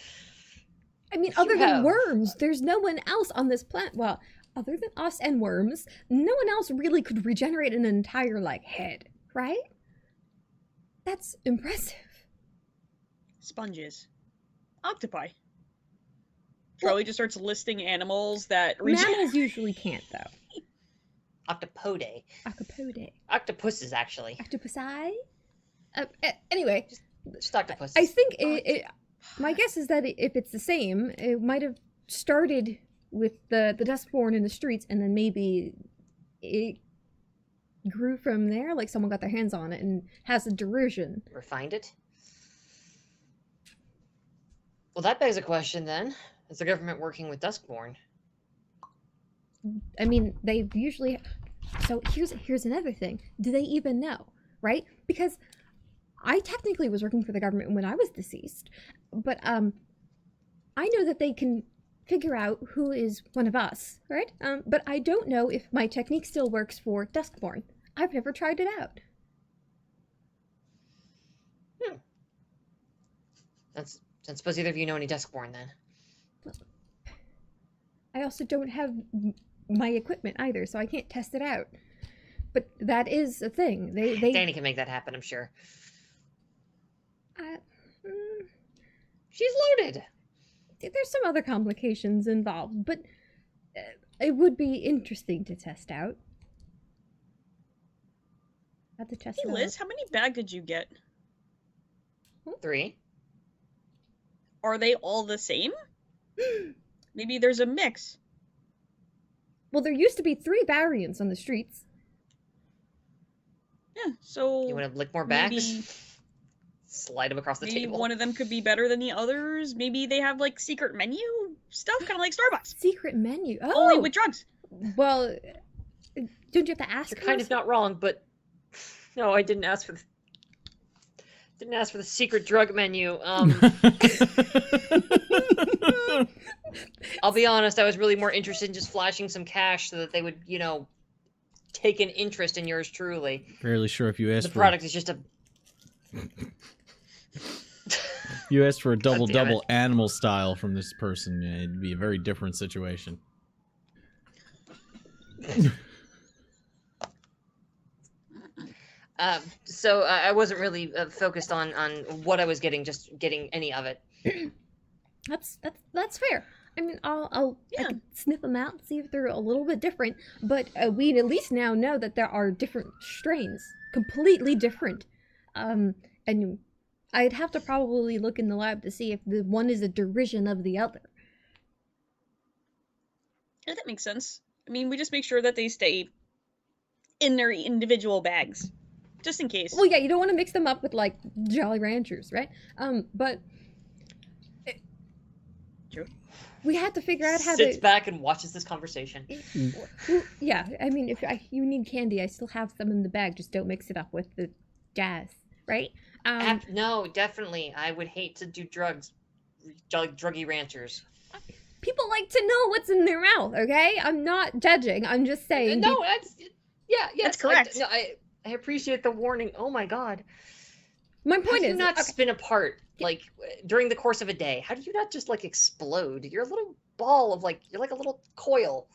[SPEAKER 2] mean, other than worms, there's no one else on this planet. Well, other than us and worms, no one else really could regenerate an entire, like, head, right? That's impressive.
[SPEAKER 4] Sponges. Octopi. Charlie just starts listing animals that regenerate.
[SPEAKER 2] Mammals usually can't, though.
[SPEAKER 3] Octopode.
[SPEAKER 2] Octopode.
[SPEAKER 3] Octopuses, actually.
[SPEAKER 2] Octopusi? Anyway.
[SPEAKER 3] Just octopuses.
[SPEAKER 2] I think my guess is that if it's the same, it might have started with the Duskborn in the streets, and then maybe it grew from there, like someone got their hands on it and has a derision.
[SPEAKER 3] Refined it? Well, that begs a question, then. Is the government working with Duskborn?
[SPEAKER 2] I mean, they usually... So here's another thing. Do they even know, right? Because I technically was working for the government when I was deceased, but I know that they can figure out who is one of us, right? But I don't know if my technique still works for Duskborn. I've never tried it out.
[SPEAKER 3] I suppose either of you know any Duskborn, then.
[SPEAKER 2] I also don't have my equipment either, so I can't test it out. But that is a thing.
[SPEAKER 3] Danny can make that happen, I'm sure. She's loaded.
[SPEAKER 2] There's some other complications involved, but it would be interesting to test out. Have to test
[SPEAKER 4] Hey, Liz, how many bags did you get?
[SPEAKER 3] 3.
[SPEAKER 4] Are they all the same? Maybe there's a mix.
[SPEAKER 2] Well, there used to be 3 variants on the streets.
[SPEAKER 4] Yeah, so...
[SPEAKER 3] You want to lick more bags? Slide them across the
[SPEAKER 4] maybe
[SPEAKER 3] table.
[SPEAKER 4] One of them could be better than the others. Maybe they have, like, secret menu stuff, kind of like Starbucks.
[SPEAKER 2] Secret menu? Oh!
[SPEAKER 4] Only with drugs.
[SPEAKER 2] Well, don't you have to ask
[SPEAKER 3] You're kind of not wrong, but... No, I didn't ask for the... Didn't ask for the secret drug menu. I'll be honest, I was really more interested in just flashing some cash so that they would, you know, take an interest in yours truly.
[SPEAKER 1] Fairly sure if you asked
[SPEAKER 3] the product is just a...
[SPEAKER 1] You asked for a double animal style from this person, it'd be a very different situation.
[SPEAKER 3] So I wasn't really focused on what I was getting, just getting any of it.
[SPEAKER 2] That's fair. I mean, I can sniff them out and see if they're a little bit different, but we at least now know that there are different strains, completely different. And I'd have to probably look in the lab to see if the one is a derision of the other.
[SPEAKER 4] Yeah, that makes sense. I mean, we just make sure that they stay in their individual bags, just in case.
[SPEAKER 2] Well, yeah, you don't want to mix them up with, like, Jolly Ranchers, right? But...
[SPEAKER 4] True.
[SPEAKER 2] We had to figure out how
[SPEAKER 3] Sits
[SPEAKER 2] to...
[SPEAKER 3] back and watches this conversation.
[SPEAKER 2] Well, yeah, I mean, if you need candy, I still have some in the bag. Just don't mix it up with the jazz, right?
[SPEAKER 3] No, definitely. I would hate to do drugs, druggy ranchers.
[SPEAKER 2] People like to know what's in their mouth, okay? I'm not judging. I'm just saying.
[SPEAKER 3] No, that's yes,
[SPEAKER 4] That's correct.
[SPEAKER 3] I appreciate the warning. Oh my god.
[SPEAKER 2] My
[SPEAKER 3] How
[SPEAKER 2] point
[SPEAKER 3] do you
[SPEAKER 2] is,
[SPEAKER 3] not
[SPEAKER 2] okay,
[SPEAKER 3] spin apart like during the course of a day? How do you not just like explode? You're a little ball of like you're like a little coil,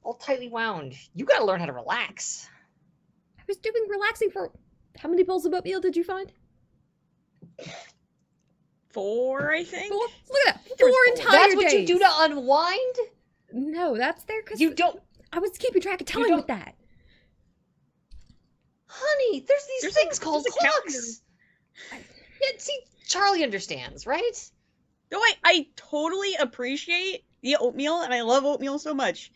[SPEAKER 3] all tightly wound. You got to learn how to relax.
[SPEAKER 2] I was doing relaxing for how many bowls of oatmeal did you find?
[SPEAKER 4] 4, I think.
[SPEAKER 2] 4? Look at that,
[SPEAKER 4] There
[SPEAKER 2] 4
[SPEAKER 4] was 4.
[SPEAKER 2] entire
[SPEAKER 3] That's what
[SPEAKER 2] days.
[SPEAKER 3] you do to unwind?
[SPEAKER 2] No, that's there because
[SPEAKER 3] You don't,
[SPEAKER 2] I was keeping track of time
[SPEAKER 3] don't-
[SPEAKER 2] with that.
[SPEAKER 3] honey. There's these
[SPEAKER 4] There's
[SPEAKER 3] things
[SPEAKER 4] a-
[SPEAKER 3] called
[SPEAKER 4] there's a calendar.
[SPEAKER 3] clocks. Yeah, see, Charlie understands, right?
[SPEAKER 4] No, I totally appreciate the oatmeal, and I love oatmeal so much.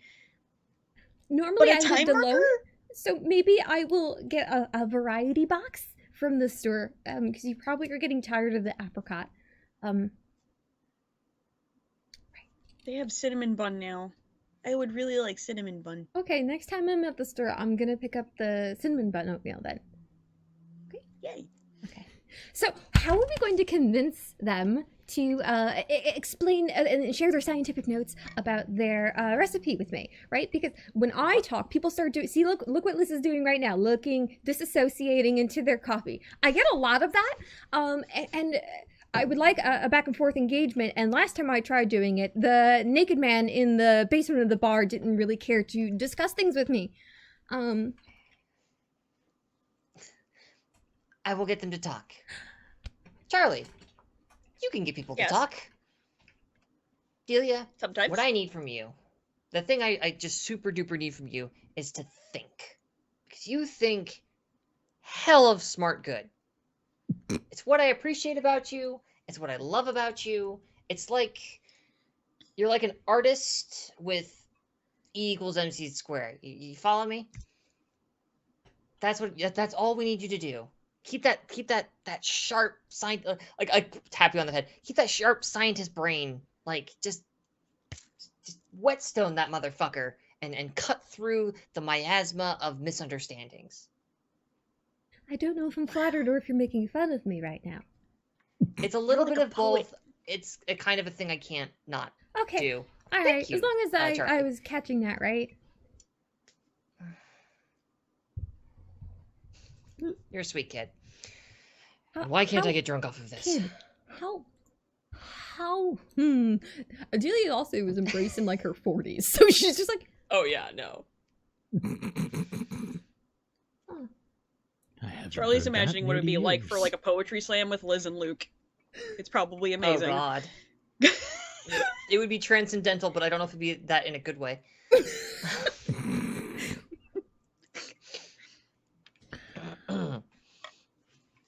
[SPEAKER 2] Normally
[SPEAKER 4] But a
[SPEAKER 2] I
[SPEAKER 4] time
[SPEAKER 2] lived alone,
[SPEAKER 4] marker?
[SPEAKER 2] so maybe I will get a variety box from the store, because you probably are getting tired of the apricot.
[SPEAKER 4] They have cinnamon bun now. I would really like cinnamon bun.
[SPEAKER 2] Okay, next time I'm at the store, I'm gonna pick up the cinnamon bun oatmeal then.
[SPEAKER 4] Yay.
[SPEAKER 2] Okay. So, how are we going to convince them to explain and share their scientific notes about their recipe with me, right? Because when I talk, people start doing. See, look what Liz is doing right now, looking, disassociating into their coffee. I get a lot of that, and I would like a back and forth engagement. And last time I tried doing it, the naked man in the basement of the bar didn't really care to discuss things with me.
[SPEAKER 3] I will get them to talk. Charlie, you can get people
[SPEAKER 4] Yes.
[SPEAKER 3] to talk. Delia,
[SPEAKER 4] Sometimes.
[SPEAKER 3] what I need from you, the thing I just super duper need from you is to think. Because you think hell of smart good. It's what I appreciate about you. It's what I love about you. It's like you're like an artist with E equals MC squared. You follow me? That's all we need you to do. Keep that sharp like I tap you on the head. Keep that sharp scientist brain. Like just whetstone that motherfucker and cut through the miasma of misunderstandings.
[SPEAKER 2] I don't know if I'm flattered or if you're making fun of me right now.
[SPEAKER 3] It's a little
[SPEAKER 4] like
[SPEAKER 3] bit
[SPEAKER 4] a
[SPEAKER 3] of
[SPEAKER 4] poet.
[SPEAKER 3] both. It's a kind of a thing I can't not
[SPEAKER 2] Okay.
[SPEAKER 3] do.
[SPEAKER 2] All
[SPEAKER 3] Thank
[SPEAKER 2] right.
[SPEAKER 3] you,
[SPEAKER 2] As long as I
[SPEAKER 3] Charlie.
[SPEAKER 2] was catching that right.
[SPEAKER 3] You're a sweet kid.
[SPEAKER 2] How-
[SPEAKER 3] Why can't
[SPEAKER 2] how-
[SPEAKER 3] I get drunk off of this?
[SPEAKER 2] Kid, how Adelia also was embraced in like her 40s, so she's just like,
[SPEAKER 3] Oh yeah, no.
[SPEAKER 1] I haven't
[SPEAKER 4] Charlie's
[SPEAKER 1] heard that
[SPEAKER 4] imagining
[SPEAKER 1] in
[SPEAKER 4] what it'd be
[SPEAKER 1] 80
[SPEAKER 4] like for
[SPEAKER 1] years.
[SPEAKER 4] like a poetry slam with Liz and Luke. It's probably amazing.
[SPEAKER 3] Oh god. It would be transcendental, but I don't know if it'd be that in a good way.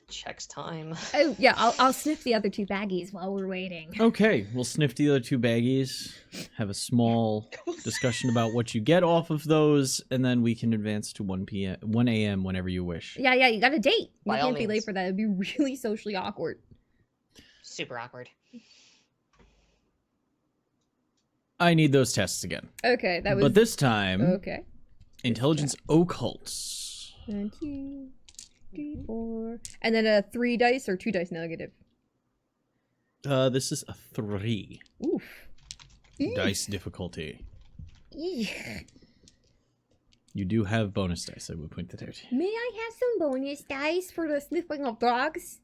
[SPEAKER 3] Checks time.
[SPEAKER 2] oh yeah, I'll sniff the other 2 baggies while we're waiting.
[SPEAKER 1] Okay, we'll sniff the other 2 baggies, have a small discussion about what you get off of those, and then we can advance to 1 a.m. whenever you wish.
[SPEAKER 2] Yeah, you got a date. You
[SPEAKER 3] By all
[SPEAKER 2] can't be late
[SPEAKER 3] means.
[SPEAKER 2] for that. It'd be really socially awkward.
[SPEAKER 3] Super awkward.
[SPEAKER 1] I need those tests again.
[SPEAKER 2] Okay, that was
[SPEAKER 1] But this time,
[SPEAKER 2] okay.
[SPEAKER 1] intelligence occults.
[SPEAKER 2] 1, 2, 3, 4, and then a 3 dice or 2 dice negative.
[SPEAKER 1] This is a 3
[SPEAKER 2] Oof.
[SPEAKER 1] dice difficulty.
[SPEAKER 2] Eek.
[SPEAKER 1] You do have bonus dice, I will point that out.
[SPEAKER 2] May I have some bonus dice for the sniffing of dogs?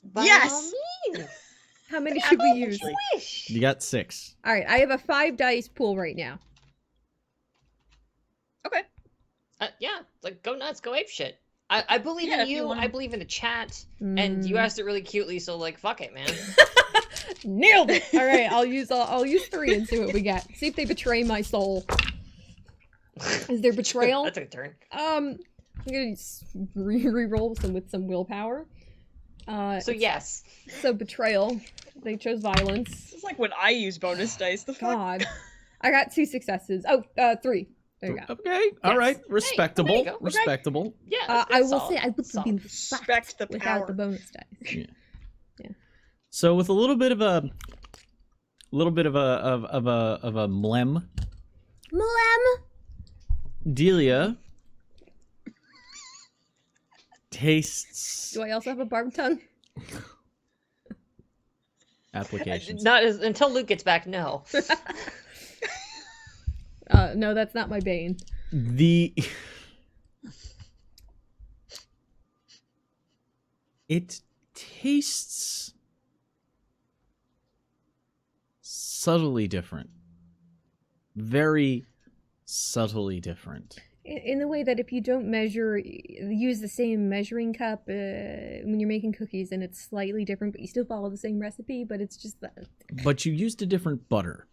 [SPEAKER 3] By
[SPEAKER 4] Yes!
[SPEAKER 3] all means.
[SPEAKER 2] How many should we use?
[SPEAKER 3] Wish.
[SPEAKER 1] You got 6.
[SPEAKER 2] All right, I have a 5 dice pool right now.
[SPEAKER 4] Okay.
[SPEAKER 3] Yeah, like go nuts, go ape shit. I believe
[SPEAKER 4] Yeah,
[SPEAKER 3] in
[SPEAKER 4] if you
[SPEAKER 3] you.
[SPEAKER 4] wanna-
[SPEAKER 3] I believe in the chat, and you asked it really cutely, so like fuck it, man.
[SPEAKER 2] Nailed it. All right, I'll use 3 and see what we get. See if they betray my soul. Is there betrayal?
[SPEAKER 3] That took a turn.
[SPEAKER 2] I'm gonna re-roll with some willpower.
[SPEAKER 3] So yes,
[SPEAKER 2] So betrayal. They chose violence.
[SPEAKER 4] This is like when I use bonus dice. The fuck?
[SPEAKER 2] God. I got 2 successes. Oh, 3. There you go.
[SPEAKER 1] Okay, all right,
[SPEAKER 3] there
[SPEAKER 1] respectable,
[SPEAKER 3] you go. Okay.
[SPEAKER 1] respectable.
[SPEAKER 3] yeah.
[SPEAKER 2] I will
[SPEAKER 3] solid.
[SPEAKER 2] say I would have
[SPEAKER 3] Solid.
[SPEAKER 2] been
[SPEAKER 4] Respect
[SPEAKER 2] fucked
[SPEAKER 4] the
[SPEAKER 2] without
[SPEAKER 4] power.
[SPEAKER 2] the bonus dice.
[SPEAKER 1] So with a little bit of a mlem,
[SPEAKER 2] Mlem!
[SPEAKER 1] Delia tastes
[SPEAKER 2] Do I also have a barb tongue?
[SPEAKER 1] applications.
[SPEAKER 3] Not as, until Luke gets back, no.
[SPEAKER 2] No, that's not my bane.
[SPEAKER 1] It tastes subtly different. Very subtly different.
[SPEAKER 2] In the way that if you don't use the same measuring cup when you're making cookies, and it's slightly different, but you still follow the same recipe, but it's just that
[SPEAKER 1] But you used a different butter.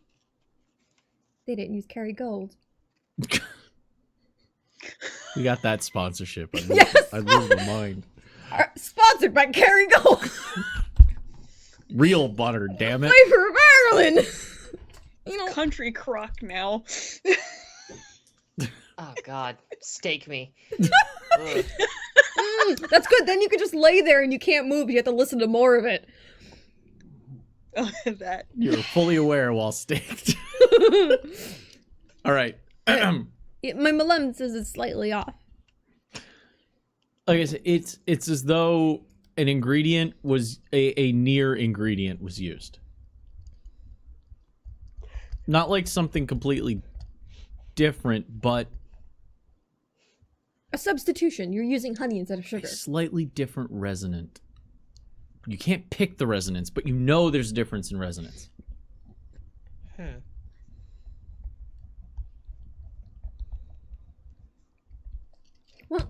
[SPEAKER 2] they didn't use Kerrygold.
[SPEAKER 1] We got that sponsorship.
[SPEAKER 2] Yes!
[SPEAKER 1] I lose my mind.
[SPEAKER 2] Sponsored by Kerrygold!
[SPEAKER 1] Real butter, damn it.
[SPEAKER 2] Flavor of Ireland! You know,
[SPEAKER 4] Country crock now.
[SPEAKER 3] Oh God, stake me.
[SPEAKER 2] that's good. Then you can just lay there and you can't move. You have to listen to more of it.
[SPEAKER 4] Oh, that.
[SPEAKER 1] You're fully aware while staked. All right.
[SPEAKER 2] My Malem says it's slightly off.
[SPEAKER 1] Like I said, it's as though an ingredient was a near ingredient was used. Not like something completely different, but
[SPEAKER 2] A substitution. You're using honey instead of
[SPEAKER 1] a
[SPEAKER 2] sugar.
[SPEAKER 1] slightly different resonant. You can't pick the resonance, but you know there's a difference in resonance.
[SPEAKER 2] Well,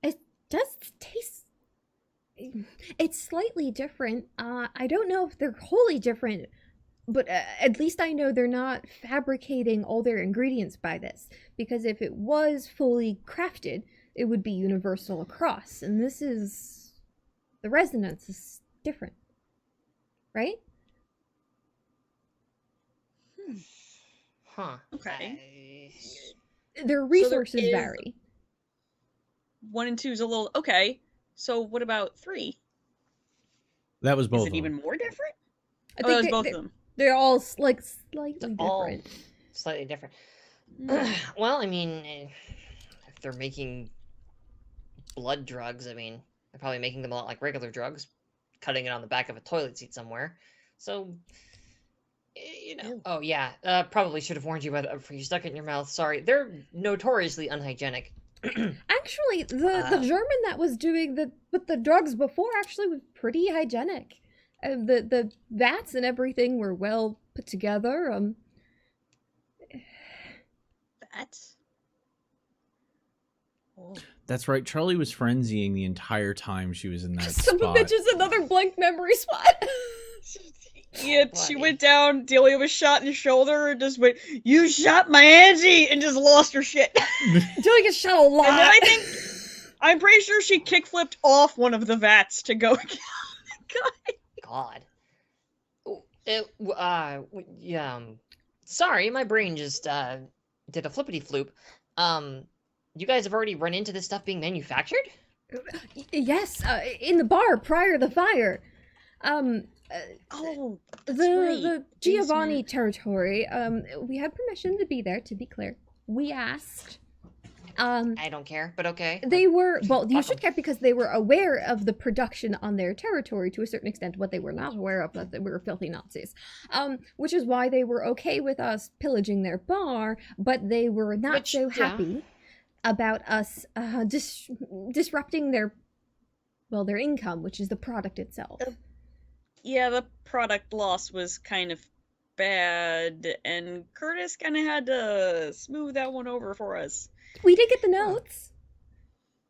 [SPEAKER 2] it does taste. It's slightly different. I don't know if they're wholly different, but at least I know they're not fabricating all their ingredients by this. Because if it was fully crafted, it would be universal across. And this is. The resonance is different. Right?
[SPEAKER 3] Huh.
[SPEAKER 4] Okay.
[SPEAKER 2] Their resources
[SPEAKER 4] is-
[SPEAKER 2] vary.
[SPEAKER 4] 1 and 2 is a little okay. So what about 3?
[SPEAKER 1] That was both
[SPEAKER 4] Is
[SPEAKER 1] of
[SPEAKER 4] it
[SPEAKER 1] them.
[SPEAKER 4] even more different?
[SPEAKER 2] I
[SPEAKER 4] Oh, that was
[SPEAKER 2] think
[SPEAKER 4] both of them.
[SPEAKER 2] they're all slightly
[SPEAKER 3] All
[SPEAKER 2] different.
[SPEAKER 3] slightly different. Well, I mean, if they're making blood drugs, I mean, they're probably making them a lot like regular drugs, cutting it on the back of a toilet seat somewhere. So, you know. Oh yeah, probably should have warned you about before you stuck it in your mouth. Sorry, they're notoriously unhygienic.
[SPEAKER 2] Actually, the German that was doing with the drugs before actually was pretty hygienic. The vats and everything were well put together.
[SPEAKER 4] That's. Oh.
[SPEAKER 1] That's right. Charlie was frenzying the entire time she was in that
[SPEAKER 2] Some
[SPEAKER 1] spot.
[SPEAKER 2] bitch is another blank memory spot.
[SPEAKER 4] Yeah, she
[SPEAKER 3] Buddy.
[SPEAKER 4] went down, Delia was shot in the shoulder, and just went, "You shot my Angie!" and just lost her shit.
[SPEAKER 2] Doing a shot a lot.
[SPEAKER 4] And then I'm pretty sure she kickflipped off one of the vats to go.
[SPEAKER 3] God. Oh, yeah. Sorry, my brain just did a flippity floop. You guys have already run into this stuff being manufactured?
[SPEAKER 2] Yes, in the bar prior to the fire.
[SPEAKER 4] Oh,
[SPEAKER 2] The Giovanni territory. We had permission to be there. To be clear, we asked.
[SPEAKER 3] I don't care, but okay.
[SPEAKER 2] They were, well, you
[SPEAKER 3] Fuck
[SPEAKER 2] should
[SPEAKER 3] 'em.
[SPEAKER 2] care because they were aware of the production on their territory to a certain extent. What they were not aware of was that we were filthy Nazis. Which is why they were okay with us pillaging their bar, but they were not
[SPEAKER 3] Which,
[SPEAKER 2] so
[SPEAKER 3] yeah.
[SPEAKER 2] happy about us disrupting their income, which is the product itself.
[SPEAKER 4] yeah, the product loss was kind of bad, and Curtis kind of had to smooth that one over for us.
[SPEAKER 2] We did get the notes.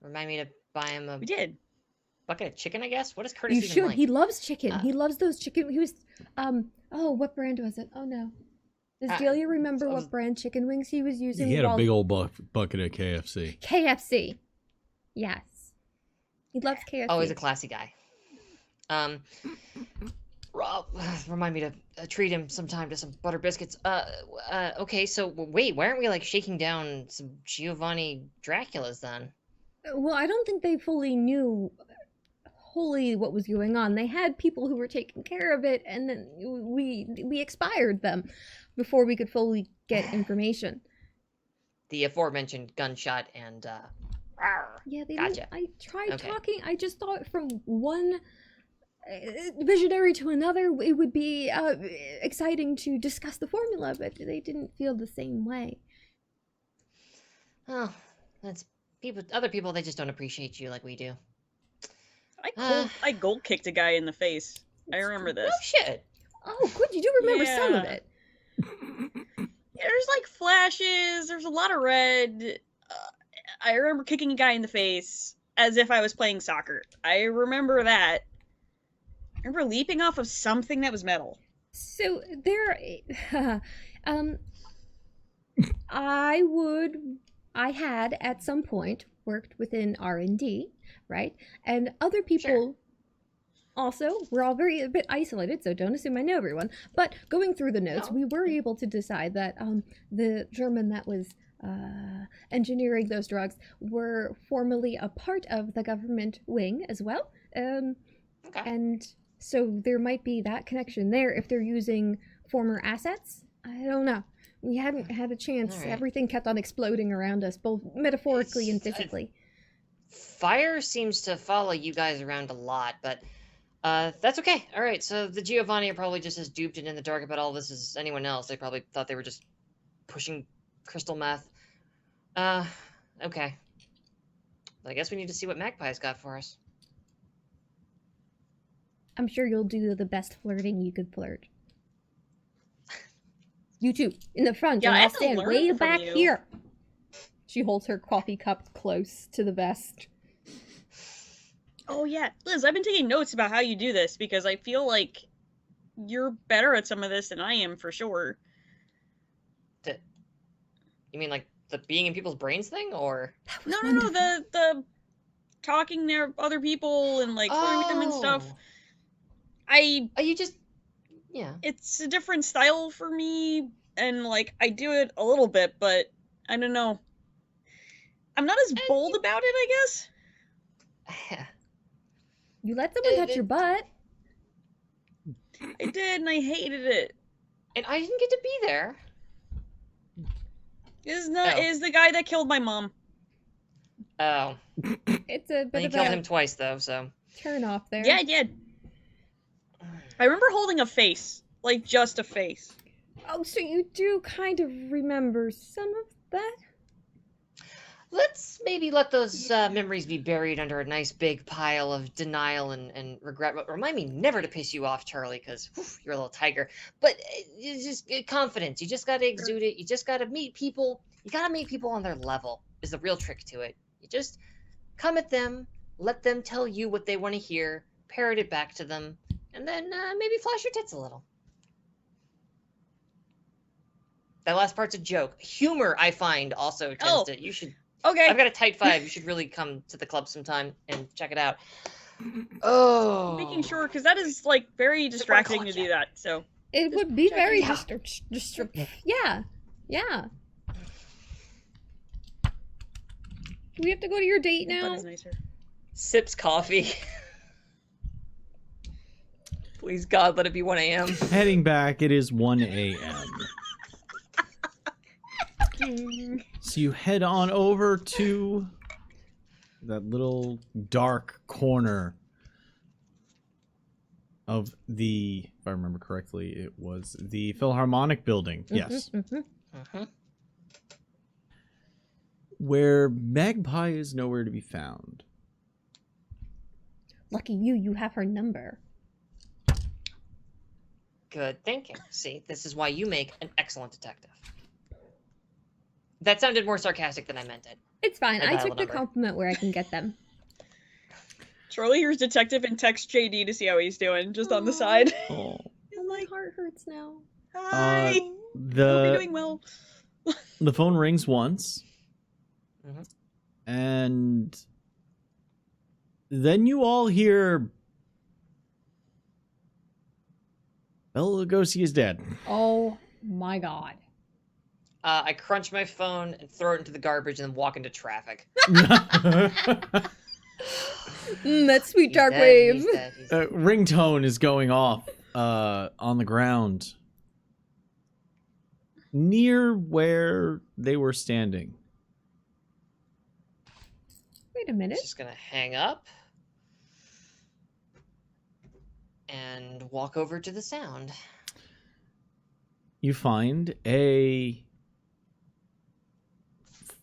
[SPEAKER 3] Remind me to buy him a
[SPEAKER 4] We did.
[SPEAKER 3] bucket of chicken, I guess? What does Curtis
[SPEAKER 2] You
[SPEAKER 3] even
[SPEAKER 2] should.
[SPEAKER 3] like?
[SPEAKER 2] He loves chicken.
[SPEAKER 3] Uh,
[SPEAKER 2] He loves those chicken. He was, oh, what brand was it? Oh no. Does Delia remember
[SPEAKER 3] I
[SPEAKER 2] what
[SPEAKER 3] was-
[SPEAKER 2] brand chicken wings he was using?
[SPEAKER 1] He had a
[SPEAKER 2] while-
[SPEAKER 1] big old bucket of KFC.
[SPEAKER 2] KFC. Yes. He loves KFC.
[SPEAKER 3] Oh, he's a classy guy. Rob, remind me to treat him sometime to some butter biscuits. Okay, so wait, why aren't we like shaking down some Giovanni Draculas then?
[SPEAKER 2] Well, I don't think they fully knew wholly what was going on. They had people who were taking care of it, and then we expired them before we could fully get information.
[SPEAKER 3] The aforementioned gunshot and rawr.
[SPEAKER 2] Yeah, they
[SPEAKER 3] Gotcha.
[SPEAKER 2] didn't. I tried
[SPEAKER 3] Okay.
[SPEAKER 2] talking. I just thought from one visionary to another, it would be exciting to discuss the formula, but they didn't feel the same way.
[SPEAKER 3] Oh, that's people. Other people, they just don't appreciate you like we do.
[SPEAKER 4] I gold kicked a guy in the face. I
[SPEAKER 2] It's
[SPEAKER 4] remember
[SPEAKER 2] true.
[SPEAKER 3] No
[SPEAKER 4] this.
[SPEAKER 3] shit.
[SPEAKER 2] Oh, good. You do remember some of
[SPEAKER 4] Yeah.
[SPEAKER 2] it.
[SPEAKER 4] Yeah, there's like flashes. There's a lot of red. I remember kicking a guy in the face as if I was playing soccer. I remember that. I remember leaping off of something that was metal.
[SPEAKER 2] So there, I had at some point worked within R&D, right? And other people
[SPEAKER 3] Sure.
[SPEAKER 2] also, we're all a bit isolated, so don't assume I know everyone. But going through the notes,
[SPEAKER 3] No.
[SPEAKER 2] we were able to decide that the German that was engineering those drugs were formerly a part of the government wing as well.
[SPEAKER 3] Okay.
[SPEAKER 2] And so there might be that connection there if they're using former assets. I don't know. We hadn't had a chance.
[SPEAKER 3] All right.
[SPEAKER 2] Everything kept on exploding around us, both metaphorically and
[SPEAKER 3] It's-
[SPEAKER 2] physically.
[SPEAKER 3] Fire seems to follow you guys around a lot, but that's okay. All right, so the Giovanni are probably just as duped and in the dark about all this as anyone else. They probably thought they were just pushing crystal meth. Okay. I guess we need to see what Magpie's got for us.
[SPEAKER 2] I'm sure you'll do the best flirting you could flirt. You two, in the front,
[SPEAKER 4] Yeah,
[SPEAKER 2] and
[SPEAKER 4] I
[SPEAKER 2] I'll
[SPEAKER 4] have to
[SPEAKER 2] stand
[SPEAKER 4] learn
[SPEAKER 2] way
[SPEAKER 4] from
[SPEAKER 2] back
[SPEAKER 4] you.
[SPEAKER 2] here. She holds her coffee cup close to the vest.
[SPEAKER 4] Oh yeah, Liz, I've been taking notes about how you do this because I feel like you're better at some of this than I am for sure.
[SPEAKER 3] You mean like the being in people's brains thing, or?
[SPEAKER 2] That was
[SPEAKER 4] No,
[SPEAKER 2] wonderful.
[SPEAKER 4] the talking to other people and like flirting with them and stuff.
[SPEAKER 3] Oh, you just, yeah.
[SPEAKER 4] It's a different style for me, and like I do it a little bit, but I don't know. I'm not as bold about it, I guess.
[SPEAKER 2] You let someone touch your butt.
[SPEAKER 4] I did, and I hated it.
[SPEAKER 3] And I didn't get to be there.
[SPEAKER 4] Is the guy that killed my mom.
[SPEAKER 3] Oh,
[SPEAKER 2] It's a
[SPEAKER 3] you
[SPEAKER 2] bit of
[SPEAKER 3] killed
[SPEAKER 2] a
[SPEAKER 3] him twice though, so.
[SPEAKER 2] turn off there.
[SPEAKER 4] Yeah, I did. I remember holding a face, like just a face.
[SPEAKER 2] Oh, so you do kind of remember some of that?
[SPEAKER 3] Let's maybe let those memories be buried under a nice big pile of denial and regret. But remind me never to piss you off, Charlie, because you're a little tiger. But you just confidence. You just got to exude it. You just got to meet people. You got to meet people on their level is the real trick to it. You just come at them, let them tell you what they want to hear, parrot it back to them, and then maybe flash your tits a little. That last part's a joke. Humor, I find, also tends to. You should.
[SPEAKER 4] Okay.
[SPEAKER 3] I've got a tight five. You should really come to the club sometime and check it out. Oh,
[SPEAKER 4] Making sure, because that is like very distracting to do that. So
[SPEAKER 2] It would be very
[SPEAKER 3] Yeah.
[SPEAKER 2] Yeah. Yeah. Do we have to go to your date
[SPEAKER 4] that
[SPEAKER 2] now?
[SPEAKER 4] is nicer.
[SPEAKER 3] Sips coffee. Please God, let it be 1 a.m.
[SPEAKER 1] Heading back, it is 1 a.m. So you head on over to that little dark corner of the, if I remember correctly, it was the Philharmonic building. Yes.
[SPEAKER 3] Mhm.
[SPEAKER 1] Where Magpie is nowhere to be found.
[SPEAKER 2] Lucky you have her number.
[SPEAKER 3] Good thinking. See, this is why you make an excellent detective. That sounded more sarcastic than I meant it.
[SPEAKER 2] It's fine.
[SPEAKER 3] I
[SPEAKER 2] I
[SPEAKER 3] dial
[SPEAKER 2] took
[SPEAKER 3] a
[SPEAKER 2] the
[SPEAKER 3] number.
[SPEAKER 2] compliment where I can get them.
[SPEAKER 4] Charlie here's detective and texts JD to see how he's doing, just on the side.
[SPEAKER 1] Oh.
[SPEAKER 2] Oh, my heart hurts now.
[SPEAKER 4] Hi. Hope you're
[SPEAKER 1] The
[SPEAKER 4] doing well.
[SPEAKER 1] the phone rings once,
[SPEAKER 3] Mhm.
[SPEAKER 1] and then you all hear Bela Lugosi is dead.
[SPEAKER 2] Oh my god.
[SPEAKER 3] I crunch my phone and throw it into the garbage and then walk into traffic.
[SPEAKER 2] That sweet
[SPEAKER 3] He's
[SPEAKER 2] dark
[SPEAKER 3] dead,
[SPEAKER 2] wave.
[SPEAKER 3] he's dead, he's dead.
[SPEAKER 1] Ringtone is going off on the ground near where they were standing.
[SPEAKER 2] Wait a minute.
[SPEAKER 3] Just gonna hang up and walk over to the sound.
[SPEAKER 1] You find a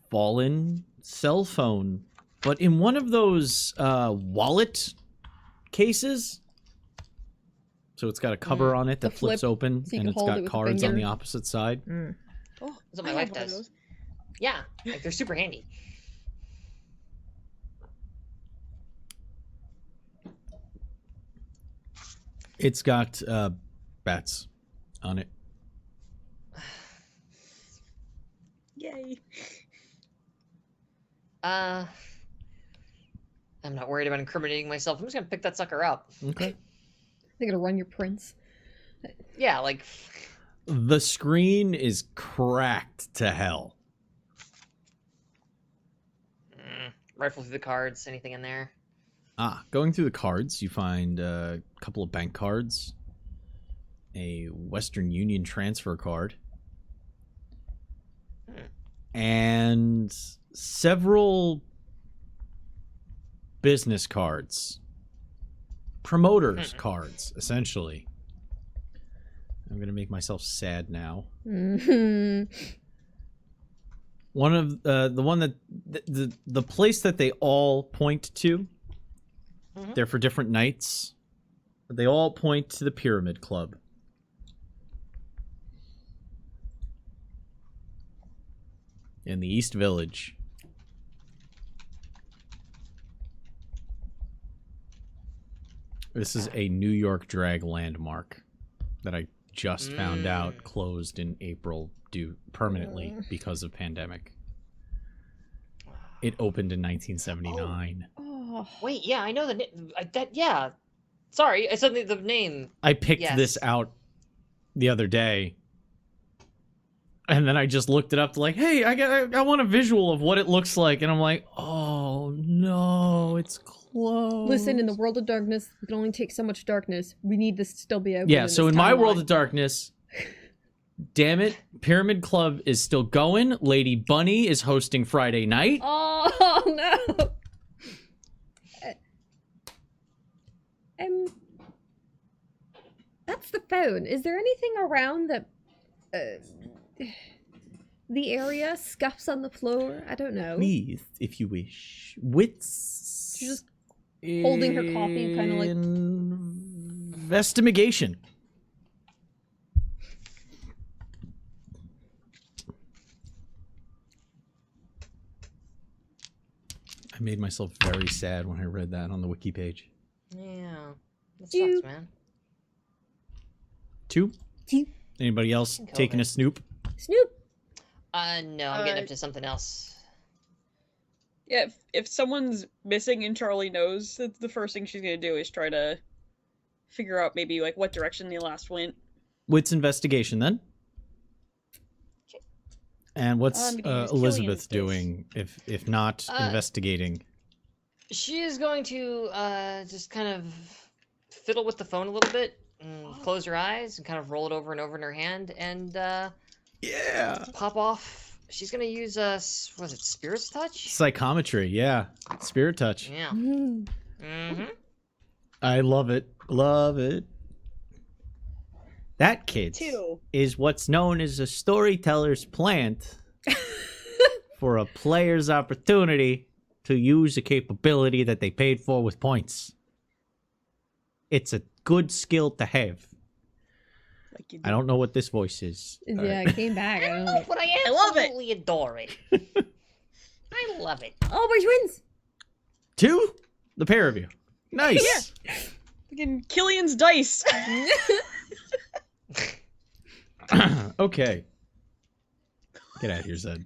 [SPEAKER 1] fallen cell phone, but in one of those wallet cases. So it's got a cover on it that
[SPEAKER 2] The
[SPEAKER 1] flips
[SPEAKER 2] flip,
[SPEAKER 1] open,
[SPEAKER 2] so you
[SPEAKER 1] and
[SPEAKER 2] can
[SPEAKER 1] it's
[SPEAKER 2] hold it
[SPEAKER 1] got
[SPEAKER 2] with a
[SPEAKER 1] cards on the
[SPEAKER 2] finger.
[SPEAKER 1] opposite side.
[SPEAKER 2] Mm.
[SPEAKER 4] Oh,
[SPEAKER 3] That's what my
[SPEAKER 4] I
[SPEAKER 3] wife
[SPEAKER 4] have one of
[SPEAKER 3] does.
[SPEAKER 4] those.
[SPEAKER 3] Yeah, like they're super handy.
[SPEAKER 1] It's got bats on it.
[SPEAKER 4] Yay.
[SPEAKER 3] I'm not worried about incriminating myself. I'm just gonna pick that sucker up.
[SPEAKER 1] Okay.
[SPEAKER 2] They're gonna run your prints.
[SPEAKER 3] Yeah, like
[SPEAKER 1] The screen is cracked to hell.
[SPEAKER 3] rifle through the cards. Anything in there?
[SPEAKER 1] Going through the cards, you find a couple of bank cards, a Western Union transfer card, and several business cards. Promoters cards, essentially. I'm going to make myself sad now.
[SPEAKER 2] Mhm.
[SPEAKER 1] One of the one that the place that they all point to, they're for different nights, but they all point to the Pyramid Club. In the East Village. This is a New York drag landmark that I just found out closed in April due permanently because of pandemic. It opened in 1979.
[SPEAKER 2] Oh.
[SPEAKER 3] Wait, yeah, I know the name. Yeah. Sorry, I said the name.
[SPEAKER 1] I picked this
[SPEAKER 3] Yes.
[SPEAKER 1] out the other day, and then I just looked it up to like, hey, I want a visual of what it looks like, and I'm like, oh no, it's closed.
[SPEAKER 2] Listen, in the world of darkness, we can only take so much darkness. We need this to still be open.
[SPEAKER 1] Yeah, so in my world
[SPEAKER 2] timeline.
[SPEAKER 1] of darkness, damn it, Pyramid Club is still going. Lady Bunny is hosting Friday night.
[SPEAKER 2] Oh no. That's the phone. Is there anything around that the area scuffs on the floor? I don't know.
[SPEAKER 1] Please, if you wish. Wits.
[SPEAKER 2] She's just holding her coffee, kind of like
[SPEAKER 1] investigation. I made myself very sad when I read that on the wiki page.
[SPEAKER 3] Yeah, that
[SPEAKER 2] You-
[SPEAKER 3] sucks, man.
[SPEAKER 1] Two?
[SPEAKER 2] Two.
[SPEAKER 1] Anybody else
[SPEAKER 3] Think
[SPEAKER 1] taking
[SPEAKER 3] COVID.
[SPEAKER 1] a snoop?
[SPEAKER 2] Snoop.
[SPEAKER 3] No, I'm getting up to something else.
[SPEAKER 4] Yeah, if someone's missing and Charlie knows, the first thing she's gonna do is try to figure out maybe like what direction they last went.
[SPEAKER 1] Wits investigation then.
[SPEAKER 3] Okay.
[SPEAKER 1] And what's
[SPEAKER 4] I'm gonna use
[SPEAKER 1] Elizabeth
[SPEAKER 4] Killian's
[SPEAKER 1] doing if not investigating?
[SPEAKER 3] She is going to just kind of fiddle with the phone a little bit and close her eyes and kind of roll it over and over in her hand and
[SPEAKER 1] Yeah.
[SPEAKER 3] pop off. She's gonna use was it Spirit's Touch?
[SPEAKER 1] Psychometry, yeah. Spirit touch.
[SPEAKER 3] Yeah.
[SPEAKER 2] Mm.
[SPEAKER 3] Mm-hmm.
[SPEAKER 1] I love it. Love it. That, kids,
[SPEAKER 4] Two.
[SPEAKER 1] is what's known as a storyteller's plant for a player's opportunity to use a capability that they paid for with points. It's a good skill to have.
[SPEAKER 4] Like you
[SPEAKER 1] I don't know what this voice is. All
[SPEAKER 2] Yeah,
[SPEAKER 1] right.
[SPEAKER 2] it came back. I don't know.
[SPEAKER 3] But I
[SPEAKER 4] I love it.
[SPEAKER 3] absolutely adore it. I love it.
[SPEAKER 2] Oh, we're twins.
[SPEAKER 1] Two? The pair of you. Nice.
[SPEAKER 4] Fucking Killian's dice.
[SPEAKER 1] Okay. Get out of here, Zed.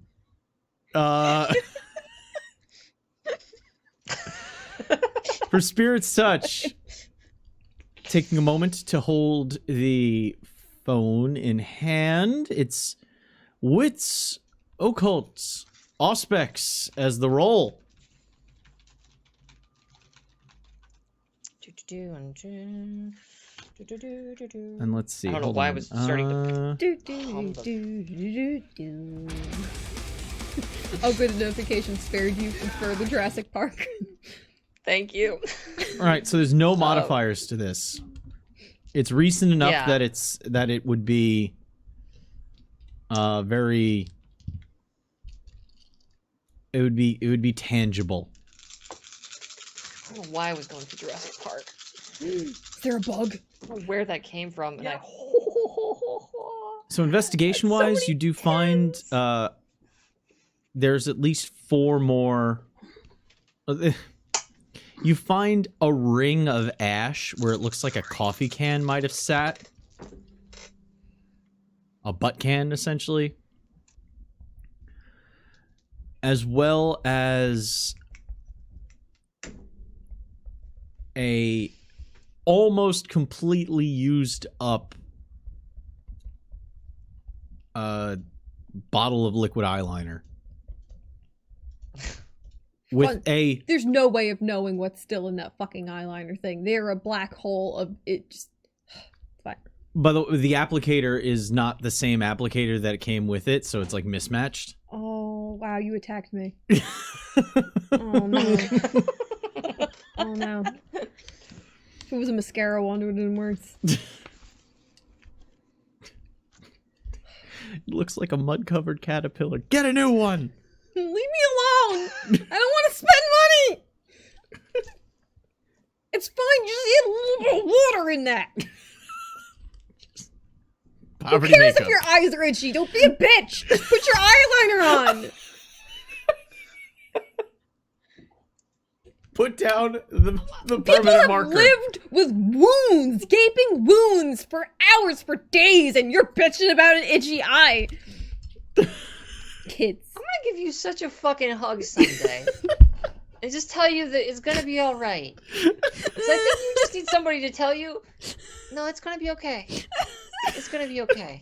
[SPEAKER 1] For Spirit's Touch, taking a moment to hold the phone in hand, it's Wits, Occults, Auspex as the roll. And let's see.
[SPEAKER 3] I don't know
[SPEAKER 1] hold
[SPEAKER 3] why I
[SPEAKER 1] on.
[SPEAKER 3] was starting to
[SPEAKER 2] Do, do,
[SPEAKER 3] Hum the-
[SPEAKER 2] do, do, do, do. Oh, good notification spared you from further Jurassic Park.
[SPEAKER 3] Thank you.
[SPEAKER 1] All right, so there's no modifiers to this. It's recent enough
[SPEAKER 3] Yeah.
[SPEAKER 1] that it would be very. It would be tangible.
[SPEAKER 3] I don't know why I was going to Jurassic Park.
[SPEAKER 2] Is there a bug?
[SPEAKER 3] I don't know where that came from, and
[SPEAKER 1] So investigation-wise,
[SPEAKER 2] many
[SPEAKER 1] you do find there's at least 4 more. You find a ring of ash where it looks like a coffee can might have sat. A butt can, essentially. As well as a almost completely used up bottle of liquid eyeliner. With
[SPEAKER 2] Fun.
[SPEAKER 1] a
[SPEAKER 2] There's no way of knowing what's still in that fucking eyeliner thing. They're a black hole of it. Just fine.
[SPEAKER 1] But the applicator is not the same applicator that came with it, so it's like mismatched.
[SPEAKER 2] Oh wow, you attacked me. Oh no. Oh no. If it was a mascara one, it would have been worse.
[SPEAKER 1] It looks like a mud-covered caterpillar. Get a new one!
[SPEAKER 2] Leave me alone! I don't want to spend money! It's fine, just add a little bit of water in that.
[SPEAKER 1] Poverty
[SPEAKER 2] Who cares
[SPEAKER 1] makeup.
[SPEAKER 2] if your eyes are itchy? Don't be a bitch! Just put your eyeliner on!
[SPEAKER 1] Put down the
[SPEAKER 2] People
[SPEAKER 1] permanent
[SPEAKER 2] have
[SPEAKER 1] marker.
[SPEAKER 2] lived with wounds, gaping wounds for hours, for days, and you're bitching about an itchy eye. Kids.
[SPEAKER 3] I'm gonna give you such a fucking hug someday. And just tell you that it's gonna be alright. Because I think you just need somebody to tell you, no, it's gonna be okay. It's gonna be okay.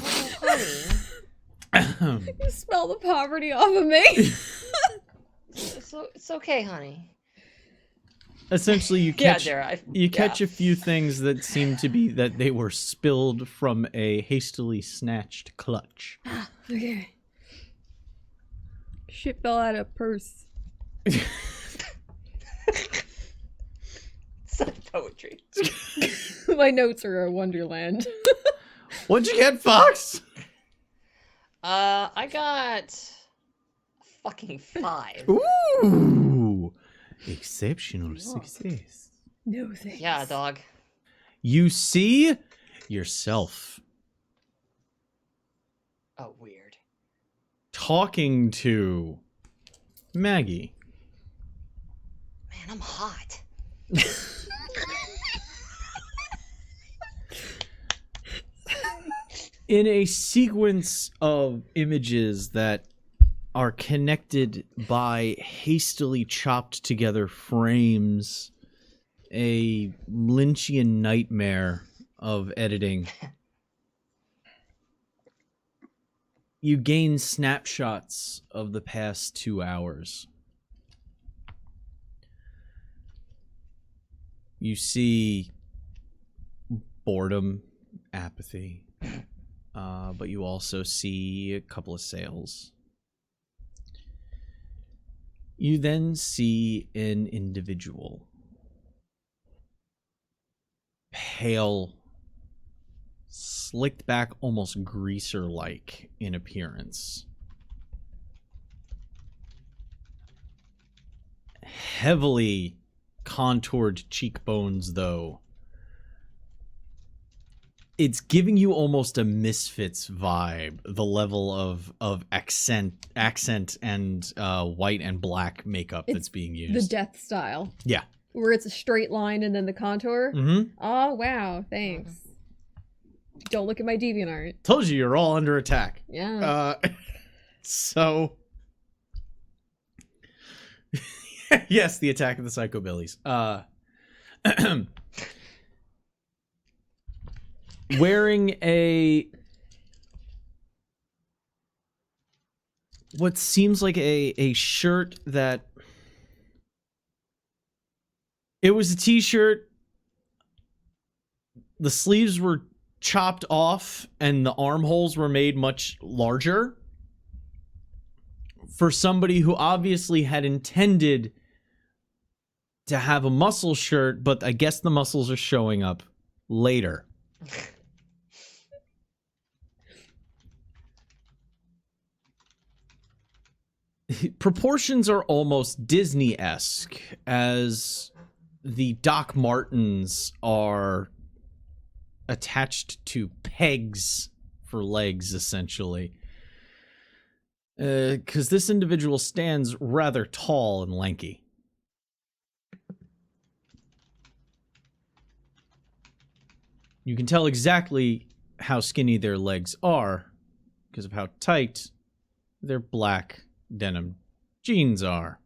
[SPEAKER 3] Oh, honey.
[SPEAKER 2] You smell the poverty off of me.
[SPEAKER 3] It's okay, honey.
[SPEAKER 1] Essentially, you
[SPEAKER 3] Yeah,
[SPEAKER 1] catch
[SPEAKER 3] Dara,
[SPEAKER 1] you catch a few things that seem to be that they were spilled from a hastily snatched clutch.
[SPEAKER 2] Okay. Shit fell out of purse.
[SPEAKER 3] Such poetry.
[SPEAKER 2] My notes are a wonderland.
[SPEAKER 1] What'd you get, Fox?
[SPEAKER 3] I got fucking 5.
[SPEAKER 1] Ooh, exceptional success.
[SPEAKER 2] No thanks.
[SPEAKER 3] Yeah, dog.
[SPEAKER 1] You see yourself
[SPEAKER 3] Oh, weird.
[SPEAKER 1] talking to Maggie.
[SPEAKER 3] Man, I'm hot.
[SPEAKER 1] In a sequence of images that are connected by hastily chopped together frames, a Lynchian nightmare of editing, you gain snapshots of the past 2 hours. You see boredom, apathy, but you also see a couple of sails. You then see an individual, pale, slicked back, almost greaser-like in appearance. Heavily contoured cheekbones, though. It's giving you almost a Misfits vibe, the level of accent and white and black makeup that's being used.
[SPEAKER 2] The death style.
[SPEAKER 1] Yeah.
[SPEAKER 2] Where it's a straight line and then the contour.
[SPEAKER 1] Mm-hmm.
[SPEAKER 2] Oh, wow. Thanks. Don't look at my DeviantArt.
[SPEAKER 1] Told you you're all under attack.
[SPEAKER 2] Yeah.
[SPEAKER 1] So... yes, the attack of the psychobillies. Wearing what seems like a shirt that it was a t-shirt. The sleeves were chopped off and the armholes were made much larger for somebody who obviously had intended to have a muscle shirt, but I guess the muscles are showing up later. Proportions are almost Disney-esque, as the Doc Martens are attached to pegs for legs, essentially. Because this individual stands rather tall and lanky. You can tell exactly how skinny their legs are because of how tight their black denim jeans are.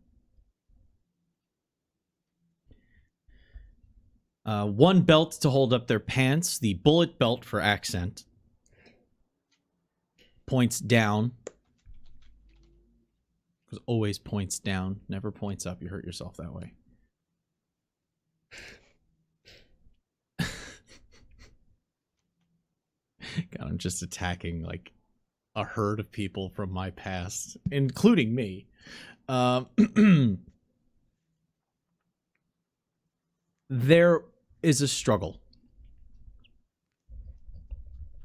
[SPEAKER 1] One belt to hold up their pants, the bullet belt for accent, points down. Because always points down, never points up. You hurt yourself that way. God, I'm just attacking like a herd of people from my past, including me. There is a struggle.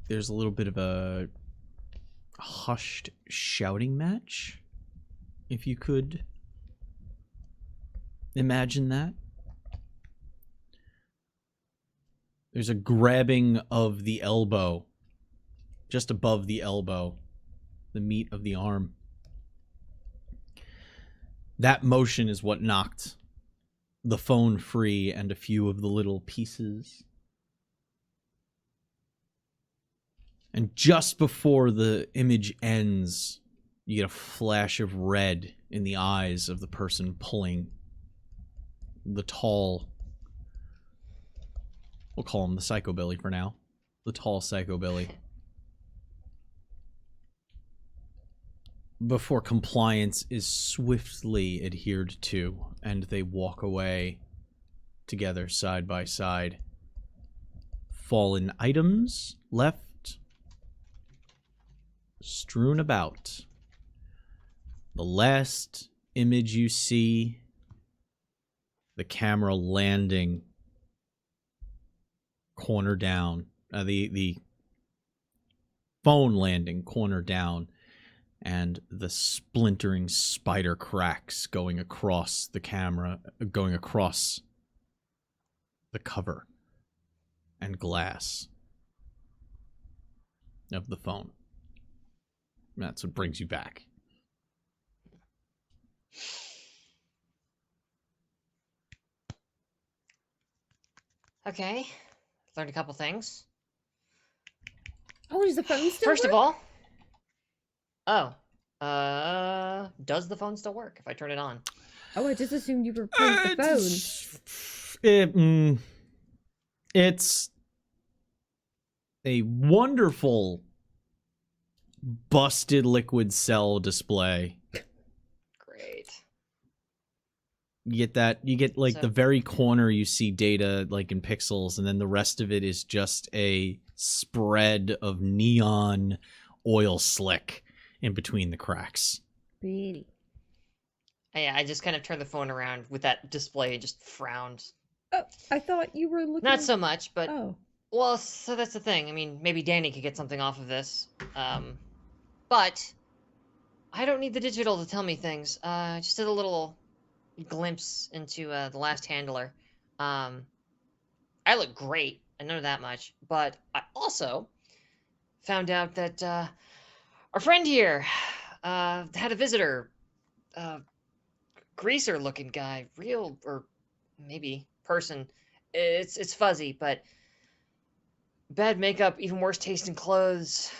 [SPEAKER 1] There's a little bit of a hushed shouting match, if you could imagine that. There's a grabbing of the elbow, just above the elbow, the meat of the arm. That motion is what knocked the phone free and a few of the little pieces. And just before the image ends, you get a flash of red in the eyes of the person pulling the tall, we'll call him the psychobilly for now, the tall psychobilly. Before compliance is swiftly adhered to, and they walk away together side by side. Fallen items left, strewn about. The last image you see, the camera landing corner down, the phone landing corner down, and the splintering spider cracks going across the camera, going across the cover and glass of the phone. That's what brings you back.
[SPEAKER 3] Okay, learned a couple things.
[SPEAKER 2] Oh, does the phone still
[SPEAKER 3] First
[SPEAKER 2] work?
[SPEAKER 3] of all, does the phone still work if I turn it on?
[SPEAKER 2] Oh, I just assumed you replaced the phone.
[SPEAKER 1] It's a wonderful busted liquid cell display.
[SPEAKER 3] Great.
[SPEAKER 1] You get like
[SPEAKER 3] So-
[SPEAKER 1] the very corner you see data like in pixels, and then the rest of it is just a spread of neon oil slick in between the cracks.
[SPEAKER 2] Pretty.
[SPEAKER 3] Yeah, I just kind of turned the phone around with that display and just frowned.
[SPEAKER 2] Oh, I thought you were looking.
[SPEAKER 3] Not so much, but
[SPEAKER 2] Oh.
[SPEAKER 3] well, so that's the thing. I mean, maybe Danny could get something off of this. But I don't need the digital to tell me things. I just did a little glimpse into the last handler. I look great. I know that much. But I also found out that our friend here had a visitor. Greaser-looking guy. Real, or maybe person. It's fuzzy, but bad makeup, even worse taste in clothes.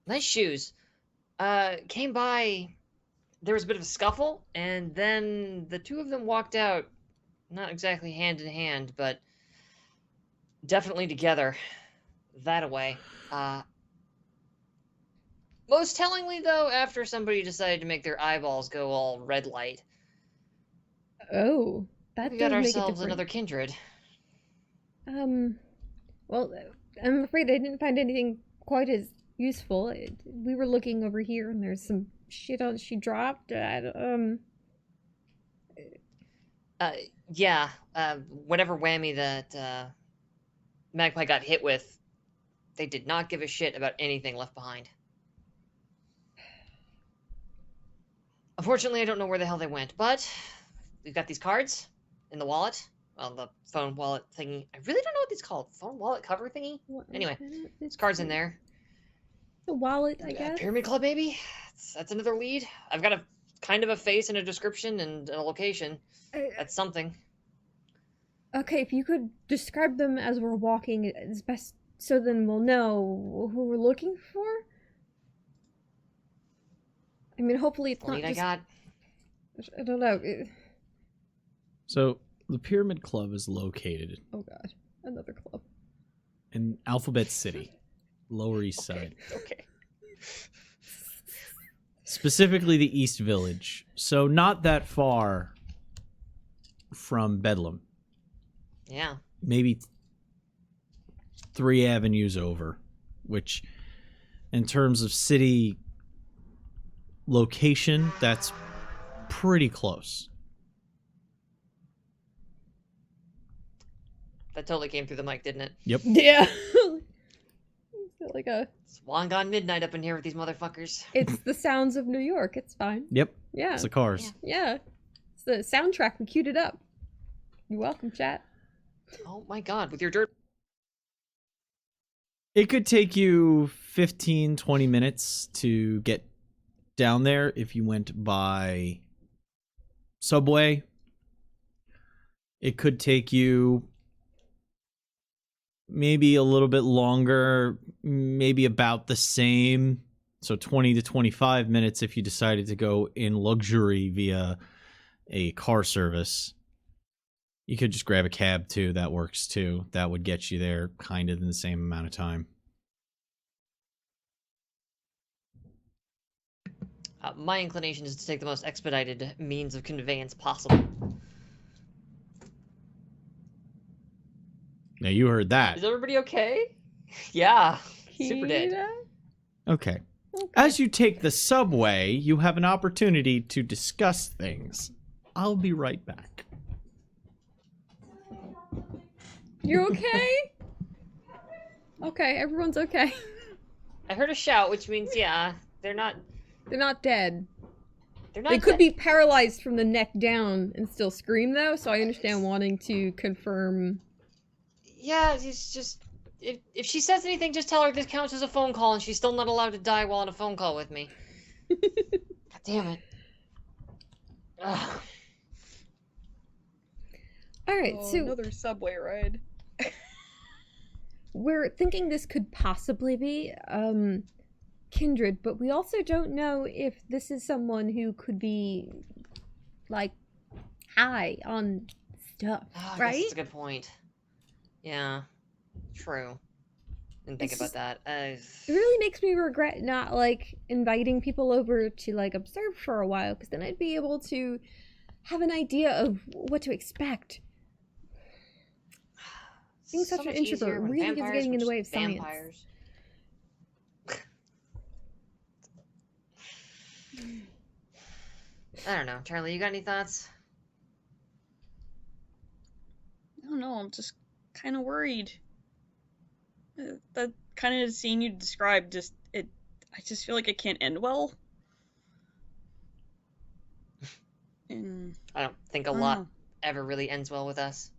[SPEAKER 3] Nice shoes. Came by, there was a bit of a scuffle, and then the two of them walked out, not exactly hand in hand, but definitely together. That away. Most tellingly, though, after somebody decided to make their eyeballs go all red light.
[SPEAKER 2] Oh, that
[SPEAKER 3] We
[SPEAKER 2] does
[SPEAKER 3] got
[SPEAKER 2] make it
[SPEAKER 3] ourselves
[SPEAKER 2] different.
[SPEAKER 3] another kindred.
[SPEAKER 2] Well, I'm afraid I didn't find anything quite as useful. We were looking over here, and there's some shit on she dropped.
[SPEAKER 3] Yeah. Whatever whammy that Magpie got hit with, they did not give a shit about anything left behind. Unfortunately, I don't know where the hell they went, but we've got these cards in the wallet. Well, the phone wallet thingy. I really don't know what these called. Phone wallet cover thingy? Anyway, there's cards in there.
[SPEAKER 2] The wallet, I guess.
[SPEAKER 3] Pyramid Club, maybe? That's another lead. I've got a kind of a face and a description and a location. That's something.
[SPEAKER 2] Okay, if you could describe them as we're walking, it's best so then we'll know who we're looking for. I mean, hopefully it's not
[SPEAKER 3] Lead
[SPEAKER 2] just...
[SPEAKER 3] I got.
[SPEAKER 2] I don't know.
[SPEAKER 1] So the Pyramid Club is located
[SPEAKER 2] Oh god, another club.
[SPEAKER 1] in Alphabet City, Lower East Side.
[SPEAKER 3] Okay.
[SPEAKER 1] Specifically the East Village. So not that far from Bedlam.
[SPEAKER 3] Yeah.
[SPEAKER 1] Maybe 3 avenues over, which in terms of city location, that's pretty close.
[SPEAKER 3] That totally came through the mic, didn't it?
[SPEAKER 1] Yep.
[SPEAKER 2] Yeah. Like a...
[SPEAKER 3] It's long gone midnight up in here with these motherfuckers.
[SPEAKER 2] It's the sounds of New York. It's fine.
[SPEAKER 1] Yep.
[SPEAKER 2] Yeah.
[SPEAKER 1] It's the cars.
[SPEAKER 2] Yeah. It's the soundtrack. We queued it up. You're welcome, chat.
[SPEAKER 3] Oh my god, with your dirt.
[SPEAKER 1] It could take you 15, 20 minutes to get down there if you went by subway. It could take you maybe a little bit longer, maybe about the same. So 20 to 25 minutes if you decided to go in luxury via a car service. You could just grab a cab too. That works too. That would get you there kind of in the same amount of time.
[SPEAKER 3] My inclination is to take the most expedited means of conveyance possible.
[SPEAKER 1] Now you heard that.
[SPEAKER 3] Is everybody okay? Yeah. Super dead.
[SPEAKER 2] Kira?
[SPEAKER 1] Okay.
[SPEAKER 2] Okay.
[SPEAKER 1] As you take the subway, you have an opportunity to discuss things. I'll be right back.
[SPEAKER 2] You're okay? Okay, everyone's okay.
[SPEAKER 3] I heard a shout, which means, yeah, they're not
[SPEAKER 2] They're not dead.
[SPEAKER 3] They're not
[SPEAKER 2] They could
[SPEAKER 3] dead.
[SPEAKER 2] be paralyzed from the neck down and still scream, though, so I understand wanting to confirm.
[SPEAKER 3] Yeah, it's just... If she says anything, just tell her this counts as a phone call and she's still not allowed to die while on a phone call with me. God damn it. Ugh.
[SPEAKER 2] Alright,
[SPEAKER 4] Oh,
[SPEAKER 2] so
[SPEAKER 4] another subway ride.
[SPEAKER 2] we're thinking this could possibly be, Kindred, but we also don't know if this is someone who could be, like, high on stuff,
[SPEAKER 3] Oh, I
[SPEAKER 2] right?
[SPEAKER 3] guess that's a good point. Yeah, true. Didn't think
[SPEAKER 2] It's
[SPEAKER 3] about that.
[SPEAKER 2] It really makes me regret not, like, inviting people over to, like, observe for a while, because then I'd be able to have an idea of what to expect. Being
[SPEAKER 3] so
[SPEAKER 2] such an
[SPEAKER 3] much easier
[SPEAKER 2] introvert
[SPEAKER 3] when
[SPEAKER 2] really is
[SPEAKER 3] vampires
[SPEAKER 2] getting
[SPEAKER 3] were
[SPEAKER 2] in the
[SPEAKER 3] just
[SPEAKER 2] way of science.
[SPEAKER 3] vampires. I don't know. Charlie, you got any thoughts?
[SPEAKER 4] I don't know, I'm just kind of worried. That kind of scene you described, I just feel like it can't end well. And
[SPEAKER 3] I don't think a
[SPEAKER 4] I don't
[SPEAKER 3] lot
[SPEAKER 4] know.
[SPEAKER 3] ever really ends well with us.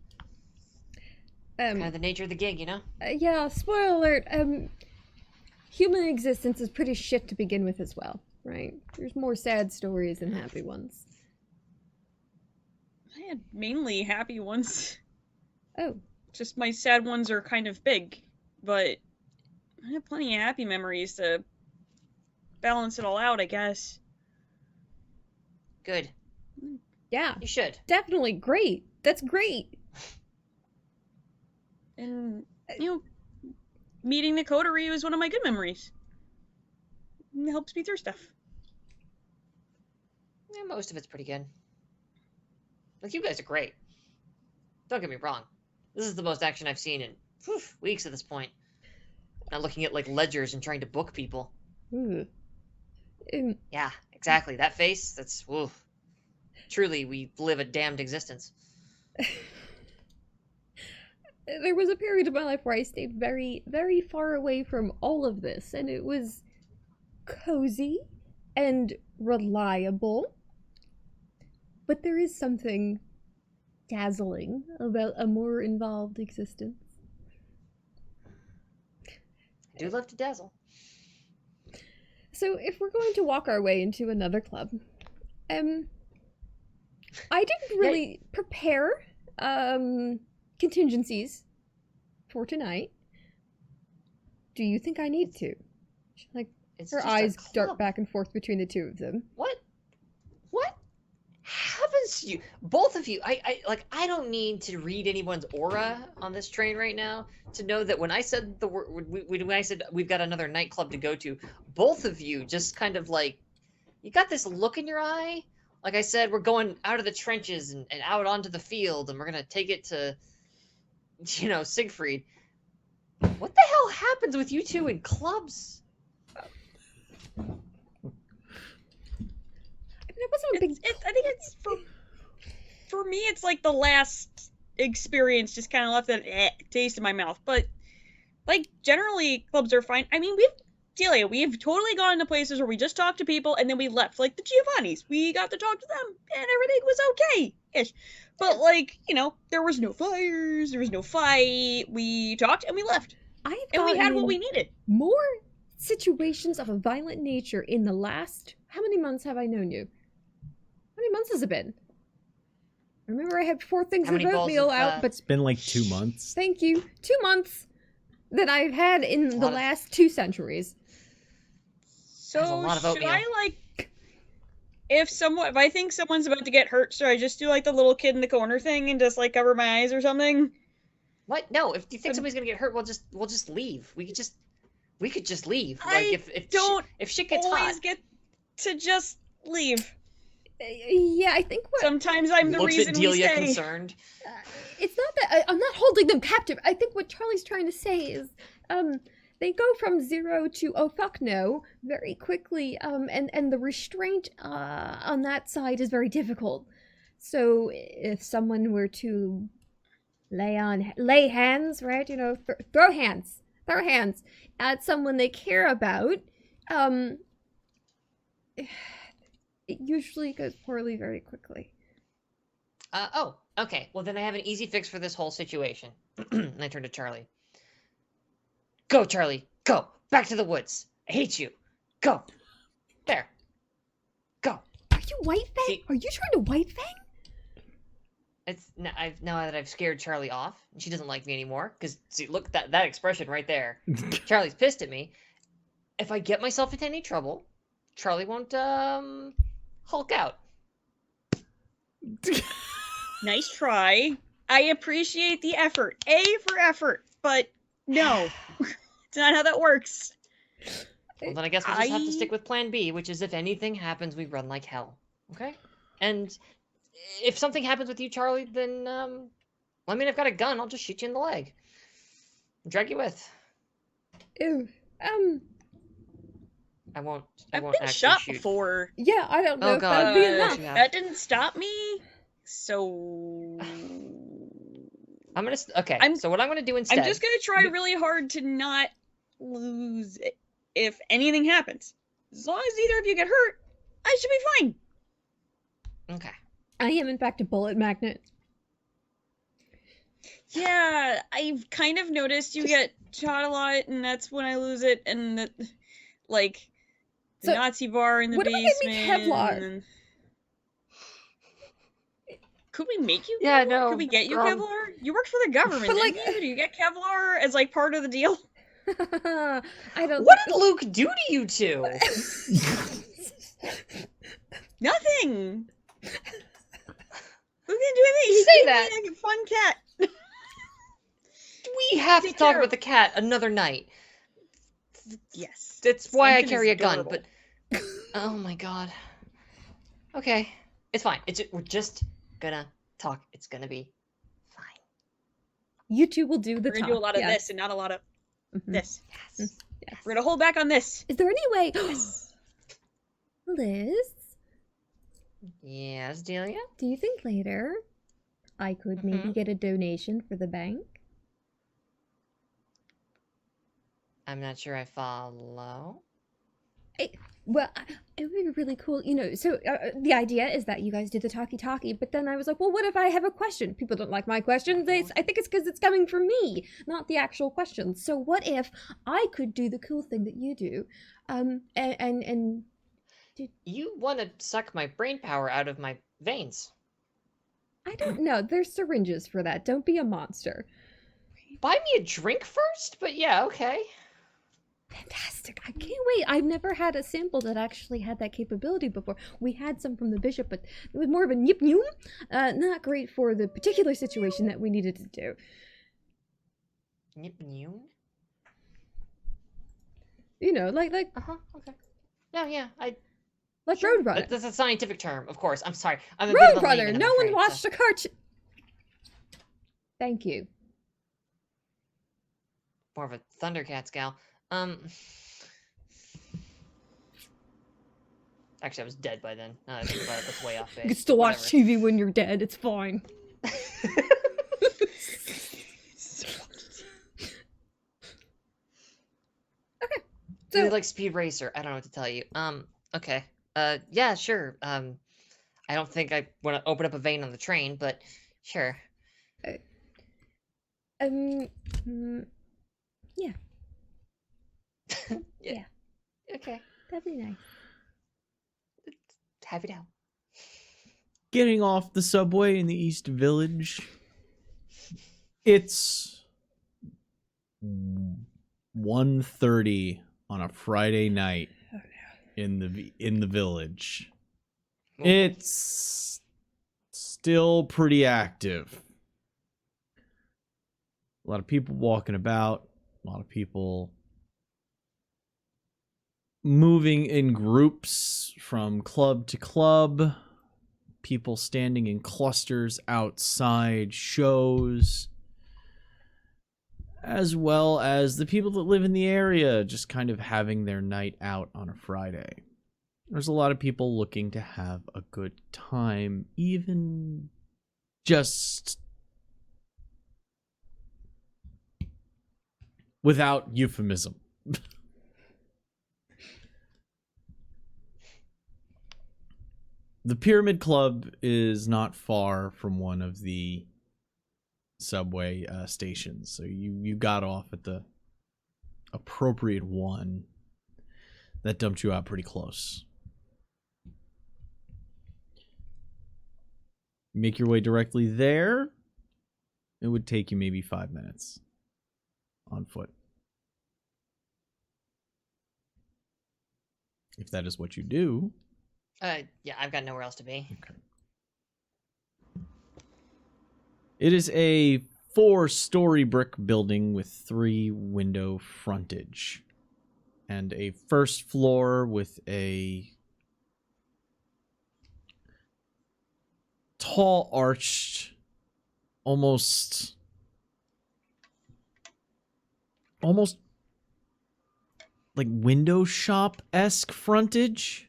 [SPEAKER 3] Kind of the nature of the gig, you know?
[SPEAKER 2] Yeah, spoiler alert, human existence is pretty shit to begin with as well, right? There's more sad stories than happy ones.
[SPEAKER 4] I had mainly happy ones.
[SPEAKER 2] Oh,
[SPEAKER 4] Just my sad ones are kind of big, but I have plenty of happy memories to balance it all out, I guess.
[SPEAKER 3] Good.
[SPEAKER 2] yeah,
[SPEAKER 3] You should.
[SPEAKER 2] definitely great. That's great.
[SPEAKER 4] And, you know, meeting the Coterie was one of my good memories. It helps me through stuff.
[SPEAKER 3] Yeah, most of it's pretty good. Like, you guys are great. Don't get me wrong. This is the most action I've seen in weeks at this point. Not looking at like ledgers and trying to book people.
[SPEAKER 2] Ooh.
[SPEAKER 3] Yeah, exactly. That face, that's woof. Truly, we live a damned existence.
[SPEAKER 2] There was a period of my life where I stayed very, very far away from all of this, and it was cozy and reliable. But there is something dazzling about a more involved existence.
[SPEAKER 3] I do love to dazzle.
[SPEAKER 2] So if we're going to walk our way into another club, I didn't really prepare contingencies for tonight. Do you think I need to? Like,
[SPEAKER 3] It's
[SPEAKER 2] her
[SPEAKER 3] just a
[SPEAKER 2] eyes dart
[SPEAKER 3] club.
[SPEAKER 2] back and forth between the two of them.
[SPEAKER 3] What happens to you? Both of you. I don't need to read anyone's aura on this train right now to know that when I said the word, when I said we've got another nightclub to go to, both of you just kind of like, you got this look in your eye. Like I said, we're going out of the trenches and out onto the field, and we're gonna take it to, Siegfried. What the hell happens with you two in clubs?
[SPEAKER 2] It wasn't a big.
[SPEAKER 4] I think it's for me. It's like the last experience just kind of left that taste in my mouth. But like generally, clubs are fine. I mean, we've totally gone to places where we just talked to people and then we left. Like the Giovanni's, we got to talk to them and everything was okay-ish. But like there was no fires, there was no fight. We talked and we left, and we had what we needed.
[SPEAKER 2] More situations of a violent nature in the last. How many months have I known you? How many months has it been? I remember I had 4 things of oatmeal out, but
[SPEAKER 1] It's been like 2 months.
[SPEAKER 2] thank you. 2 months that I've had in the last 2 centuries.
[SPEAKER 4] So
[SPEAKER 3] That's a lot of
[SPEAKER 4] should
[SPEAKER 3] oatmeal.
[SPEAKER 4] I like, if I think someone's about to get hurt, should I just do like the little kid in the corner thing and just like cover my eyes or something?
[SPEAKER 3] What? No. If you think somebody's gonna get hurt, we'll just leave. We could just leave. Like if shit gets
[SPEAKER 2] Oh,
[SPEAKER 3] hot.
[SPEAKER 4] Always get to just leave.
[SPEAKER 2] Yeah, I think what
[SPEAKER 4] Sometimes I'm the
[SPEAKER 3] Looks
[SPEAKER 4] reason
[SPEAKER 3] at
[SPEAKER 4] we
[SPEAKER 3] Delia
[SPEAKER 4] stay.
[SPEAKER 3] concerned.
[SPEAKER 2] it's not that I'm not holding them captive. I think what Charlie's trying to say is, they go from 0 to oh fuck no very quickly, and the restraint on that side is very difficult. So if someone were to lay hands, right? Throw hands at someone they care about, it usually goes poorly very quickly.
[SPEAKER 3] Oh, okay. Well, then I have an easy fix for this whole situation. And I turn to Charlie. Go, Charlie. Go. Back to the woods. I hate you. Go. There. Go.
[SPEAKER 2] Are you White Fang?
[SPEAKER 3] See-
[SPEAKER 2] Are you trying to White Fang?
[SPEAKER 3] It's now that I've scared Charlie off, and she doesn't like me anymore. Because see, look that expression right there. Charlie's pissed at me. If I get myself into any trouble, Charlie won't Hulk out.
[SPEAKER 4] Nice try. I appreciate the effort. A for effort, but no. It's not how that works.
[SPEAKER 3] Well, then I guess we'll just have to stick with plan B, which is if anything happens, we run like hell. Okay? And if something happens with you, Charlie, then, I mean, I've got a gun. I'll just shoot you in the leg. Drag you with.
[SPEAKER 2] Ew.
[SPEAKER 3] I won't
[SPEAKER 4] I've been
[SPEAKER 3] actually
[SPEAKER 4] shot
[SPEAKER 3] shoot.
[SPEAKER 4] before.
[SPEAKER 2] Yeah, I don't know
[SPEAKER 3] Oh,
[SPEAKER 2] if
[SPEAKER 3] God.
[SPEAKER 2] that'd be enough.
[SPEAKER 3] Yeah.
[SPEAKER 4] That didn't stop me. So
[SPEAKER 3] So what I'm gonna do instead?
[SPEAKER 4] I'm just gonna try really hard to not lose it if anything happens. As long as neither of you get hurt, I should be fine.
[SPEAKER 3] Okay.
[SPEAKER 2] I am in fact a bullet magnet.
[SPEAKER 4] Yeah, I've kind of noticed you get shot a lot, and that's when I lose it, and the
[SPEAKER 2] So,
[SPEAKER 4] Nazi bar in the
[SPEAKER 2] what if we
[SPEAKER 4] basement.
[SPEAKER 2] get me Kevlar?
[SPEAKER 4] and- Could we make you?
[SPEAKER 3] Yeah,
[SPEAKER 4] Kevlar?
[SPEAKER 3] no,
[SPEAKER 4] Could we get you
[SPEAKER 3] um,
[SPEAKER 4] Kevlar? You worked for the government,
[SPEAKER 2] But,
[SPEAKER 4] didn't you? Do you get Kevlar as part of the deal?
[SPEAKER 2] I don't.
[SPEAKER 3] What did Luke do to you two?
[SPEAKER 4] Nothing. Who can do anything? He
[SPEAKER 3] Say
[SPEAKER 4] gave
[SPEAKER 3] that.
[SPEAKER 4] me like a fun cat.
[SPEAKER 3] We have to
[SPEAKER 4] Take
[SPEAKER 3] talk
[SPEAKER 4] care
[SPEAKER 3] about
[SPEAKER 4] of-
[SPEAKER 3] the cat another night.
[SPEAKER 4] Yes.
[SPEAKER 3] That's why I
[SPEAKER 4] Slinkin' is
[SPEAKER 3] carry a gun.
[SPEAKER 4] adorable.
[SPEAKER 3] But oh my god. Okay, it's fine. We're just gonna talk. It's gonna be fine.
[SPEAKER 2] You two will do the
[SPEAKER 4] We're gonna
[SPEAKER 2] talk.
[SPEAKER 4] do a lot of
[SPEAKER 2] yes.
[SPEAKER 4] this and not a lot of. This.
[SPEAKER 3] Yes.
[SPEAKER 2] Yes.
[SPEAKER 4] We're gonna hold back on this.
[SPEAKER 2] Is there any way, Liz?
[SPEAKER 3] Yes, Delia?
[SPEAKER 2] Do you think later I could maybe get a donation for the bank?
[SPEAKER 3] I'm not sure I follow.
[SPEAKER 2] Well, it would be really cool, you know. So the idea is that you guys do the talkie-talkie, but then I was like, well, what if I have a question? People don't like my questions. I think it's because it's coming from me, not the actual questions. So what if I could do the cool thing that you do, and
[SPEAKER 3] You want to suck my brain power out of my veins.
[SPEAKER 2] I don't know. There's syringes for that. Don't be a monster.
[SPEAKER 3] Buy me a drink first? But yeah, okay.
[SPEAKER 2] Fantastic. I can't wait. I've never had a sample that actually had that capability before. We had some from the bishop, but it was more of a nip noom. Not great for the particular situation that we needed to do.
[SPEAKER 3] Nip noon?
[SPEAKER 2] You know, like
[SPEAKER 3] Okay. No, yeah,
[SPEAKER 2] like
[SPEAKER 3] sure.
[SPEAKER 2] Roadrunner.
[SPEAKER 3] That's a scientific term, of course. I'm sorry. I'm a bit of a
[SPEAKER 2] Roadrunner.
[SPEAKER 3] layman,
[SPEAKER 2] No
[SPEAKER 3] I'm
[SPEAKER 2] one
[SPEAKER 3] afraid,
[SPEAKER 2] watched
[SPEAKER 3] so.
[SPEAKER 2] a cartoon. Thank you.
[SPEAKER 3] More of a Thundercats gal. Actually, I was dead by then. Now that I think about it, that's way off base.
[SPEAKER 2] You can still watch
[SPEAKER 3] Whatever.
[SPEAKER 2] TV when you're dead. It's fine. Okay.
[SPEAKER 3] Really
[SPEAKER 2] So
[SPEAKER 3] like Speed Racer. I don't know what to tell you. Okay. Yeah, sure. I don't think I want to open up a vein on the train, but sure.
[SPEAKER 2] mm,
[SPEAKER 3] Yeah.
[SPEAKER 2] Yeah.
[SPEAKER 3] Okay.
[SPEAKER 2] that'd be nice.
[SPEAKER 3] Happy to help.
[SPEAKER 1] Getting off the subway in the East Village. It's 1:30 on a Friday night in the village.
[SPEAKER 3] Ooh.
[SPEAKER 1] It's still pretty active. A lot of people walking about, a lot of people moving in groups from club to club, people standing in clusters outside shows, as well as the people that live in the area just kind of having their night out on a Friday. There's a lot of people looking to have a good time, even just without euphemism. The Pyramid Club is not far from one of the subway stations, so you got off at the appropriate one that dumped you out pretty close. Make your way directly there. It would take you maybe 5 minutes on foot, if that is what you do.
[SPEAKER 3] Yeah, I've got nowhere else to be.
[SPEAKER 1] Okay. It is a 4-story brick building with 3 window frontage and a first floor with a tall arched, almost like window shop-esque frontage.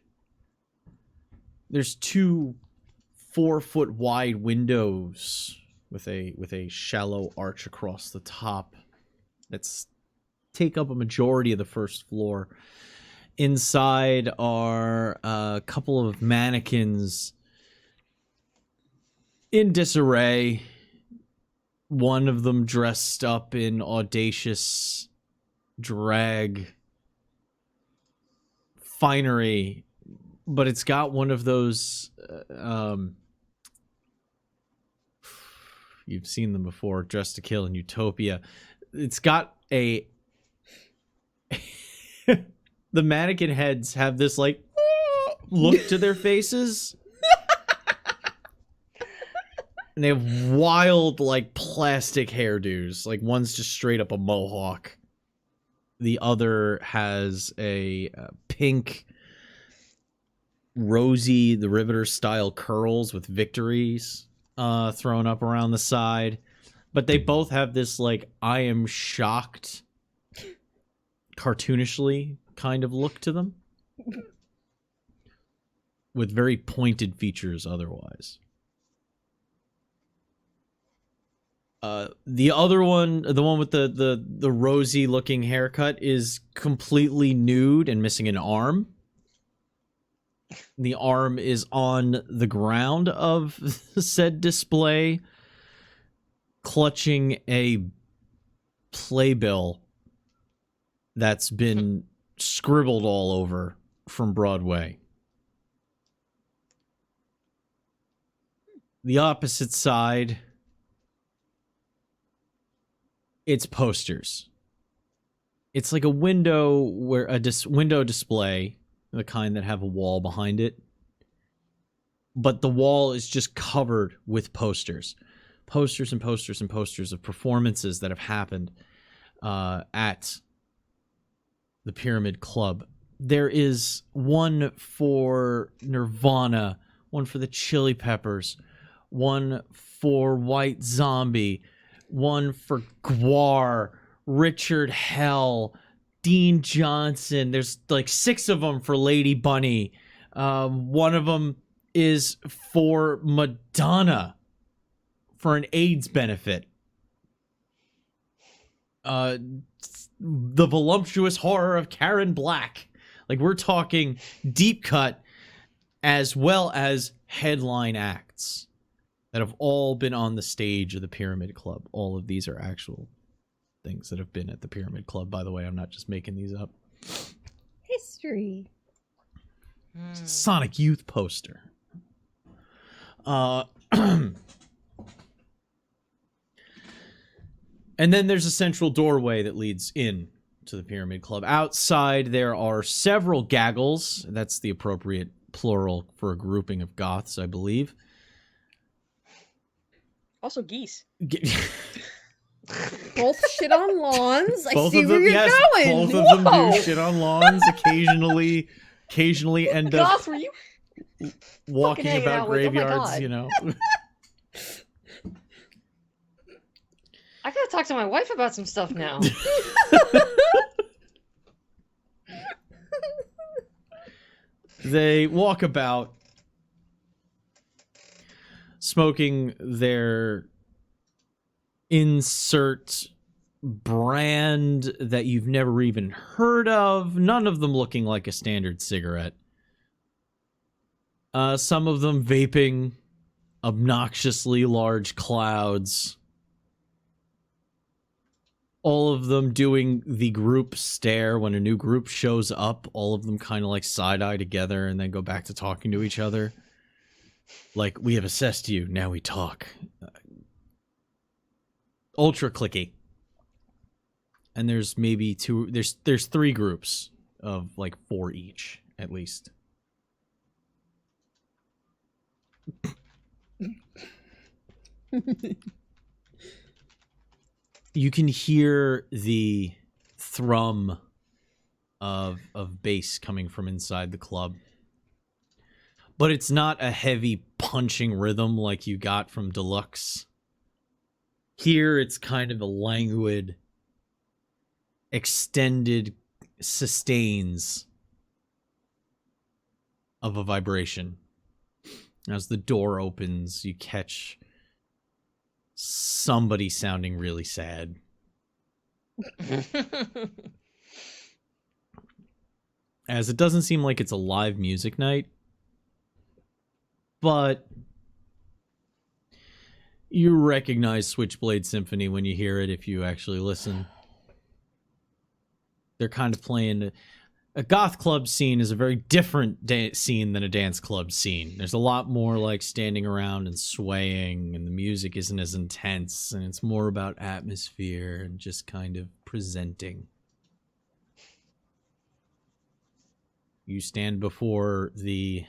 [SPEAKER 1] There's 2 4-foot wide windows with a shallow arch across the top that's take up a majority of the first floor. Inside are a couple of mannequins in disarray. One of them dressed up in audacious drag finery, but it's got one of those you've seen them before, Dressed to Kill in Utopia. It's got a the mannequin heads have this like look to their faces. And they have wild like plastic hairdos. Like one's just straight up a mohawk. The other has a pink Rosie the Riveter style curls with victories thrown up around the side. But they both have this like I am shocked cartoonishly kind of look to them, with very pointed features otherwise. The other one, the one with the rosy looking haircut, is completely nude and missing an arm. The arm is on the ground of said display, clutching a playbill that's been scribbled all over from Broadway. The opposite side, it's posters. It's like a window where window display, the kind that have a wall behind it. But the wall is just covered with posters. Posters and posters and posters of performances that have happened at the Pyramid Club. There is one for Nirvana, one for the Chili Peppers, one for White Zombie, one for Gwar, Richard Hell, Dean Johnson. There's like 6 of them for Lady Bunny. One of them is for Madonna for an AIDS benefit. The voluptuous horror of Karen Black. Like, we're talking deep cut as well as headline acts that have all been on the stage of the Pyramid Club. All of these are actual things that have been at the Pyramid Club, by the way. I'm not just making these up.
[SPEAKER 2] History.
[SPEAKER 1] Sonic Youth poster. And then there's a central doorway that leads in to the Pyramid Club. Outside, there are several gaggles. That's the appropriate plural for a grouping of goths, I believe.
[SPEAKER 4] Also geese.
[SPEAKER 2] Both shit on lawns. I
[SPEAKER 1] Both
[SPEAKER 2] see
[SPEAKER 1] of
[SPEAKER 2] where
[SPEAKER 1] them,
[SPEAKER 2] you're
[SPEAKER 1] yes,
[SPEAKER 2] going.
[SPEAKER 1] both of them
[SPEAKER 3] Whoa.
[SPEAKER 1] do shit on lawns. Occasionally end up
[SPEAKER 3] Goth, were you?
[SPEAKER 1] walking
[SPEAKER 3] hanging
[SPEAKER 1] about
[SPEAKER 3] out with- oh my
[SPEAKER 1] graveyards,
[SPEAKER 3] God.
[SPEAKER 1] you know.
[SPEAKER 3] I gotta talk to my wife about some stuff now.
[SPEAKER 1] They walk about smoking their insert brand that you've never even heard of. None of them looking like a standard cigarette. Some of them vaping obnoxiously large clouds. All of them doing the group stare when a new group shows up. All of them kind of like side-eye together and then go back to talking to each other. Like, we have assessed you, now we talk. Ultra clicky. And there's maybe there's 3 groups of like 4 each, at least. You can hear the thrum of bass coming from inside the club. But it's not a heavy punching rhythm like you got from Deluxe. Here it's kind of a languid, extended sustains of a vibration. As the door opens, you catch somebody sounding really sad. As it doesn't seem like it's a live music night, but you recognize Switchblade Symphony when you hear it if you actually listen. They're kind of playing... A goth club scene is a very different scene than a dance club scene. There's a lot more like standing around and swaying, and the music isn't as intense, and it's more about atmosphere and just kind of presenting. You stand before the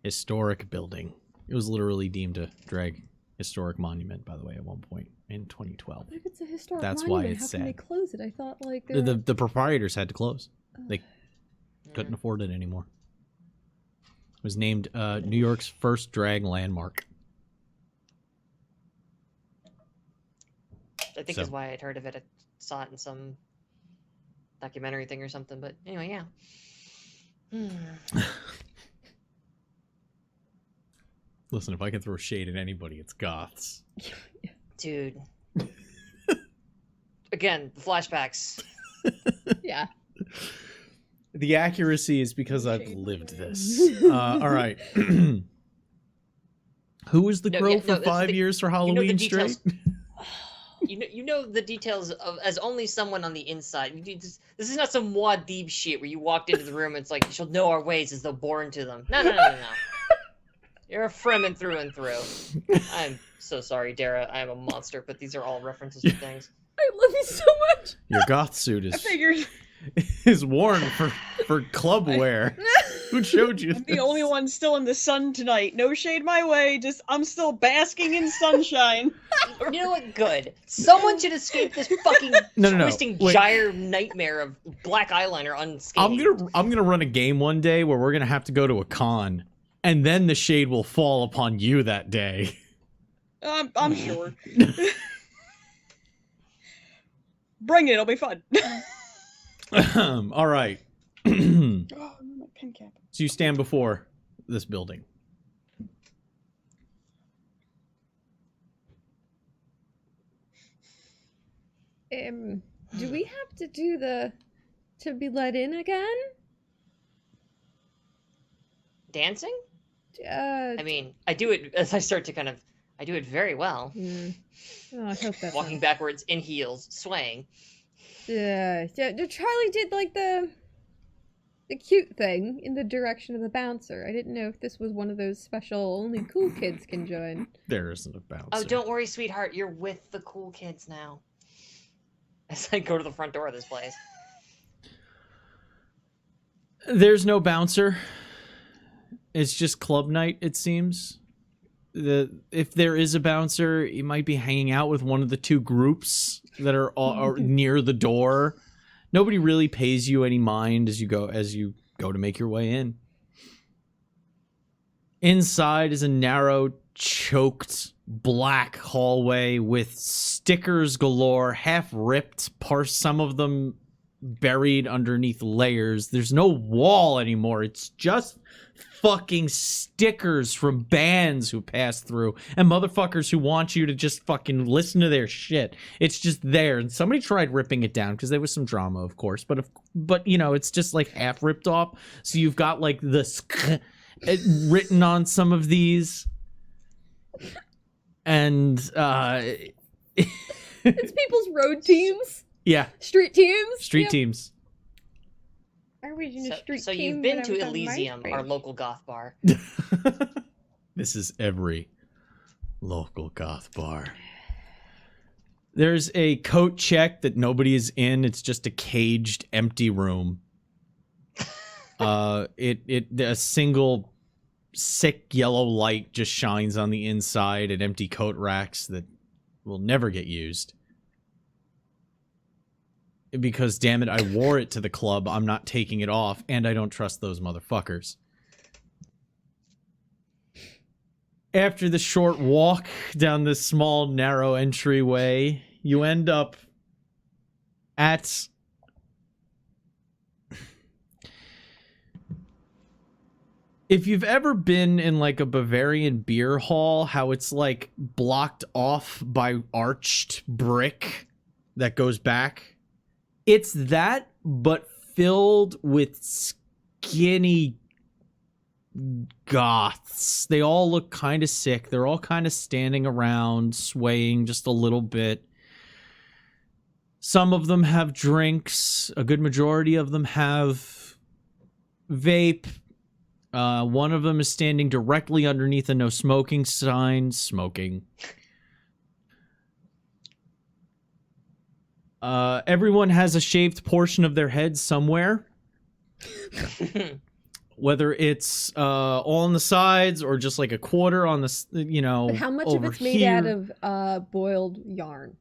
[SPEAKER 1] historic building. It was literally deemed a drag historic monument, by the way, at one point in 2012.
[SPEAKER 2] But if it's a historic
[SPEAKER 1] That's
[SPEAKER 2] monument,
[SPEAKER 1] why it's
[SPEAKER 2] how
[SPEAKER 1] sad.
[SPEAKER 2] can they close it? I thought like
[SPEAKER 1] The proprietors had to close. They couldn't afford it anymore. It was named New York's first drag landmark.
[SPEAKER 3] I think
[SPEAKER 1] So.
[SPEAKER 3] is why I'd heard of it. I saw it in some documentary thing or something. But anyway, yeah. Hmm.
[SPEAKER 1] Listen, if I can throw shade at anybody, it's goths.
[SPEAKER 3] Dude. Again, the flashbacks.
[SPEAKER 2] Yeah.
[SPEAKER 1] The accuracy is because I've
[SPEAKER 4] Shade.
[SPEAKER 1] lived this. All right. Who was the crow for 5 years for Halloween straight?
[SPEAKER 3] You know the details of as only someone on the inside. This is not some Muad'Dib shit where you walked into the room and it's like, you shall know our ways as though born to them. No. You're a Fremen through and through. I'm so sorry, Dara. I am a monster, but these are all references to things.
[SPEAKER 2] I love you so much.
[SPEAKER 1] Your goth suit
[SPEAKER 4] I figured
[SPEAKER 1] is worn for club wear. Who showed you
[SPEAKER 4] I'm
[SPEAKER 1] this?
[SPEAKER 4] the only one still in the sun tonight. No shade my way. Just I'm still basking in sunshine.
[SPEAKER 3] You know what? Good. Someone should escape this fucking
[SPEAKER 1] No.
[SPEAKER 3] twisting
[SPEAKER 1] Wait.
[SPEAKER 3] gyre nightmare of black eyeliner unscathed.
[SPEAKER 1] I'm gonna run a game one day where we're gonna have to go to a con, and then the shade will fall upon you that day.
[SPEAKER 4] I'm sure. Bring it. It'll be fun.
[SPEAKER 1] All right.
[SPEAKER 4] Oh, my pen cap.
[SPEAKER 1] So you stand before this building.
[SPEAKER 2] Do we have to do to be let in again?
[SPEAKER 3] Dancing?
[SPEAKER 2] I
[SPEAKER 3] I mean, I do it as I start to I do it very well.
[SPEAKER 2] Oh, I hope that's
[SPEAKER 3] Walking backwards in heels, swaying.
[SPEAKER 2] Yeah. Charlie did like the cute thing in the direction of the bouncer. I didn't know if this was one of those special only cool kids can join.
[SPEAKER 1] There isn't a bouncer.
[SPEAKER 3] Oh, don't worry, sweetheart. You're with the cool kids now. As I go to the front door of this place.
[SPEAKER 1] There's no bouncer. It's just club night, it seems. If there is a bouncer, he might be hanging out with one of the two groups that are near the door. Nobody really pays you any mind as you go to make your way in. Inside is a narrow, choked black hallway with stickers galore, half ripped, some of them buried underneath layers. There's no wall anymore. It's just fucking stickers from bands who pass through and motherfuckers who want you to just fucking listen to their shit. It's just there. And somebody tried ripping it down because there was some drama, of course, but you know, it's just like half ripped off. So you've got like the written on some of these. And
[SPEAKER 2] It's people's road teams.
[SPEAKER 1] Yeah.
[SPEAKER 2] Street teams.
[SPEAKER 1] Street teams.
[SPEAKER 2] I was in a street
[SPEAKER 3] So
[SPEAKER 2] team
[SPEAKER 3] you've been
[SPEAKER 2] when I
[SPEAKER 3] to
[SPEAKER 2] was on
[SPEAKER 3] Elysium, our
[SPEAKER 2] MySpace.
[SPEAKER 3] local goth bar.
[SPEAKER 1] This is every local goth bar. There's a coat check that nobody is in. It's just a caged, empty room. A single sick yellow light just shines on the inside and empty coat racks that will never get used. Because, damn it, I wore it to the club. I'm not taking it off, and I don't trust those motherfuckers. After the short walk down this small, narrow entryway, you end up at... If you've ever been in, like, a Bavarian beer hall, how it's, like, blocked off by arched brick that goes back... It's that, but filled with skinny goths. They all look kind of sick. They're all kind of standing around, swaying just a little bit. Some of them have drinks. A good majority of them have vape. One of them is standing directly underneath a no smoking sign, smoking. Everyone has a shaved portion of their head somewhere. Whether it's all on the sides or just like a quarter on the, you know,
[SPEAKER 2] But how much of
[SPEAKER 1] over
[SPEAKER 2] it's made
[SPEAKER 1] here.
[SPEAKER 2] out of boiled yarn?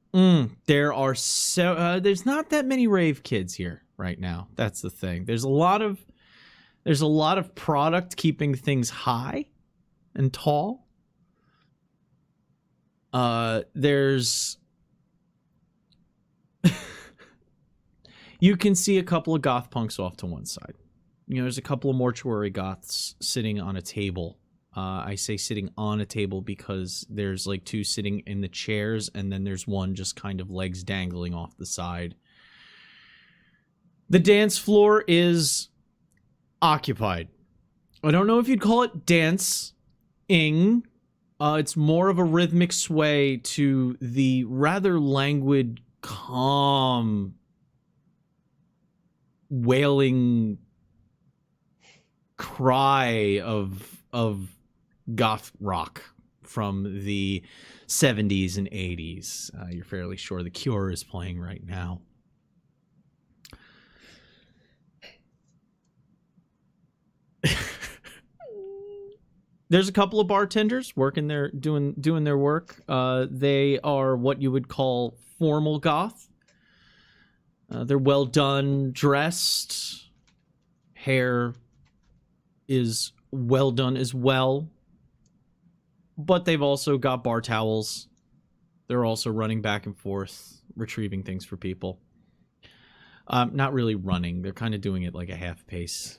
[SPEAKER 1] There are there's not that many rave kids here right now. That's the thing. There's a lot of product keeping things high and tall. There's You can see a couple of goth punks off to one side. You know, there's a couple of mortuary goths sitting on a table. I say sitting on a table because there's like two sitting in the chairs, and then there's one just kind of legs dangling off the side. The dance floor is occupied. I don't know if you'd call it dancing. It's more of a rhythmic sway to the rather languid, calm, wailing cry of goth rock from the 70s and 80s. You're fairly sure The Cure is playing right now. There's a couple of bartenders working there, doing their work. They are what you would call formal goth. They're well done, dressed. Hair is well done as well. But they've also got bar towels. They're also running back and forth, retrieving things for people. Not really running. They're kind of doing it like a half pace.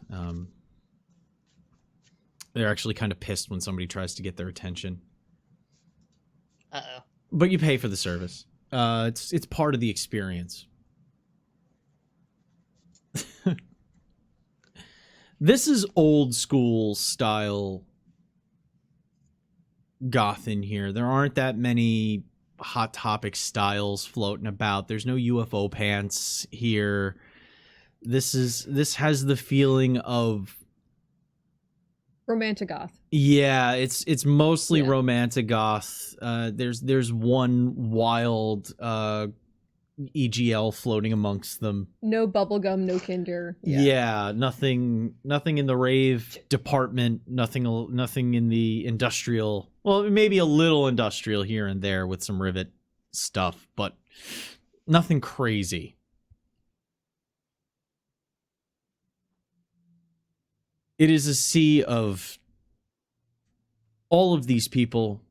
[SPEAKER 1] They're actually kind of pissed when somebody tries to get their attention.
[SPEAKER 3] Uh-oh.
[SPEAKER 1] But you pay for the service. It's part of the experience. This is old school style goth in here. There aren't that many Hot Topic styles floating about. There's no UFO pants here. This has the feeling of
[SPEAKER 2] Romantic goth.
[SPEAKER 1] Yeah, it's mostly romantic goth. There's one wild EGL floating amongst them.
[SPEAKER 2] No bubblegum, no Kinder.
[SPEAKER 1] Yeah, nothing in the rave department, nothing in the industrial. Well, maybe a little industrial here and there with some rivet stuff, but nothing crazy. It is a sea of all of these people,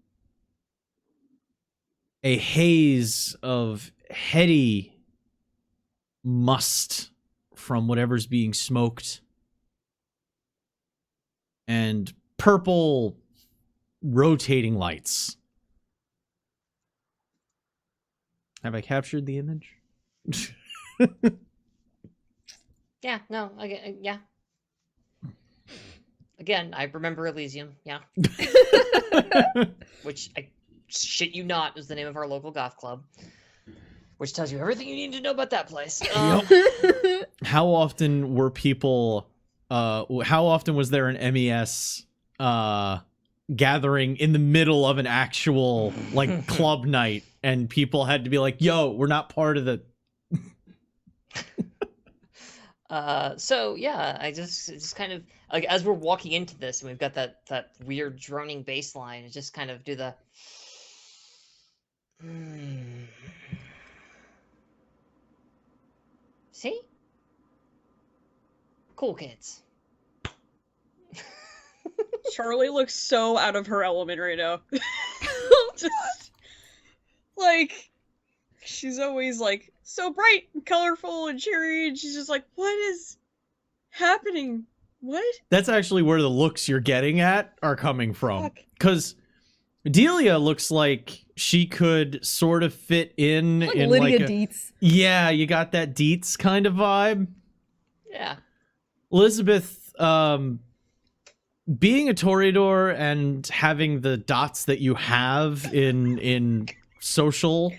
[SPEAKER 1] a haze of heady must from whatever's being smoked, and purple rotating lights. Have I captured the image?
[SPEAKER 3] Yeah, no, yeah. Again, I remember Elysium, yeah. Which, I shit you not, is the name of our local goth club. Which tells you everything you need to know about that place.
[SPEAKER 1] How often were people... how often was there an MES gathering in the middle of an actual, like, club night, and people had to be like, yo, we're not part of the...
[SPEAKER 3] So yeah, I just kind of like as we're walking into this and we've got that weird droning bass line, I just kind of do the see? Cool kids.
[SPEAKER 4] Charlie looks so out of her element right now. Just like she's always like so bright and colorful and cheery, and she's just like, what is happening? What?
[SPEAKER 1] That's actually where the looks you're getting at are coming from.
[SPEAKER 4] Fuck.
[SPEAKER 1] Because Delia looks like she could sort of fit in
[SPEAKER 2] Like
[SPEAKER 1] in
[SPEAKER 2] Lydia
[SPEAKER 1] like a,
[SPEAKER 2] Dietz.
[SPEAKER 1] Yeah, you got that Dietz kind of vibe.
[SPEAKER 3] Yeah.
[SPEAKER 1] Elizabeth, being a Toreador and having the dots that you have in social,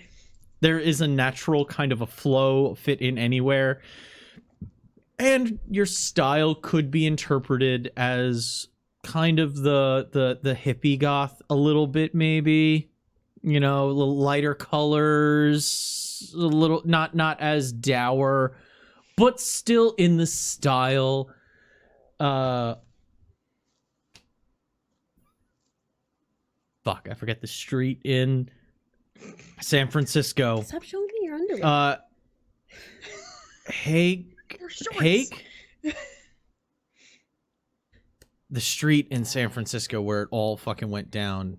[SPEAKER 1] there is a natural kind of a flow, fit in anywhere. And your style could be interpreted as kind of the hippie goth a little bit, maybe. You know, a little lighter colors, a little not as dour, but still in the style. Fuck, I forget the street in San Francisco.
[SPEAKER 2] Stop showing me your underwear.
[SPEAKER 1] Hake? The street in San Francisco where it all fucking went down.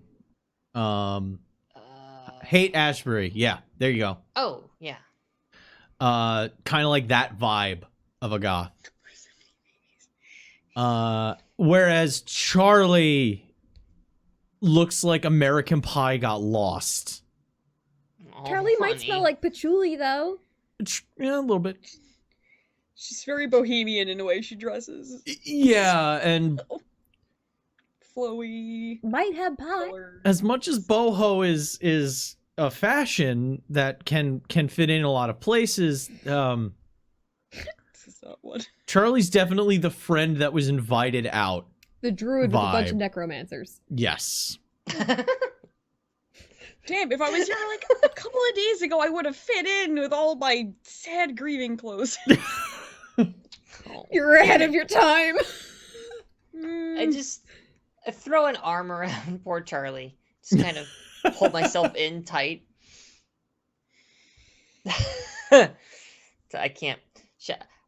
[SPEAKER 1] Haight Ashbury. Yeah, there you go.
[SPEAKER 3] Oh, yeah.
[SPEAKER 1] kind of like that vibe of a goth. Whereas Charlie looks like American Pie got lost.
[SPEAKER 3] Oh,
[SPEAKER 2] Charlie might
[SPEAKER 3] honey.
[SPEAKER 2] smell like patchouli, though.
[SPEAKER 1] Yeah, a little bit.
[SPEAKER 4] She's very bohemian in the way she dresses.
[SPEAKER 1] Yeah, and
[SPEAKER 4] Flowy
[SPEAKER 2] Might have pie.
[SPEAKER 4] color.
[SPEAKER 1] as much as boho is a fashion that can fit in a lot of places,
[SPEAKER 4] This is not one.
[SPEAKER 1] Charlie's definitely the friend that was invited out.
[SPEAKER 2] The druid with a bunch of
[SPEAKER 1] Vibe.
[SPEAKER 2] necromancers.
[SPEAKER 1] Yes.
[SPEAKER 4] Damn, if I was here like a couple of days ago, I would have fit in with all my sad grieving clothes.
[SPEAKER 3] Oh,
[SPEAKER 2] You're ahead of your time.
[SPEAKER 3] I throw an arm around poor Charlie. Just kind of hold myself in tight. I can't.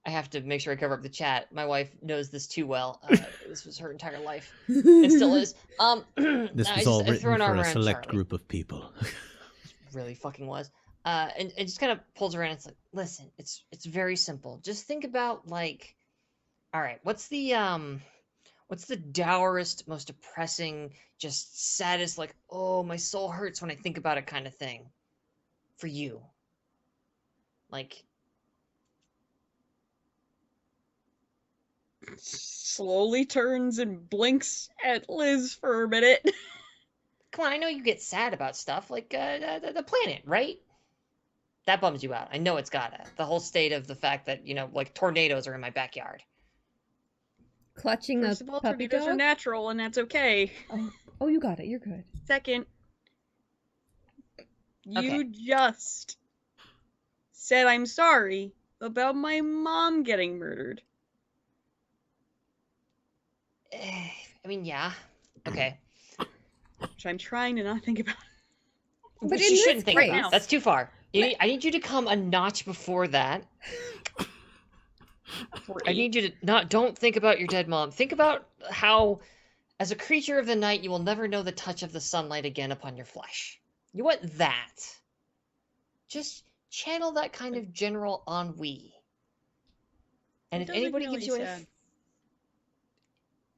[SPEAKER 3] I have to make sure I cover up the chat. My wife knows this too well. This was her entire life. It still is.
[SPEAKER 1] This was all
[SPEAKER 3] I throw
[SPEAKER 1] written
[SPEAKER 3] an arm
[SPEAKER 1] for a
[SPEAKER 3] around
[SPEAKER 1] select
[SPEAKER 3] Charlie.
[SPEAKER 1] group of people.
[SPEAKER 3] Really fucking was. And it just kind of pulls around. It's like, listen, it's very simple. Just think about like, all right, what's the dourest, most depressing, just saddest, like, oh, my soul hurts when I think about it kind of thing for you? Like,
[SPEAKER 4] Slowly turns and blinks at Liz for a minute.
[SPEAKER 3] come on, I know you get sad about stuff like the planet, right? That bums you out. I know it's gotta. The whole state of the fact that, like tornadoes are in my backyard.
[SPEAKER 2] Clutching
[SPEAKER 4] First
[SPEAKER 2] a
[SPEAKER 4] of all,
[SPEAKER 2] puppy
[SPEAKER 4] tornadoes are
[SPEAKER 2] dog?
[SPEAKER 4] natural, and that's okay.
[SPEAKER 2] Oh, you got it. You're good.
[SPEAKER 4] Second, you
[SPEAKER 3] Okay.
[SPEAKER 4] just said I'm sorry about my mom getting murdered.
[SPEAKER 3] I mean, yeah. Okay.
[SPEAKER 4] Which I'm trying to not think about.
[SPEAKER 2] But
[SPEAKER 3] Which
[SPEAKER 2] in
[SPEAKER 3] you
[SPEAKER 2] this
[SPEAKER 3] shouldn't think
[SPEAKER 2] case-
[SPEAKER 3] about. That's too far. I need you to come a notch before that. I need you to don't think about your dead mom. Think about how, as a creature of the night, you will never know the touch of the sunlight again upon your flesh. You want that. Just channel that kind of general ennui. And
[SPEAKER 4] It
[SPEAKER 3] if
[SPEAKER 4] does make
[SPEAKER 3] anybody
[SPEAKER 4] me
[SPEAKER 3] gives
[SPEAKER 4] really
[SPEAKER 3] you
[SPEAKER 4] sad.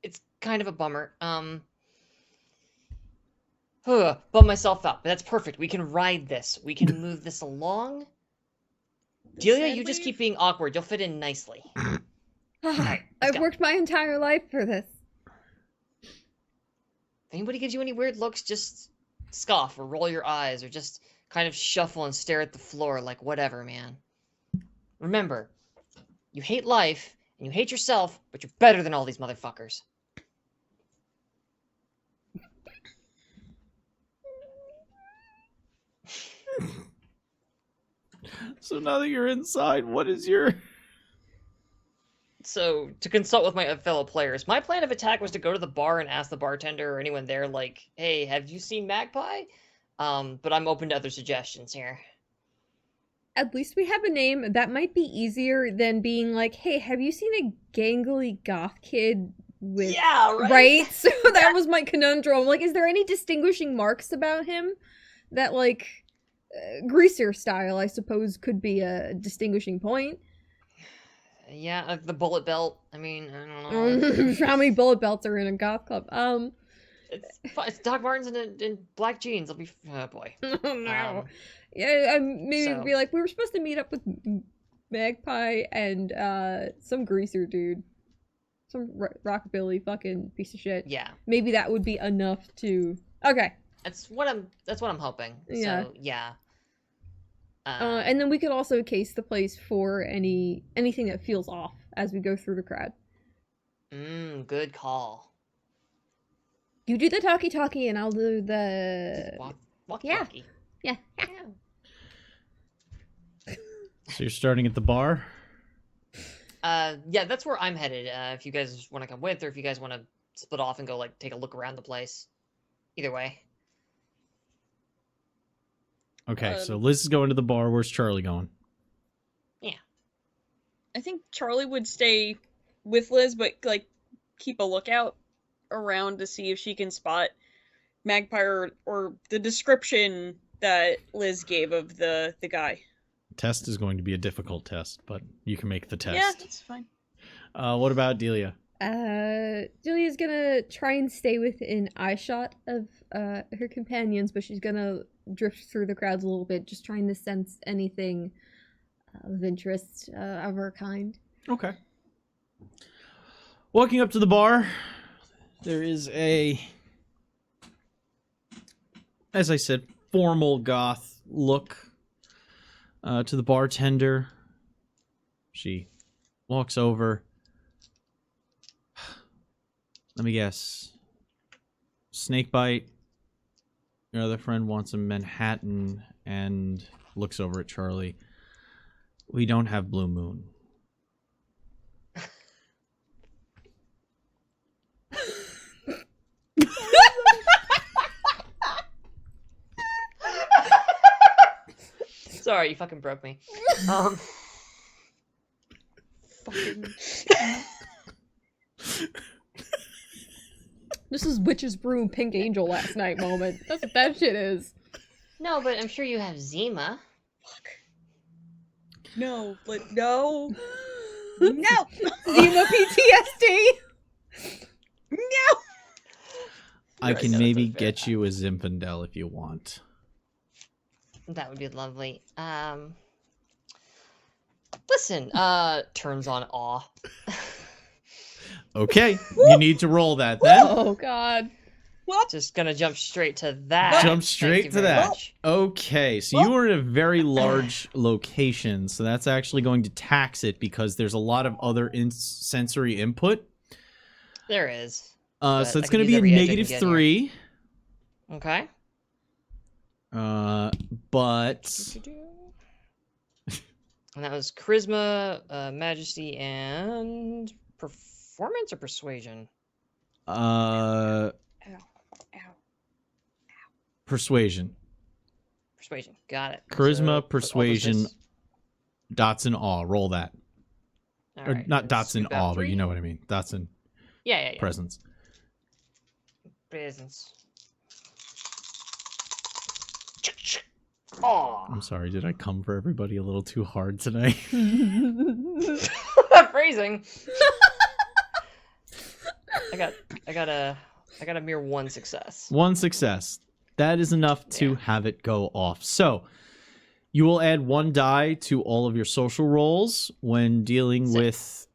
[SPEAKER 3] it's kind of a bummer. Bum myself out, but that's perfect. We can ride this. We can move this along. Delia, you just
[SPEAKER 4] Sadly-
[SPEAKER 3] keep being awkward. You'll fit in nicely. Alright, let's
[SPEAKER 2] I've
[SPEAKER 3] go.
[SPEAKER 2] worked my entire life for this.
[SPEAKER 3] If anybody gives you any weird looks, just scoff or roll your eyes or just kind of shuffle and stare at the floor like whatever, man. Remember, you hate life and you hate yourself, but you're better than all these motherfuckers.
[SPEAKER 1] So now that you're inside, what is your...
[SPEAKER 3] So, to consult with my fellow players, my plan of attack was to go to the bar and ask the bartender or anyone there, like, hey, have you seen Magpie? But I'm open to other suggestions here.
[SPEAKER 2] At least we have a name. That might be easier than being like, hey, have you seen a gangly goth kid with...
[SPEAKER 3] Yeah, right?
[SPEAKER 2] Right? So that was my conundrum. Like, is there any distinguishing marks about him that, like, greaser style, I suppose, could be a distinguishing point?
[SPEAKER 3] Yeah, the bullet belt. I mean, I don't know.
[SPEAKER 2] How many bullet belts are in a goth club?
[SPEAKER 3] It's Doc Martens and black jeans. I'll be... Oh, boy.
[SPEAKER 2] Oh, no.
[SPEAKER 3] Um,
[SPEAKER 2] Yeah, maybe
[SPEAKER 3] so-
[SPEAKER 2] be like, we were supposed to meet up with Magpie and some greaser dude. Some rockabilly fucking piece of shit.
[SPEAKER 3] Yeah.
[SPEAKER 2] Maybe that would be enough to... Okay.
[SPEAKER 3] That's what I'm hoping.
[SPEAKER 2] Yeah.
[SPEAKER 3] So, yeah.
[SPEAKER 2] And then we could also case the place for anything that feels off as we go through the crowd.
[SPEAKER 3] Good call.
[SPEAKER 2] You do the talkie-talkie and I'll do the...
[SPEAKER 3] Walkie
[SPEAKER 2] yeah.
[SPEAKER 3] talkie.
[SPEAKER 2] Yeah.
[SPEAKER 1] So you're starting at the bar?
[SPEAKER 3] Yeah, that's where I'm headed. If you guys want to come with, or if you guys want to split off and go, like, take a look around the place. Either way.
[SPEAKER 1] Okay, so Liz is going to the bar. Where's Charlie going?
[SPEAKER 4] I think Charlie would stay with Liz, but like keep a lookout around to see if she can spot Magpie or the description that Liz gave of the guy.
[SPEAKER 1] Test is going to be a difficult test, but you can make the test.
[SPEAKER 4] Yeah, that's fine.
[SPEAKER 1] What about Delia?
[SPEAKER 2] Julia's gonna try and stay within eyeshot of her companions, but she's gonna drift through the crowds a little bit, just trying to sense anything of interest of her kind.
[SPEAKER 1] Okay. Walking up to the bar, there is as I said, formal goth look to the bartender. She walks over. Let me guess. Snakebite. Your other friend wants a Manhattan and looks over at Charlie. We don't have Blue Moon.
[SPEAKER 3] Sorry, you fucking broke me.
[SPEAKER 4] Fucking...
[SPEAKER 2] This is Witch's Brew Pink Angel last night moment. That's what that shit is.
[SPEAKER 3] No, but I'm sure you have Zima.
[SPEAKER 4] Fuck. No, but no. No!
[SPEAKER 2] Zima PTSD!
[SPEAKER 4] No!
[SPEAKER 1] I
[SPEAKER 3] Right,
[SPEAKER 1] can
[SPEAKER 3] that
[SPEAKER 1] maybe
[SPEAKER 3] sounds fair.
[SPEAKER 1] get you a Zinfandel if you want.
[SPEAKER 3] That would be lovely. Listen, turns on awe.
[SPEAKER 1] Okay, you need to roll that then.
[SPEAKER 2] Oh god.
[SPEAKER 4] What?
[SPEAKER 3] Just gonna jump straight to that.
[SPEAKER 1] Jump
[SPEAKER 3] Thank
[SPEAKER 1] straight
[SPEAKER 3] you
[SPEAKER 1] to
[SPEAKER 3] very
[SPEAKER 1] that.
[SPEAKER 3] much.
[SPEAKER 1] Okay, so you are in a very large location, so that's actually going to tax it because there's a lot of other sensory input.
[SPEAKER 3] There is.
[SPEAKER 1] So
[SPEAKER 3] But
[SPEAKER 1] it's
[SPEAKER 3] I
[SPEAKER 1] going
[SPEAKER 3] could
[SPEAKER 1] to
[SPEAKER 3] use
[SPEAKER 1] be a
[SPEAKER 3] every edge I can
[SPEAKER 1] negative
[SPEAKER 3] get
[SPEAKER 1] 3.
[SPEAKER 3] Okay.
[SPEAKER 1] But
[SPEAKER 3] And that was charisma, majesty, and performance or persuasion.
[SPEAKER 4] Ow. Ow.
[SPEAKER 3] Persuasion.
[SPEAKER 1] persuasion.
[SPEAKER 3] Got it.
[SPEAKER 1] Charisma,
[SPEAKER 3] So, put all those
[SPEAKER 1] persuasion,
[SPEAKER 3] dice-
[SPEAKER 1] dots and awe. Roll that.
[SPEAKER 3] All
[SPEAKER 1] Or
[SPEAKER 3] right,
[SPEAKER 1] not
[SPEAKER 3] let's
[SPEAKER 1] dots and
[SPEAKER 3] scoop out
[SPEAKER 1] awe, but
[SPEAKER 3] 3.
[SPEAKER 1] you know what I mean. Dots and
[SPEAKER 3] Yeah.
[SPEAKER 1] presence.
[SPEAKER 3] Presence. Aw.
[SPEAKER 1] I'm sorry, did I come for everybody a little too hard tonight?
[SPEAKER 3] Phrasing. I got a mere 1 success.
[SPEAKER 1] 1 success. That is enough to
[SPEAKER 3] Yeah.
[SPEAKER 1] have it go off. So, you will add 1 die to all of your social rolls when dealing
[SPEAKER 3] Sick.
[SPEAKER 1] with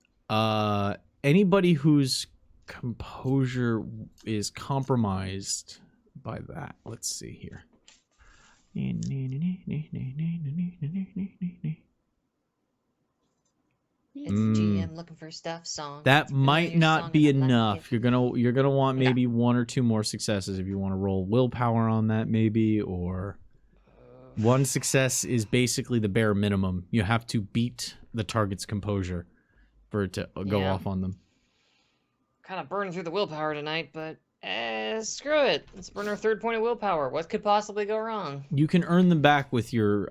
[SPEAKER 1] anybody whose composure is compromised by that. Let's see here.
[SPEAKER 3] It's the GM looking for stuff song.
[SPEAKER 1] That
[SPEAKER 3] It's a familiar
[SPEAKER 1] might not
[SPEAKER 3] song
[SPEAKER 1] be
[SPEAKER 3] and I like
[SPEAKER 1] enough.
[SPEAKER 3] it.
[SPEAKER 1] You're gonna want
[SPEAKER 3] Yeah.
[SPEAKER 1] maybe 1 or 2 more successes if you want to roll willpower on that, maybe, or 1 success is basically the bare minimum. You have to beat the target's composure for it to go
[SPEAKER 3] Yeah.
[SPEAKER 1] off on them.
[SPEAKER 3] Kind of burning through the willpower tonight, but screw it. Let's burn our 3rd point of willpower. What could possibly go wrong?
[SPEAKER 1] You can earn them back with your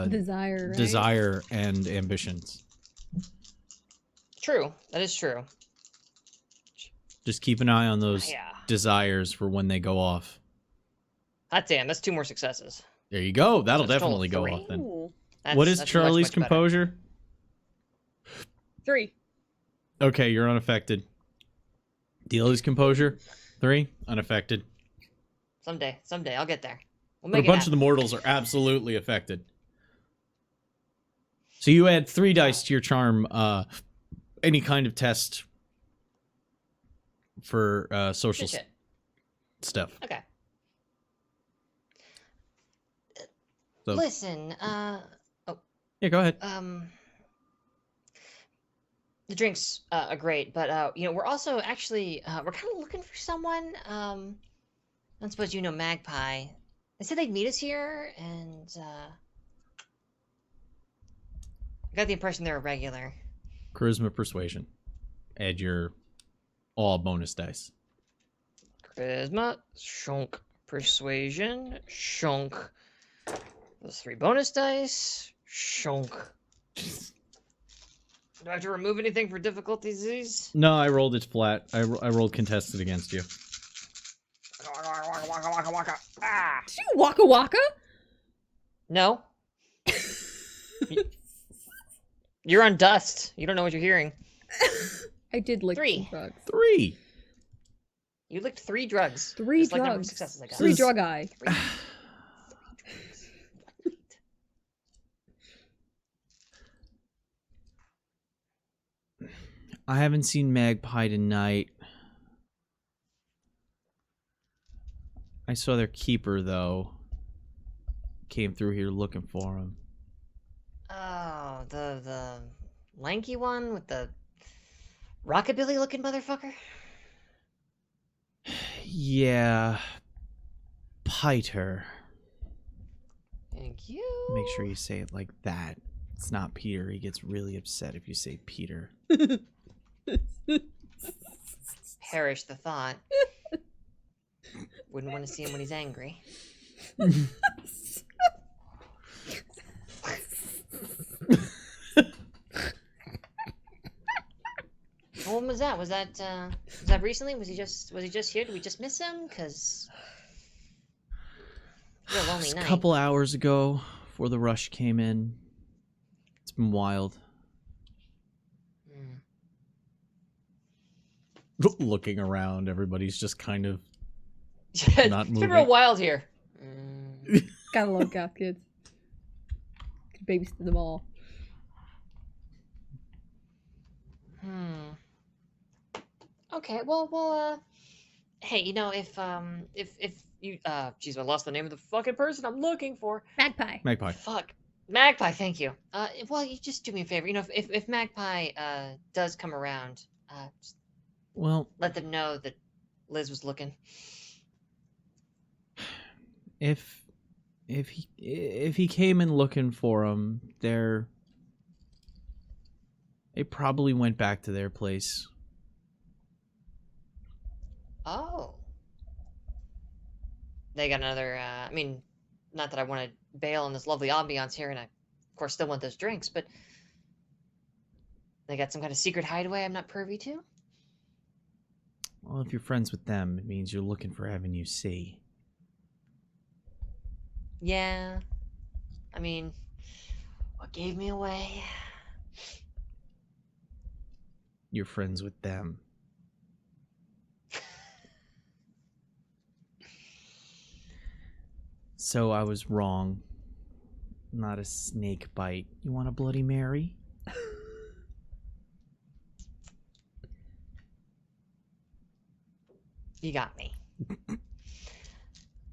[SPEAKER 2] Desire, right?
[SPEAKER 1] desire and ambitions.
[SPEAKER 3] True. That is true.
[SPEAKER 1] Just keep an eye on those
[SPEAKER 3] Yeah.
[SPEAKER 1] desires for when they go off.
[SPEAKER 3] Hot damn, that's 2 more successes.
[SPEAKER 1] There you go. That'll
[SPEAKER 3] So it's total
[SPEAKER 1] definitely go
[SPEAKER 3] 3?
[SPEAKER 1] off then.
[SPEAKER 4] Ooh.
[SPEAKER 1] What is
[SPEAKER 3] That's
[SPEAKER 1] Charlie's
[SPEAKER 3] much, much better.
[SPEAKER 1] composure?
[SPEAKER 4] 3.
[SPEAKER 1] Okay, you're unaffected. Delia's composure? 3, unaffected.
[SPEAKER 3] Someday, I'll get there. We'll
[SPEAKER 1] But
[SPEAKER 3] make
[SPEAKER 1] a bunch of the
[SPEAKER 3] it
[SPEAKER 1] mortals are absolutely affected. So you add 3 dice to your charm, any kind of test for social
[SPEAKER 3] Shit.
[SPEAKER 1] stuff.
[SPEAKER 3] Okay.
[SPEAKER 1] So
[SPEAKER 3] Listen,
[SPEAKER 1] yeah, go ahead.
[SPEAKER 3] the drinks are great, but we're also actually we're kind of looking for someone. I don't suppose you know Magpie. They said they'd meet us here, and I got the impression they're a regular.
[SPEAKER 1] Charisma, persuasion. Add your all bonus dice.
[SPEAKER 3] Charisma, shunk, persuasion, shunk. Those 3 bonus dice, shunk. Do I have to remove anything for difficulties? These?
[SPEAKER 1] No, I rolled it flat. I rolled contested against you.
[SPEAKER 3] Ah!
[SPEAKER 2] Did you waka waka?
[SPEAKER 3] No. You're on dust. You don't know what you're hearing.
[SPEAKER 2] I did lick
[SPEAKER 3] 3.
[SPEAKER 2] some drugs.
[SPEAKER 1] 3.
[SPEAKER 3] You licked 3 drugs.
[SPEAKER 2] 3
[SPEAKER 3] just like number of
[SPEAKER 2] drugs.
[SPEAKER 3] successes I got.
[SPEAKER 2] 3 drug eye.
[SPEAKER 3] 3 drugs.
[SPEAKER 1] I haven't seen Magpie tonight. I saw their keeper, though. Came through here looking for him.
[SPEAKER 3] Oh, the lanky one with the rockabilly looking motherfucker?
[SPEAKER 1] Yeah. Piter.
[SPEAKER 3] Thank you.
[SPEAKER 1] Make sure you say it like that. It's not Peter. He gets really upset if you say Peter.
[SPEAKER 3] Perish the thought. Wouldn't want to see him when he's angry. When was that? Was that recently? Was he just here? Did we just miss him? Cause it was a lonely
[SPEAKER 1] Just a
[SPEAKER 3] night.
[SPEAKER 1] couple hours ago, before the rush came in. It's been wild. Looking around, everybody's just kind of not
[SPEAKER 3] It's been real
[SPEAKER 1] moving.
[SPEAKER 3] wild here.
[SPEAKER 2] Gotta love goth kids. Could babysit them all.
[SPEAKER 3] Okay, well, hey, you know, if you, geez, I lost the name of the fucking person I'm looking for.
[SPEAKER 2] Magpie.
[SPEAKER 1] Magpie.
[SPEAKER 3] Fuck. Magpie, thank you. Well, you just do me a favor. You know, if Magpie, does come around, just
[SPEAKER 1] Well,
[SPEAKER 3] let them know that Liz was looking.
[SPEAKER 1] if he came in looking for him, they probably went back to their place.
[SPEAKER 3] Oh. They got another, I mean, not that I want to bail on this lovely ambiance here, and I, of course, still want those drinks, but they got some kind of secret hideaway I'm not privy to?
[SPEAKER 1] Well, if you're friends with them, it means you're looking for Avenue C.
[SPEAKER 3] Yeah. I mean, what gave me away?
[SPEAKER 1] You're friends with them. So I was wrong. Not a snake bite. You want a Bloody Mary?
[SPEAKER 3] You got me.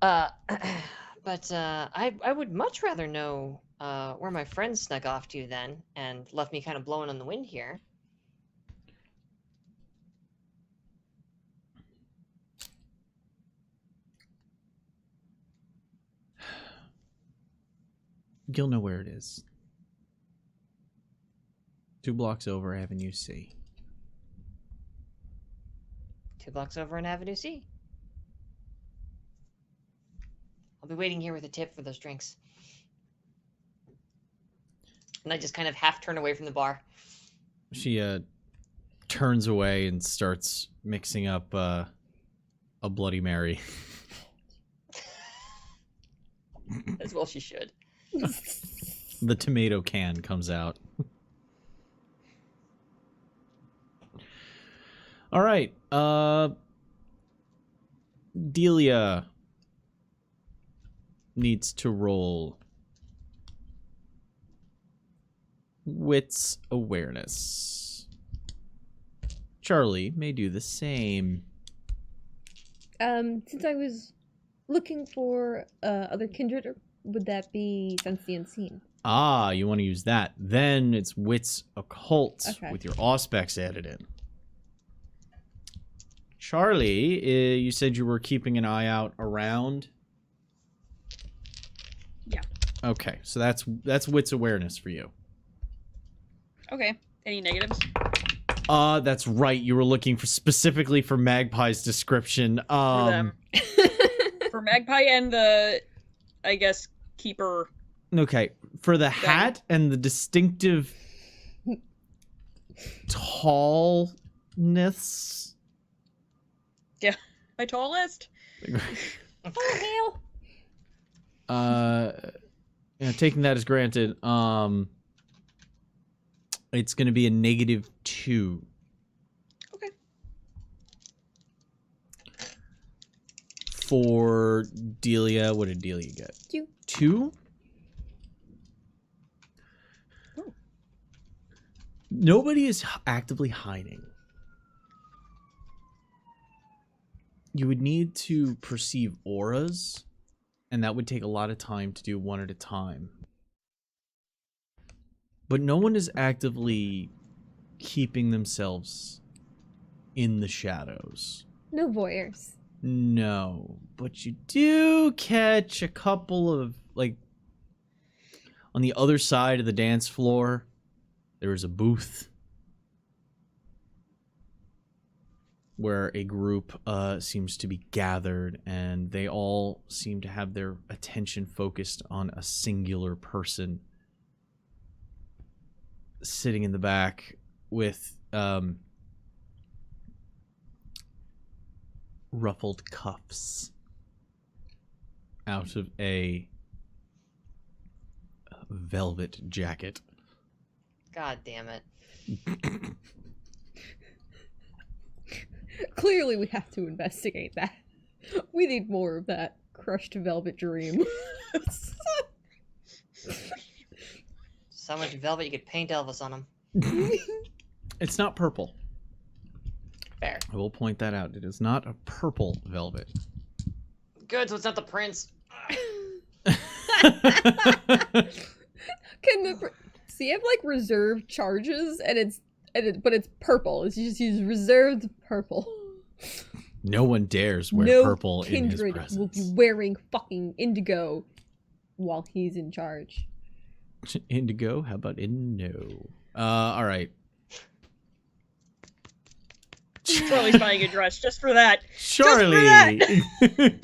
[SPEAKER 3] But I would much rather know where my friends snuck off to then and left me kind of blowing on the wind here.
[SPEAKER 1] You'll know where it is. 2 blocks over, Avenue C.
[SPEAKER 3] 2 blocks over on Avenue C. I'll be waiting here with a tip for those drinks. And I just kind of half turn away from the bar.
[SPEAKER 1] She turns away and starts mixing up a Bloody Mary.
[SPEAKER 3] As well she should.
[SPEAKER 1] The tomato can comes out. All right. Delia needs to roll wits awareness. Charlie may do the same.
[SPEAKER 2] Since I was looking for other kindred, would that be sense the unseen?
[SPEAKER 1] Ah, you want to use that. Then it's wits occult with your auspex added in. Charlie, you said you were keeping an eye out around.
[SPEAKER 4] Yeah.
[SPEAKER 1] Okay, so that's wits awareness for you.
[SPEAKER 4] Okay. Any negatives?
[SPEAKER 1] That's right. You were looking for specifically for Magpie's description.
[SPEAKER 4] For them. For Magpie and the, I guess, keeper.
[SPEAKER 1] Okay, for the hat and the distinctive tallness.
[SPEAKER 4] Yeah, my tallest.
[SPEAKER 2] Oh hell!
[SPEAKER 1] Yeah, taking that as granted. It's going to be a -2.
[SPEAKER 4] Okay.
[SPEAKER 1] For Delia, what did Delia get?
[SPEAKER 2] 2.
[SPEAKER 1] 2?
[SPEAKER 4] Oh.
[SPEAKER 1] Nobody is actively hiding. You would need to perceive auras, and that would take a lot of time to do one at a time. But no one is actively keeping themselves in the shadows.
[SPEAKER 2] No voyeurs.
[SPEAKER 1] No, but you do catch a couple of, like, on the other side of the dance floor, there is a booth where a group seems to be gathered, and they all seem to have their attention focused on a singular person sitting in the back with ruffled cuffs out of a velvet jacket.
[SPEAKER 3] God damn it.
[SPEAKER 2] Clearly, we have to investigate that. We need more of that crushed velvet dream.
[SPEAKER 3] So much velvet you could paint Elvis on him.
[SPEAKER 1] It's not purple.
[SPEAKER 3] Fair.
[SPEAKER 1] I will point that out. It is not a purple velvet.
[SPEAKER 3] Good, so it's not the prince.
[SPEAKER 2] Can the so you have like reserved charges, but it's purple. It's just use reserved purple.
[SPEAKER 1] No one dares wear
[SPEAKER 2] No
[SPEAKER 1] purple in his
[SPEAKER 2] kindred
[SPEAKER 1] presence.
[SPEAKER 2] will be wearing fucking indigo while he's in charge.
[SPEAKER 1] Indigo? How about no? All right.
[SPEAKER 4] Charlie's buying a dress just for that.
[SPEAKER 1] Charlie!
[SPEAKER 4] that!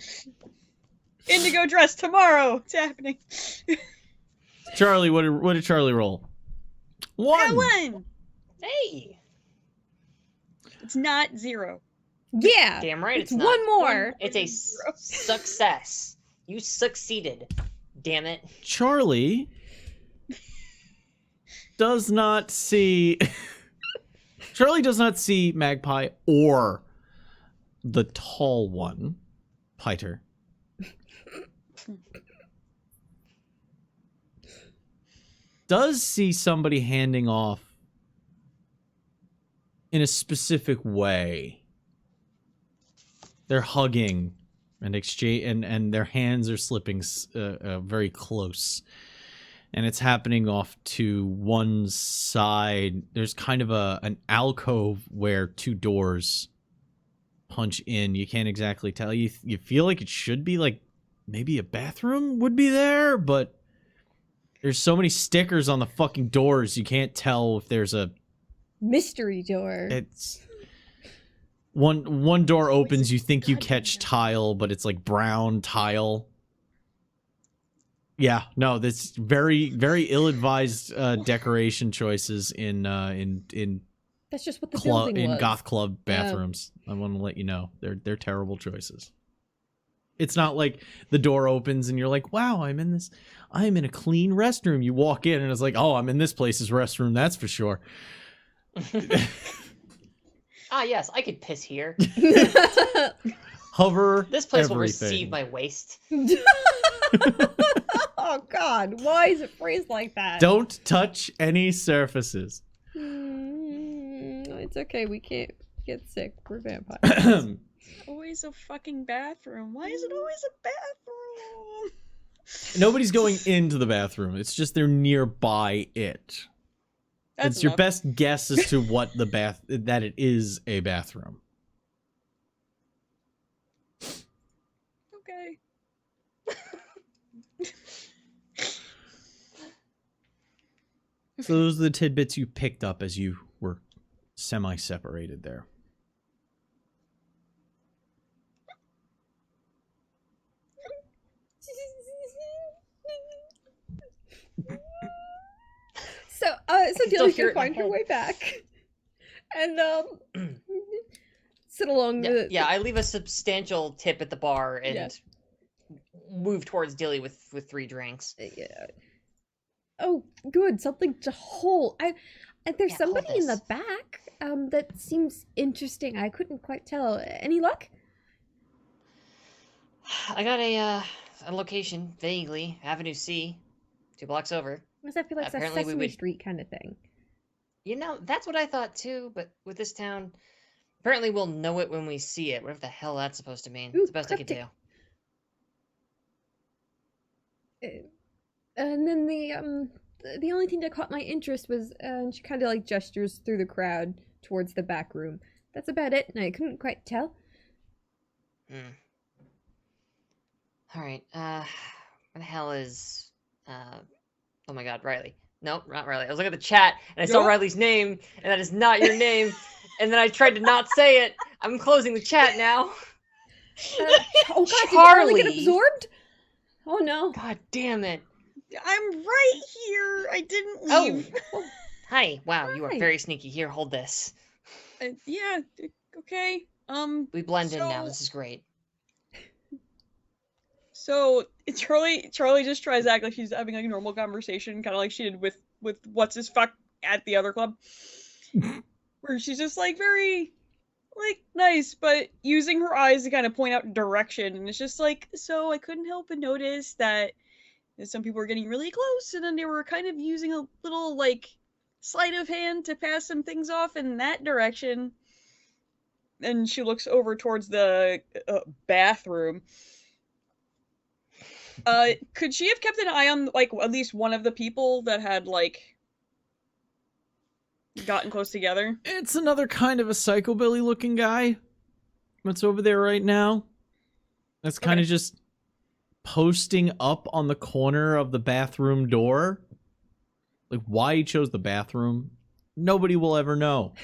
[SPEAKER 4] Indigo dress tomorrow. It's happening.
[SPEAKER 1] Charlie, what did Charlie roll? 1!
[SPEAKER 4] I won!
[SPEAKER 3] Hey!
[SPEAKER 4] It's not 0.
[SPEAKER 2] Yeah,
[SPEAKER 3] Damn right
[SPEAKER 2] it's
[SPEAKER 3] it's not.
[SPEAKER 2] one more.
[SPEAKER 3] It's a success. You succeeded. Damn it.
[SPEAKER 1] Charlie does not see... Charlie does not see Magpie or the tall one, Piter. Does see somebody handing off in a specific way. They're hugging and exchange, and their hands are slipping very close. And it's happening off to one side. There's kind of an alcove where 2 doors punch in. You can't exactly tell. You feel like it should be like maybe a bathroom would be there, but there's so many stickers on the fucking doors you can't tell if there's a
[SPEAKER 2] Mystery door.
[SPEAKER 1] it's one door opens, you think you catch tile, but it's like brown tile. Yeah, no, that's very, very ill-advised decoration choices in
[SPEAKER 2] That's just what the building was.
[SPEAKER 1] goth club bathrooms. I want to let you know they're terrible choices. It's not like the door opens and you're like, wow, I'm in a clean restroom. You walk in and it's like, oh, I'm in this place's restroom, that's for sure.
[SPEAKER 3] Ah, yes, I could piss here.
[SPEAKER 1] Hover.
[SPEAKER 3] This place
[SPEAKER 1] everything.
[SPEAKER 3] will receive my waste.
[SPEAKER 2] Oh God, why is it phrased like that?
[SPEAKER 1] Don't touch any surfaces.
[SPEAKER 2] It's okay, we can't get sick. We're vampires.
[SPEAKER 4] Always a fucking bathroom. Why is it always a bathroom?
[SPEAKER 1] Nobody's going into the bathroom. It's just they're nearby it.
[SPEAKER 4] That's
[SPEAKER 1] It's your
[SPEAKER 4] enough.
[SPEAKER 1] best guess as to what that it is a bathroom.
[SPEAKER 4] Okay.
[SPEAKER 1] So those are the tidbits you picked up as you were semi-separated there.
[SPEAKER 2] So
[SPEAKER 3] still
[SPEAKER 2] Delia
[SPEAKER 3] hear
[SPEAKER 2] can
[SPEAKER 3] it in my
[SPEAKER 2] find her
[SPEAKER 3] head.
[SPEAKER 2] way back, and sit along the.
[SPEAKER 3] Yeah, I leave a substantial tip at the bar and
[SPEAKER 2] Yeah.
[SPEAKER 3] move towards Dilly with 3 drinks.
[SPEAKER 2] Yeah. Oh, good, something to hold. There's
[SPEAKER 3] Yeah, hold
[SPEAKER 2] somebody in the
[SPEAKER 3] this.
[SPEAKER 2] back that seems interesting. I couldn't quite tell. Any luck?
[SPEAKER 3] I got a location, vaguely. Avenue C, 2 blocks over.
[SPEAKER 2] Does that feel like a
[SPEAKER 3] Apparently we
[SPEAKER 2] Sesame
[SPEAKER 3] would-
[SPEAKER 2] Street kind of thing?
[SPEAKER 3] You know, that's what I thought too, but with this town, apparently we'll know it when we see it. Whatever the hell that's supposed to mean.
[SPEAKER 2] Ooh,
[SPEAKER 3] It's the best I could
[SPEAKER 2] cryptic.
[SPEAKER 3] do.
[SPEAKER 2] And then the only thing that caught my interest was she kind of like gestures through the crowd towards the back room. That's about it, and I couldn't quite tell.
[SPEAKER 3] Alright, where the hell is, oh my god, Riley. Nope, not Riley. I was looking at the chat, and I saw
[SPEAKER 4] Nope.
[SPEAKER 3] Riley's name, and that is not your name, and then I tried to not say it. I'm closing the chat now.
[SPEAKER 2] Oh god, did Charlie get
[SPEAKER 3] Charlie.
[SPEAKER 2] absorbed? Oh no.
[SPEAKER 3] God damn it.
[SPEAKER 4] I'm right here. I didn't leave.
[SPEAKER 3] Oh. Hi. Wow, you are
[SPEAKER 2] Hi.
[SPEAKER 3] very sneaky. Here, hold this.
[SPEAKER 4] Yeah. Okay.
[SPEAKER 3] We blend in now.
[SPEAKER 4] So-
[SPEAKER 3] This is great.
[SPEAKER 4] So Charlie just tries to act like she's having like a normal conversation, kind of like she did with what's his fuck at the other club, where she's just like very like nice, but using her eyes to kind of point out direction, and it's just like, so I couldn't help but notice that some people were getting really close, and then they were kind of using a little like sleight of hand to pass some things off in that direction. And she looks over towards the bathroom. Could she have kept an eye on like at least one of the people that had like gotten close together?
[SPEAKER 1] It's another kind of a psychobilly looking guy that's over there right now. That's kind of
[SPEAKER 4] Okay.
[SPEAKER 1] just posting up on the corner of the bathroom door. Like, why he chose the bathroom, nobody will ever know.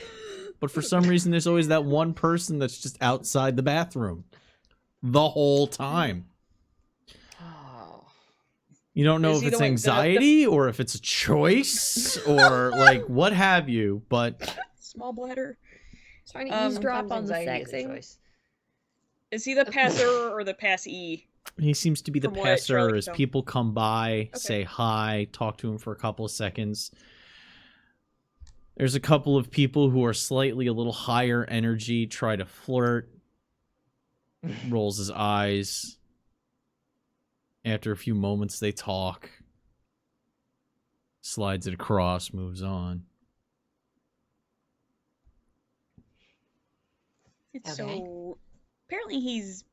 [SPEAKER 1] But for some reason, there's always that one person that's just outside the bathroom the whole time.
[SPEAKER 3] Oh.
[SPEAKER 1] You don't know
[SPEAKER 4] Is
[SPEAKER 1] if
[SPEAKER 4] he the
[SPEAKER 1] it's
[SPEAKER 4] one- the-
[SPEAKER 1] anxiety or if it's a choice or like what have you, but
[SPEAKER 4] Small bladder.
[SPEAKER 2] Trying to
[SPEAKER 4] Um,
[SPEAKER 2] eavesdrop
[SPEAKER 3] Sometimes
[SPEAKER 2] on the
[SPEAKER 3] anxiety is a
[SPEAKER 2] sexing.
[SPEAKER 3] choice.
[SPEAKER 4] Is he the passer or the passee?
[SPEAKER 1] he seems to be the
[SPEAKER 4] From what
[SPEAKER 1] passer
[SPEAKER 4] Charlie
[SPEAKER 1] as
[SPEAKER 4] can tell.
[SPEAKER 1] people come by,
[SPEAKER 4] Okay.
[SPEAKER 1] say hi, talk to him for a couple of seconds. There's a couple of people who are slightly a little higher energy, try to flirt, rolls his eyes. After a few moments, they talk. Slides it across, moves on.
[SPEAKER 3] Okay.
[SPEAKER 4] So apparently he's,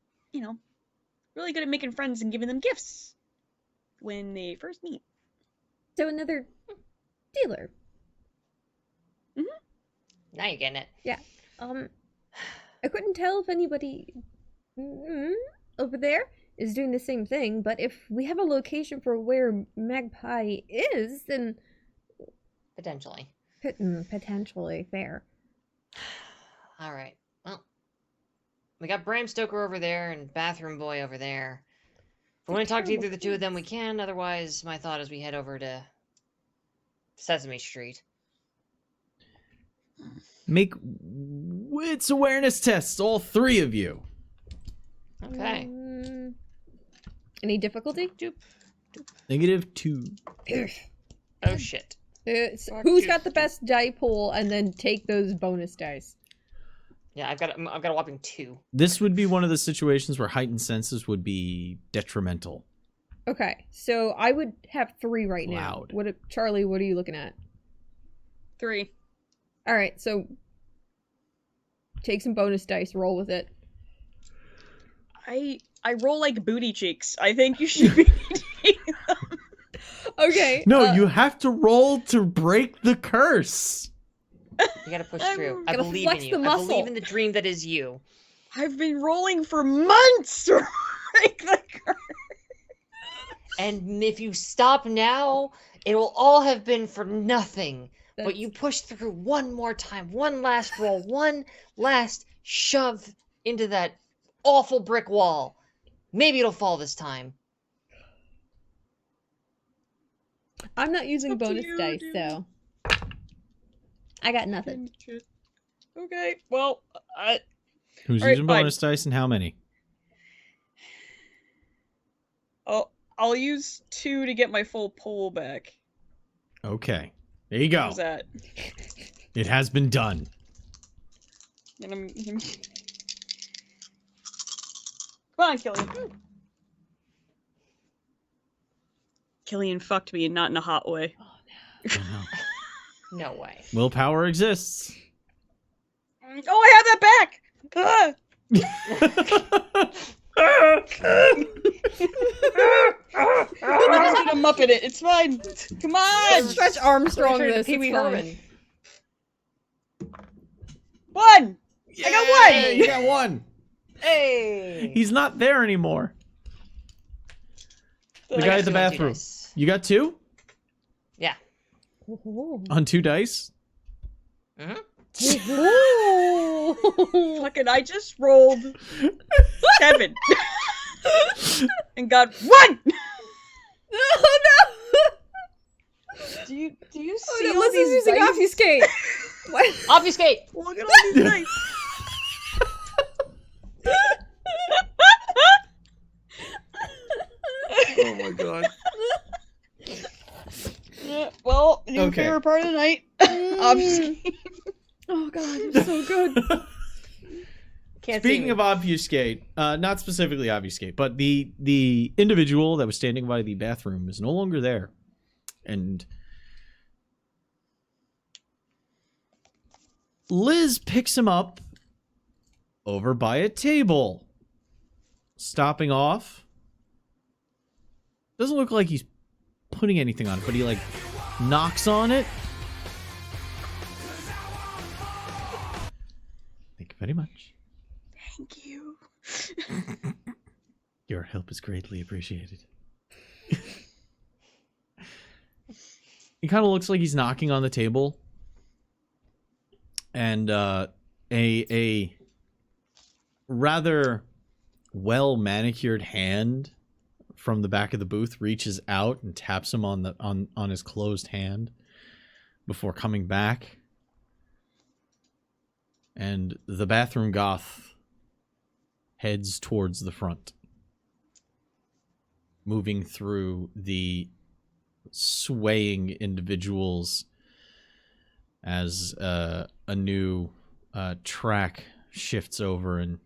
[SPEAKER 4] really good at making friends and giving them gifts when they first meet.
[SPEAKER 2] So another dealer.
[SPEAKER 3] Now you're getting it.
[SPEAKER 2] I couldn't tell if anybody over there is doing the same thing, but if we have a location for where Magpie is, then
[SPEAKER 3] Potentially.
[SPEAKER 2] potentially fair.
[SPEAKER 3] All right. Well, we got Bram Stoker over there and Bathroom Boy over there. If we want to talk to
[SPEAKER 2] terrible
[SPEAKER 3] either the two of them, we
[SPEAKER 2] place.
[SPEAKER 3] can. Otherwise, my thought is we head over to Sesame Street.
[SPEAKER 1] Make wits awareness tests, all three of you.
[SPEAKER 3] Okay.
[SPEAKER 2] Any difficulty?
[SPEAKER 1] -2.
[SPEAKER 3] Oh shit.
[SPEAKER 2] Who's got the best die pool, and then take those bonus dice.
[SPEAKER 3] Yeah, I've got a whopping 2.
[SPEAKER 1] This would be one of the situations where heightened senses would be detrimental.
[SPEAKER 2] Okay, so I would have 3 right
[SPEAKER 1] Loud.
[SPEAKER 2] now. Charlie, what are you looking at?
[SPEAKER 4] 3.
[SPEAKER 2] All right, so take some bonus dice, roll with it.
[SPEAKER 4] I roll like booty cheeks. I think you should be taking them.
[SPEAKER 2] Okay.
[SPEAKER 1] No, you have to roll to break the curse.
[SPEAKER 3] You gotta push
[SPEAKER 4] I'm
[SPEAKER 3] through. I
[SPEAKER 2] Gotta
[SPEAKER 3] believe
[SPEAKER 2] flex
[SPEAKER 3] in you.
[SPEAKER 2] the
[SPEAKER 3] I
[SPEAKER 2] muscle.
[SPEAKER 3] believe in the dream that is you.
[SPEAKER 4] I've been rolling for months to break the curse.
[SPEAKER 3] And if you stop now, it will all have been for nothing. But
[SPEAKER 2] That's-
[SPEAKER 3] you push through one more time, one last roll, one last shove into that awful brick wall. Maybe it'll fall this time.
[SPEAKER 2] I'm not using
[SPEAKER 4] Up to
[SPEAKER 2] bonus
[SPEAKER 4] you,
[SPEAKER 2] dice,
[SPEAKER 4] dude.
[SPEAKER 2] so I got nothing.
[SPEAKER 4] Okay, well,
[SPEAKER 1] Who's
[SPEAKER 4] All right,
[SPEAKER 1] using
[SPEAKER 4] fine.
[SPEAKER 1] bonus dice and how many?
[SPEAKER 4] I'll use 2 to get my full pull back.
[SPEAKER 1] Okay. There you go.
[SPEAKER 4] How's that?
[SPEAKER 1] It has been done.
[SPEAKER 4] And Come on, Killian. Killian fucked me and not in a hot way.
[SPEAKER 1] Oh,
[SPEAKER 3] No way.
[SPEAKER 1] no. Willpower exists.
[SPEAKER 4] Oh, I have that back! Ah! I'm just gonna muppet it. It's fine. Come on!
[SPEAKER 2] Stretch Armstrong this.
[SPEAKER 3] Pee Wee
[SPEAKER 2] It's fine.
[SPEAKER 3] Herman.
[SPEAKER 4] One! I got one!
[SPEAKER 1] Yay, you got one!
[SPEAKER 3] Hey!
[SPEAKER 1] He's not there anymore. The
[SPEAKER 3] I
[SPEAKER 1] guy
[SPEAKER 3] got
[SPEAKER 1] at the
[SPEAKER 3] 2 on 2
[SPEAKER 1] bathroom.
[SPEAKER 3] dice.
[SPEAKER 1] You got 2?
[SPEAKER 3] Yeah.
[SPEAKER 2] Ooh.
[SPEAKER 1] On 2 dice?
[SPEAKER 3] Mm-hmm.
[SPEAKER 2] Ooh.
[SPEAKER 4] Fucking, I just rolled 7. And got 1!
[SPEAKER 2] Oh no!
[SPEAKER 4] Do you see
[SPEAKER 2] Oh, no,
[SPEAKER 4] all
[SPEAKER 2] Liz is
[SPEAKER 4] these
[SPEAKER 2] using
[SPEAKER 4] dice?
[SPEAKER 2] obfuscate. What?
[SPEAKER 3] Obfuscate!
[SPEAKER 4] Look at all these dice.
[SPEAKER 1] Oh my god.
[SPEAKER 4] Yeah, well, your
[SPEAKER 1] Okay.
[SPEAKER 4] favorite part of the night. Obfuscate.
[SPEAKER 2] Oh god, you're so good.
[SPEAKER 3] Can't
[SPEAKER 1] Speaking
[SPEAKER 3] see me.
[SPEAKER 1] of obfuscate, not specifically obfuscate, but the individual that was standing by the bathroom is no longer there. And Liz picks him up over by a table. Stopping off. Doesn't look like he's putting anything on it, but he like knocks on it. Thank you very much.
[SPEAKER 4] Thank you.
[SPEAKER 1] Your help is greatly appreciated. He kind of looks like he's knocking on the table. And a rather well manicured hand from the back of the booth reaches out and taps him on his closed hand before coming back. And the bathroom goth heads towards the front, moving through the swaying individuals as a new track shifts over and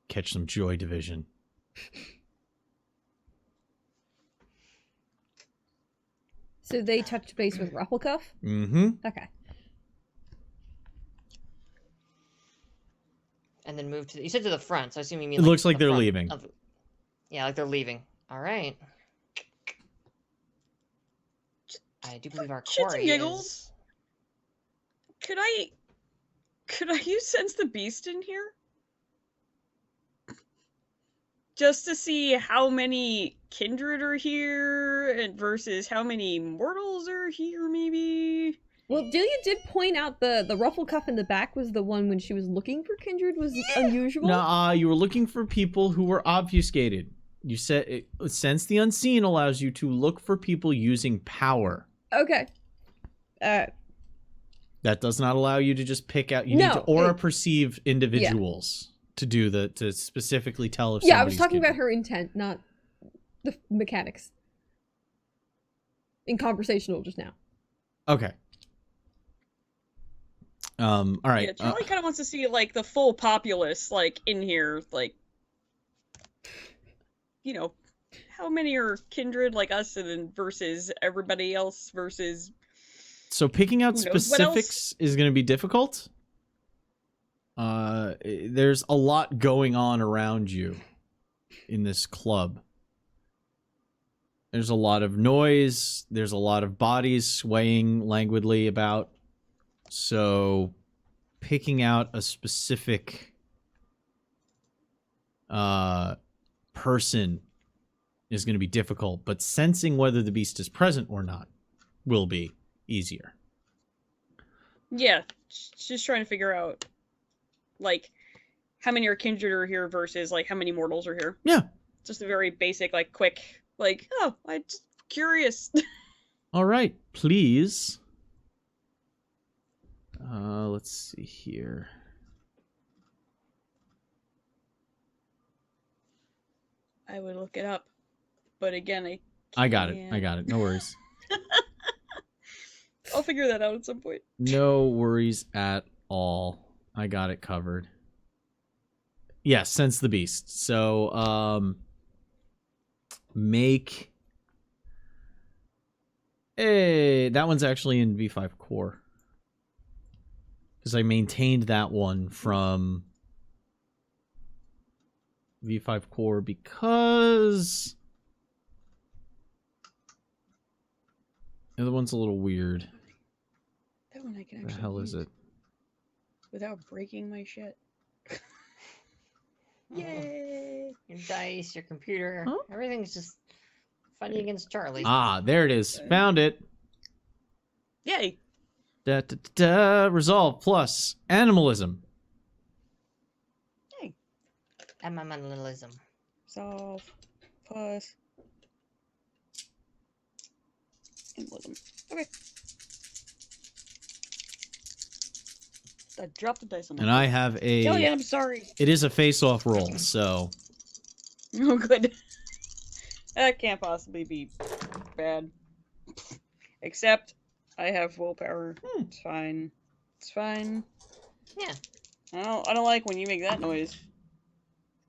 [SPEAKER 1] catch some Joy Division.
[SPEAKER 2] So they touched base with Rufflecuff?
[SPEAKER 1] Mm-hmm.
[SPEAKER 2] Okay.
[SPEAKER 3] And then move to the, you said to the front, so I assume you mean
[SPEAKER 1] It looks like
[SPEAKER 3] the
[SPEAKER 1] they're
[SPEAKER 3] front
[SPEAKER 1] leaving.
[SPEAKER 3] yeah, like they're leaving. All right. I do believe our
[SPEAKER 4] Shits and
[SPEAKER 3] quarry
[SPEAKER 4] giggles.
[SPEAKER 3] is...
[SPEAKER 4] Could I use Sense the Beast in here? Just to see how many kindred are here and versus how many mortals are here, maybe?
[SPEAKER 2] Well, Delia did point out the Rufflecuff in the back was the one when she was looking for kindred was unusual.
[SPEAKER 1] Nah, you were looking for people who were obfuscated. You said Sense the Unseen allows you to look for people using power.
[SPEAKER 2] Okay.
[SPEAKER 1] That does not allow you to just pick out. You
[SPEAKER 2] No,
[SPEAKER 1] need to aura perceive individuals to do to specifically tell if.
[SPEAKER 2] Yeah, I was
[SPEAKER 1] somebody's
[SPEAKER 2] talking about
[SPEAKER 1] kindred.
[SPEAKER 2] her intent, not the mechanics. In conversational just now.
[SPEAKER 1] Okay. All right.
[SPEAKER 4] Yeah, Charlie kind of wants to see, like, the full populace, like, in here, like, you know, how many are kindred like us and then versus everybody else versus...
[SPEAKER 1] So picking out
[SPEAKER 4] Who knows what else?
[SPEAKER 1] specifics is going to be difficult. There's a lot going on around you in this club. There's a lot of noise. There's a lot of bodies swaying languidly about. So picking out a specific person is going to be difficult, but sensing whether the beast is present or not will be easier.
[SPEAKER 4] Yeah, just trying to figure out, like, how many are kindred are here versus, like, how many mortals are here.
[SPEAKER 1] Yeah.
[SPEAKER 4] Just a very basic, like, quick, like, oh, I'm just curious.
[SPEAKER 1] All right, please. Let's see here.
[SPEAKER 4] I would look it up, but again,
[SPEAKER 1] I got it. No worries.
[SPEAKER 4] I'll figure that out at some point.
[SPEAKER 1] No worries at all. I got it covered. Yes, sense the beast. So, make that one's actually in V5 core. Because I maintained that one from V5 core because the other one's a little weird.
[SPEAKER 4] That one I can
[SPEAKER 1] What
[SPEAKER 4] actually
[SPEAKER 1] the hell is
[SPEAKER 4] use
[SPEAKER 1] it?
[SPEAKER 4] without breaking my shit. Yay!
[SPEAKER 3] Your dice, your computer,
[SPEAKER 1] Huh?
[SPEAKER 3] everything's just fighting against Charlie.
[SPEAKER 1] Ah, there it is. Found it.
[SPEAKER 4] Yay!
[SPEAKER 1] Da, da, da, da. Resolve plus animalism.
[SPEAKER 4] Yay!
[SPEAKER 3] Animalism.
[SPEAKER 4] Solve plus embolism. Okay. I dropped the dice on my
[SPEAKER 1] And I have a...
[SPEAKER 4] Jillian, I'm sorry.
[SPEAKER 1] It is a face-off roll, so...
[SPEAKER 4] Oh, good. That can't possibly be bad. Except I have willpower. It's fine. It's fine.
[SPEAKER 3] Yeah.
[SPEAKER 4] I don't like when you make that noise.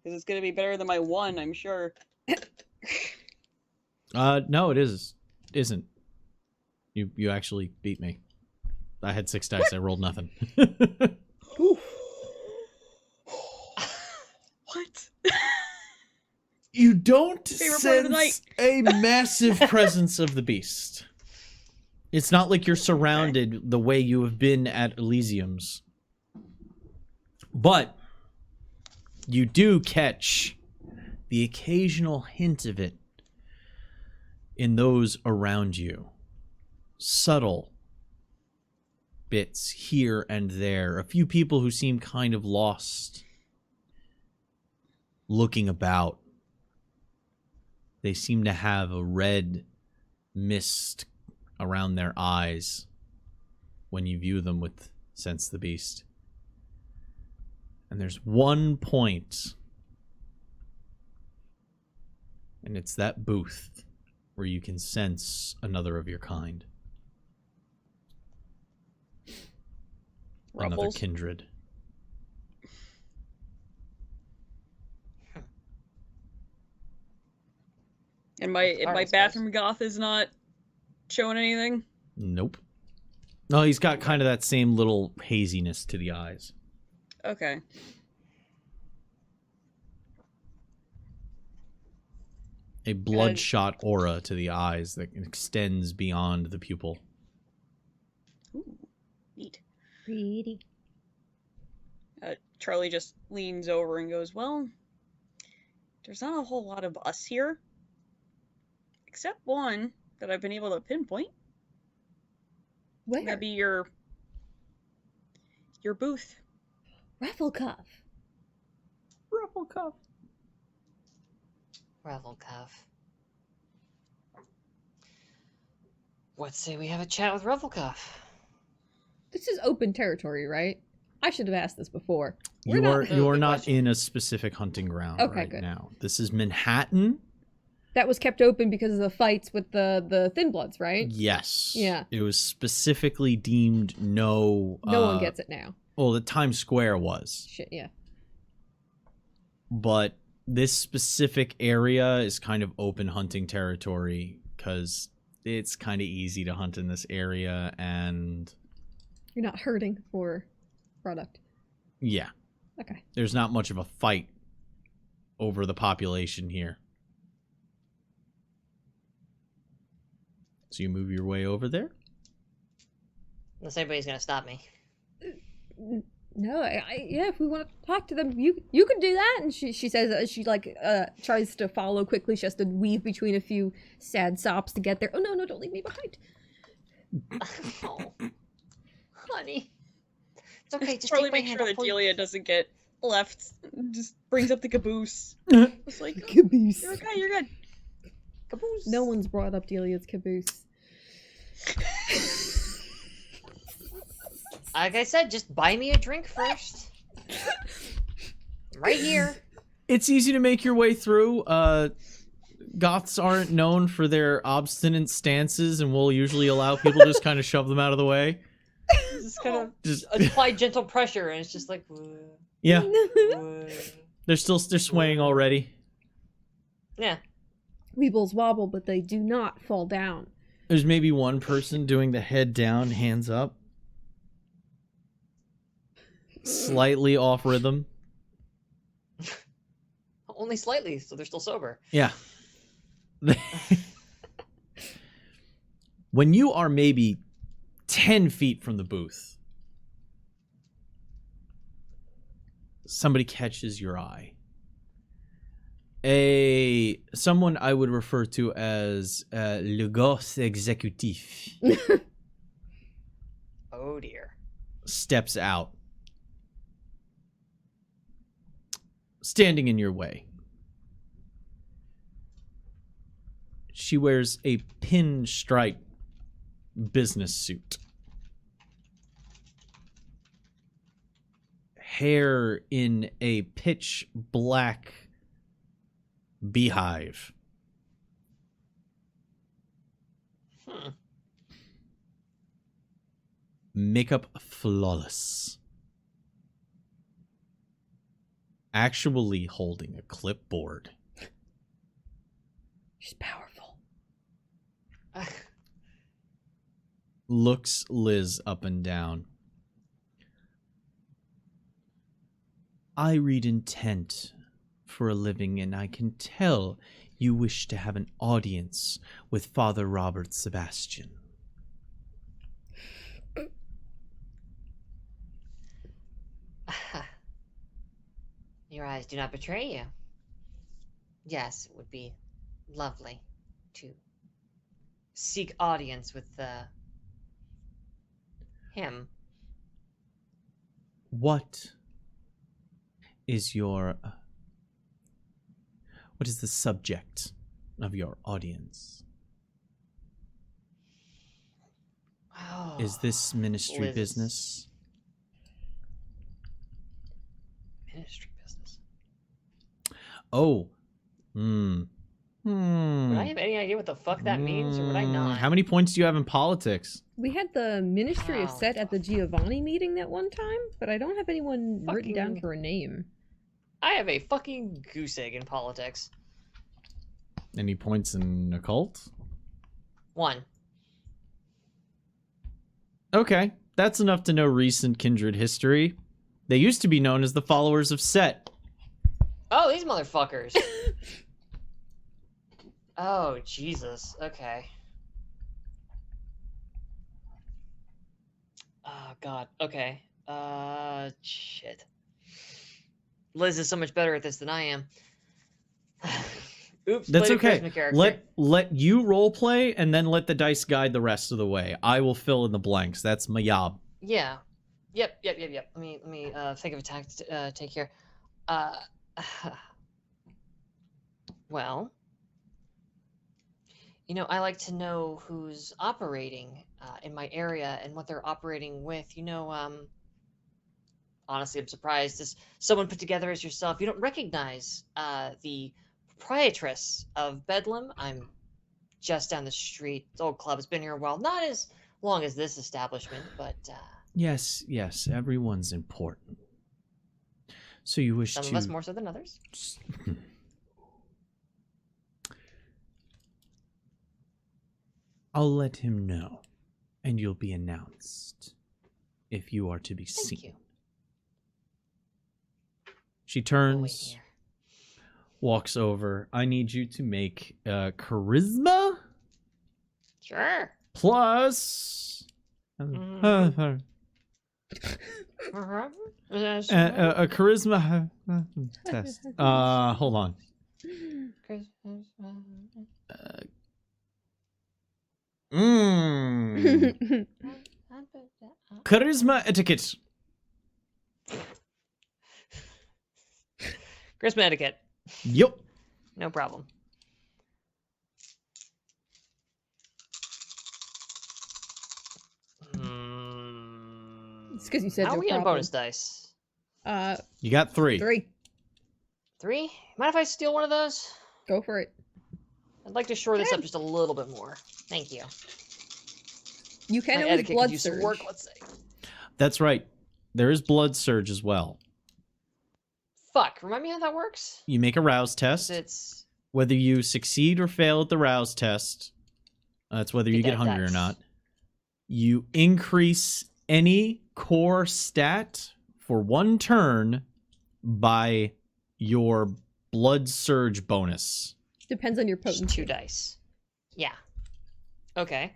[SPEAKER 4] Because it's gonna be better than my 1, I'm sure.
[SPEAKER 1] No, isn't. You actually beat me. I had 6 dice, I rolled nothing.
[SPEAKER 4] What?
[SPEAKER 1] You don't
[SPEAKER 4] Favorite part of the
[SPEAKER 1] sense a massive presence of the beast. It's not like you're surrounded the way you have been at Elysium's. But you do catch the occasional hint of it in those around you. Subtle bits here and there. A few people who seem kind of lost, looking about. They seem to have a red mist around their eyes when you view them with Sense the Beast. And there's one point, and it's that booth where you can sense another of your kind. Another
[SPEAKER 4] Ruffles.
[SPEAKER 1] kindred.
[SPEAKER 4] And my
[SPEAKER 3] Artist
[SPEAKER 4] bathroom goth is not showing anything?
[SPEAKER 1] Nope. No, he's got kind of that same little haziness to the eyes.
[SPEAKER 4] Okay.
[SPEAKER 1] A bloodshot aura to the eyes that extends beyond the pupil.
[SPEAKER 4] Ooh, neat.
[SPEAKER 2] Pretty.
[SPEAKER 4] Charlie just leans over and goes, well, there's not a whole lot of us here. Except one that I've been able to pinpoint.
[SPEAKER 2] Where?
[SPEAKER 4] That'd be your booth.
[SPEAKER 2] Rafflecuff.
[SPEAKER 1] Rufflecuff.
[SPEAKER 3] Revelcuff. What say we have a chat with Revelcuff?
[SPEAKER 2] This is open territory, right? I should have asked this before. We're
[SPEAKER 1] You
[SPEAKER 2] not-
[SPEAKER 1] are
[SPEAKER 3] Good
[SPEAKER 1] not
[SPEAKER 3] question.
[SPEAKER 1] in a specific hunting ground
[SPEAKER 2] Okay,
[SPEAKER 1] right
[SPEAKER 2] good.
[SPEAKER 1] now. This is Manhattan.
[SPEAKER 2] That was kept open because of the fights with the Thin Bloods, right?
[SPEAKER 1] Yes.
[SPEAKER 2] Yeah.
[SPEAKER 1] It was specifically deemed no.
[SPEAKER 2] No one gets it now.
[SPEAKER 1] Well, the Times Square was,
[SPEAKER 2] Shit, yeah.
[SPEAKER 1] but this specific area is kind of open hunting territory because it's kind of easy to hunt in this area, and
[SPEAKER 2] You're not hurting for product.
[SPEAKER 1] yeah,
[SPEAKER 2] Okay.
[SPEAKER 1] there's not much of a fight over the population here. So you move your way over there?
[SPEAKER 3] Unless anybody's gonna stop me.
[SPEAKER 2] No, yeah, if we want to talk to them, you could do that. And she says she tries to follow quickly. She has to weave between a few sad sobs to get there. Oh no, don't leave me behind.
[SPEAKER 3] Oh, honey. It's okay, just
[SPEAKER 4] Charlie
[SPEAKER 3] take my
[SPEAKER 4] makes
[SPEAKER 3] hand
[SPEAKER 4] sure
[SPEAKER 3] off
[SPEAKER 4] that
[SPEAKER 3] before you-
[SPEAKER 4] Delia doesn't get left. Just brings up the caboose. It's like, oh,
[SPEAKER 2] Caboose.
[SPEAKER 4] you're okay, you're good.
[SPEAKER 3] Caboose.
[SPEAKER 2] No one's brought up Delia's caboose.
[SPEAKER 3] Like I said, just buy me a drink first. Right here.
[SPEAKER 1] It's easy to make your way through. Goths aren't known for their obstinate stances, and will usually allow people to just kind of shove them out of the way.
[SPEAKER 3] Just kind of
[SPEAKER 1] Just
[SPEAKER 3] apply gentle pressure, and it's just like.
[SPEAKER 1] yeah,
[SPEAKER 3] Whoa.
[SPEAKER 1] they're swaying already.
[SPEAKER 3] Yeah.
[SPEAKER 2] Weebles wobble, but they do not fall down.
[SPEAKER 1] There's maybe one person doing the head down, hands up. Slightly off rhythm.
[SPEAKER 3] Only slightly, so they're still sober.
[SPEAKER 1] Yeah. When you are maybe 10 feet from the booth, somebody catches your eye. Someone I would refer to as le gosse exécutif
[SPEAKER 3] Oh dear.
[SPEAKER 1] steps out, standing in your way. She wears a pinstripe business suit. Hair in a pitch black beehive. Makeup flawless. Actually holding a clipboard.
[SPEAKER 2] She's powerful.
[SPEAKER 1] Looks Liz up and down. I read intent for a living, and I can tell you wish to have an audience with Father Robert Sebastian.
[SPEAKER 3] Your eyes do not betray you. Yes, it would be lovely to seek audience with him.
[SPEAKER 1] What is your... what is the subject of your audience?
[SPEAKER 3] Oh,
[SPEAKER 1] Is this ministry
[SPEAKER 3] Liz.
[SPEAKER 1] business?
[SPEAKER 3] Ministry business.
[SPEAKER 1] Oh.
[SPEAKER 3] Would I have any idea what the fuck that means, or would I not?
[SPEAKER 1] How many points do you have in politics?
[SPEAKER 2] We had the Ministry of
[SPEAKER 3] Wow.
[SPEAKER 2] Set at the Giovanni meeting that one time, but I don't have anyone written down
[SPEAKER 3] Fucking-
[SPEAKER 2] for a name.
[SPEAKER 3] I have a fucking goose egg in politics.
[SPEAKER 1] Any points in occult?
[SPEAKER 3] 1.
[SPEAKER 1] Okay, that's enough to know recent kindred history. They used to be known as the followers of Set.
[SPEAKER 3] Oh, these motherfuckers. Oh, Jesus. Okay. Oh, God. Okay. Shit. Liz is so much better at this than I am. Oops.
[SPEAKER 1] That's
[SPEAKER 3] played a
[SPEAKER 1] okay.
[SPEAKER 3] charisma character.
[SPEAKER 1] Let you role play, and then let the dice guide the rest of the way. I will fill in the blanks. That's my job.
[SPEAKER 3] Yeah. Yep. Let me think of a tact to take here. Well, I like to know who's operating in my area and what they're operating with. Honestly, I'm surprised as someone put together as yourself, you don't recognize the proprietress of Bedlam. I'm just down the street. The old club has been here a while, not as long as this establishment, but
[SPEAKER 1] Yes, everyone's important. So you wish
[SPEAKER 3] some
[SPEAKER 1] to...
[SPEAKER 3] of us more so than others.
[SPEAKER 1] I'll let him know, and you'll be announced if you are to be seen.
[SPEAKER 3] Thank you.
[SPEAKER 1] She
[SPEAKER 3] Oh, wait
[SPEAKER 1] turns,
[SPEAKER 3] here.
[SPEAKER 1] walks over. I need you to make charisma
[SPEAKER 3] Sure.
[SPEAKER 1] plus
[SPEAKER 3] Mhm.
[SPEAKER 1] a charisma test. Hold on. Charisma etiquette.
[SPEAKER 3] Christmas etiquette.
[SPEAKER 1] Yup.
[SPEAKER 3] No problem.
[SPEAKER 2] It's because you said
[SPEAKER 3] How
[SPEAKER 2] no
[SPEAKER 3] are we on
[SPEAKER 2] problem.
[SPEAKER 3] bonus dice?
[SPEAKER 1] You got 3.
[SPEAKER 2] 3.
[SPEAKER 3] 3? Mind if I steal one of those?
[SPEAKER 2] Go for it.
[SPEAKER 3] I'd like to shore this up just a little bit more. Thank you.
[SPEAKER 2] You can
[SPEAKER 3] My
[SPEAKER 2] always
[SPEAKER 3] etiquette
[SPEAKER 2] blood
[SPEAKER 3] could use some
[SPEAKER 2] surge.
[SPEAKER 3] work, let's say.
[SPEAKER 1] That's right. There is blood surge as well.
[SPEAKER 3] Fuck, remind me how that works?
[SPEAKER 1] You make a rouse test.
[SPEAKER 3] It's...
[SPEAKER 1] Whether you succeed or fail at the rouse test, that's whether you get
[SPEAKER 3] that
[SPEAKER 1] hungry or
[SPEAKER 3] dice.
[SPEAKER 1] not. You increase any core stat for 1 turn by your blood surge bonus.
[SPEAKER 2] Depends on your
[SPEAKER 3] Just
[SPEAKER 2] potency.
[SPEAKER 3] 2 dice. Yeah. Okay.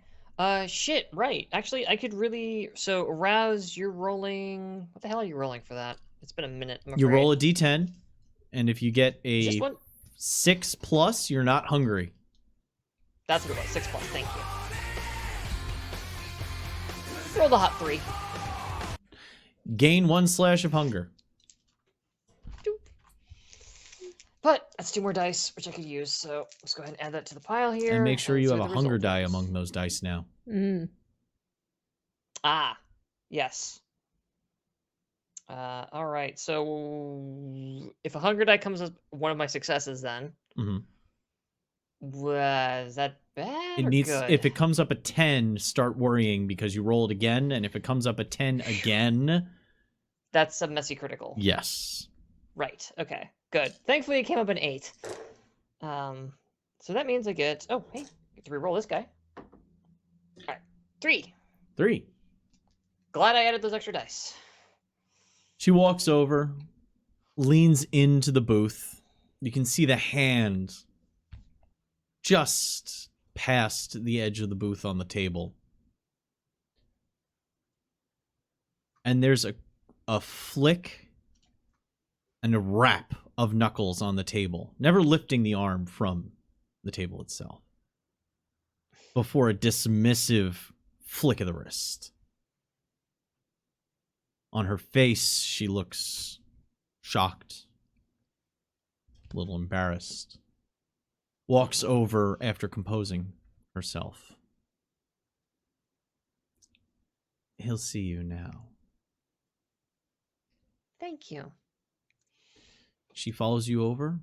[SPEAKER 3] Shit, right. Actually, I could really... So, arouse, you're rolling... What the hell are you rolling for that? It's been a minute, I'm
[SPEAKER 1] You
[SPEAKER 3] afraid.
[SPEAKER 1] roll a d10, and if you get
[SPEAKER 3] Is this
[SPEAKER 1] a
[SPEAKER 3] one?
[SPEAKER 1] 6+, you're not hungry.
[SPEAKER 3] That's what it was. 6+, thank you. Roll the hot 3.
[SPEAKER 1] Gain 1 slash of hunger.
[SPEAKER 3] But that's 2 more dice, which I could use, so let's go ahead and add that to the pile here.
[SPEAKER 1] And make sure you
[SPEAKER 3] see
[SPEAKER 1] have a
[SPEAKER 3] what the
[SPEAKER 1] hunger
[SPEAKER 3] result
[SPEAKER 1] die
[SPEAKER 3] is.
[SPEAKER 1] among those dice now.
[SPEAKER 2] Mm.
[SPEAKER 3] Ah, yes. All right, so if a hunger die comes as one of my successes, then
[SPEAKER 1] hmm
[SPEAKER 3] was that bad
[SPEAKER 1] It
[SPEAKER 3] or
[SPEAKER 1] needs
[SPEAKER 3] good?
[SPEAKER 1] if it comes up a 10, start worrying because you roll it again, and if it comes up a 10 again,
[SPEAKER 3] That's a messy critical.
[SPEAKER 1] yes.
[SPEAKER 3] Right. Okay. Good. Thankfully, it came up an 8. So that means I get. Oh, hey, get to reroll this guy. All right, 3.
[SPEAKER 1] 3.
[SPEAKER 3] Glad I added those extra dice.
[SPEAKER 1] She walks over, leans into the booth. You can see the hand just past the edge of the booth on the table. And there's a flick and a rap of knuckles on the table, never lifting the arm from the table itself, before a dismissive flick of the wrist. On her face, she looks shocked, a little embarrassed. Walks over after composing herself. He'll see you now.
[SPEAKER 3] Thank you.
[SPEAKER 1] She follows you over.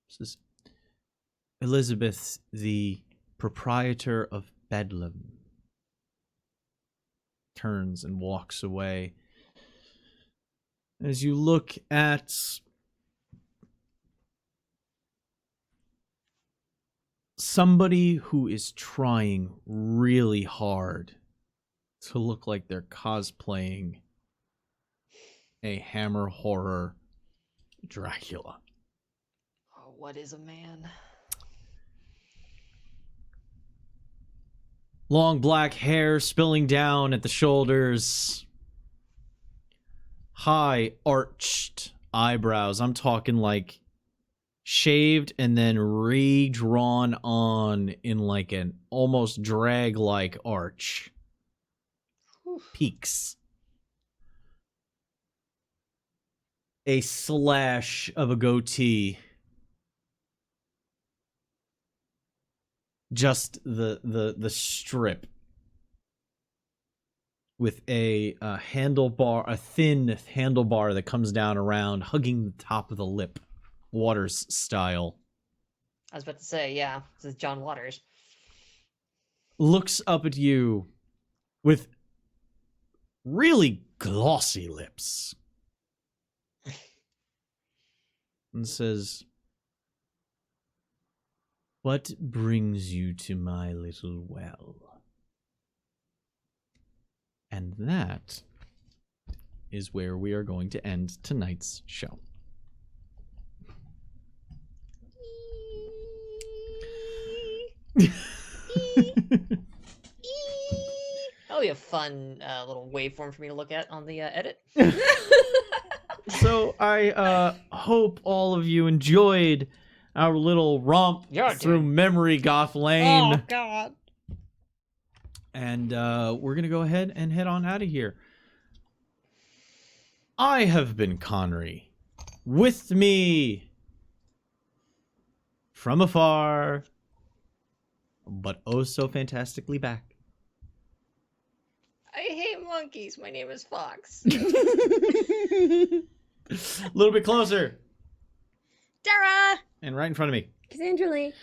[SPEAKER 1] Says, Elizabeth, the proprietor of Bedlam. Turns and walks away. As you look at somebody who is trying really hard to look like they're cosplaying a Hammer horror Dracula.
[SPEAKER 3] Oh, what is a man?
[SPEAKER 1] Long black hair spilling down at the shoulders. High arched eyebrows. I'm talking like shaved and then redrawn on in like an almost drag-like arch. Peaks. A slash of a goatee. Just the strip. With a handlebar, a thin handlebar that comes down around, hugging the top of the lip. Waters style.
[SPEAKER 3] I was about to say, yeah, this is John Waters.
[SPEAKER 1] Looks up at you with really glossy lips. And says, "What brings you to my little well?" And that is where we are going to end tonight's show.
[SPEAKER 3] That'll be a fun little waveform for me to look at on the edit.
[SPEAKER 1] So I hope all of you enjoyed our little romp
[SPEAKER 3] Yeah,
[SPEAKER 1] through
[SPEAKER 3] dude.
[SPEAKER 1] memory goth lane.
[SPEAKER 4] Oh God.
[SPEAKER 1] And we're going to go ahead and head on out of here. I have been Connery. With me, from afar, but oh so fantastically back.
[SPEAKER 3] I hate monkeys. My name is Fox.
[SPEAKER 1] A little bit closer.
[SPEAKER 4] Dara!
[SPEAKER 1] And right in front of me.
[SPEAKER 2] Cassandra Lee.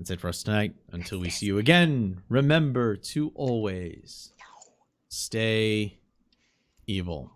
[SPEAKER 1] That's it for us tonight. Until we see you again, remember to always stay evil.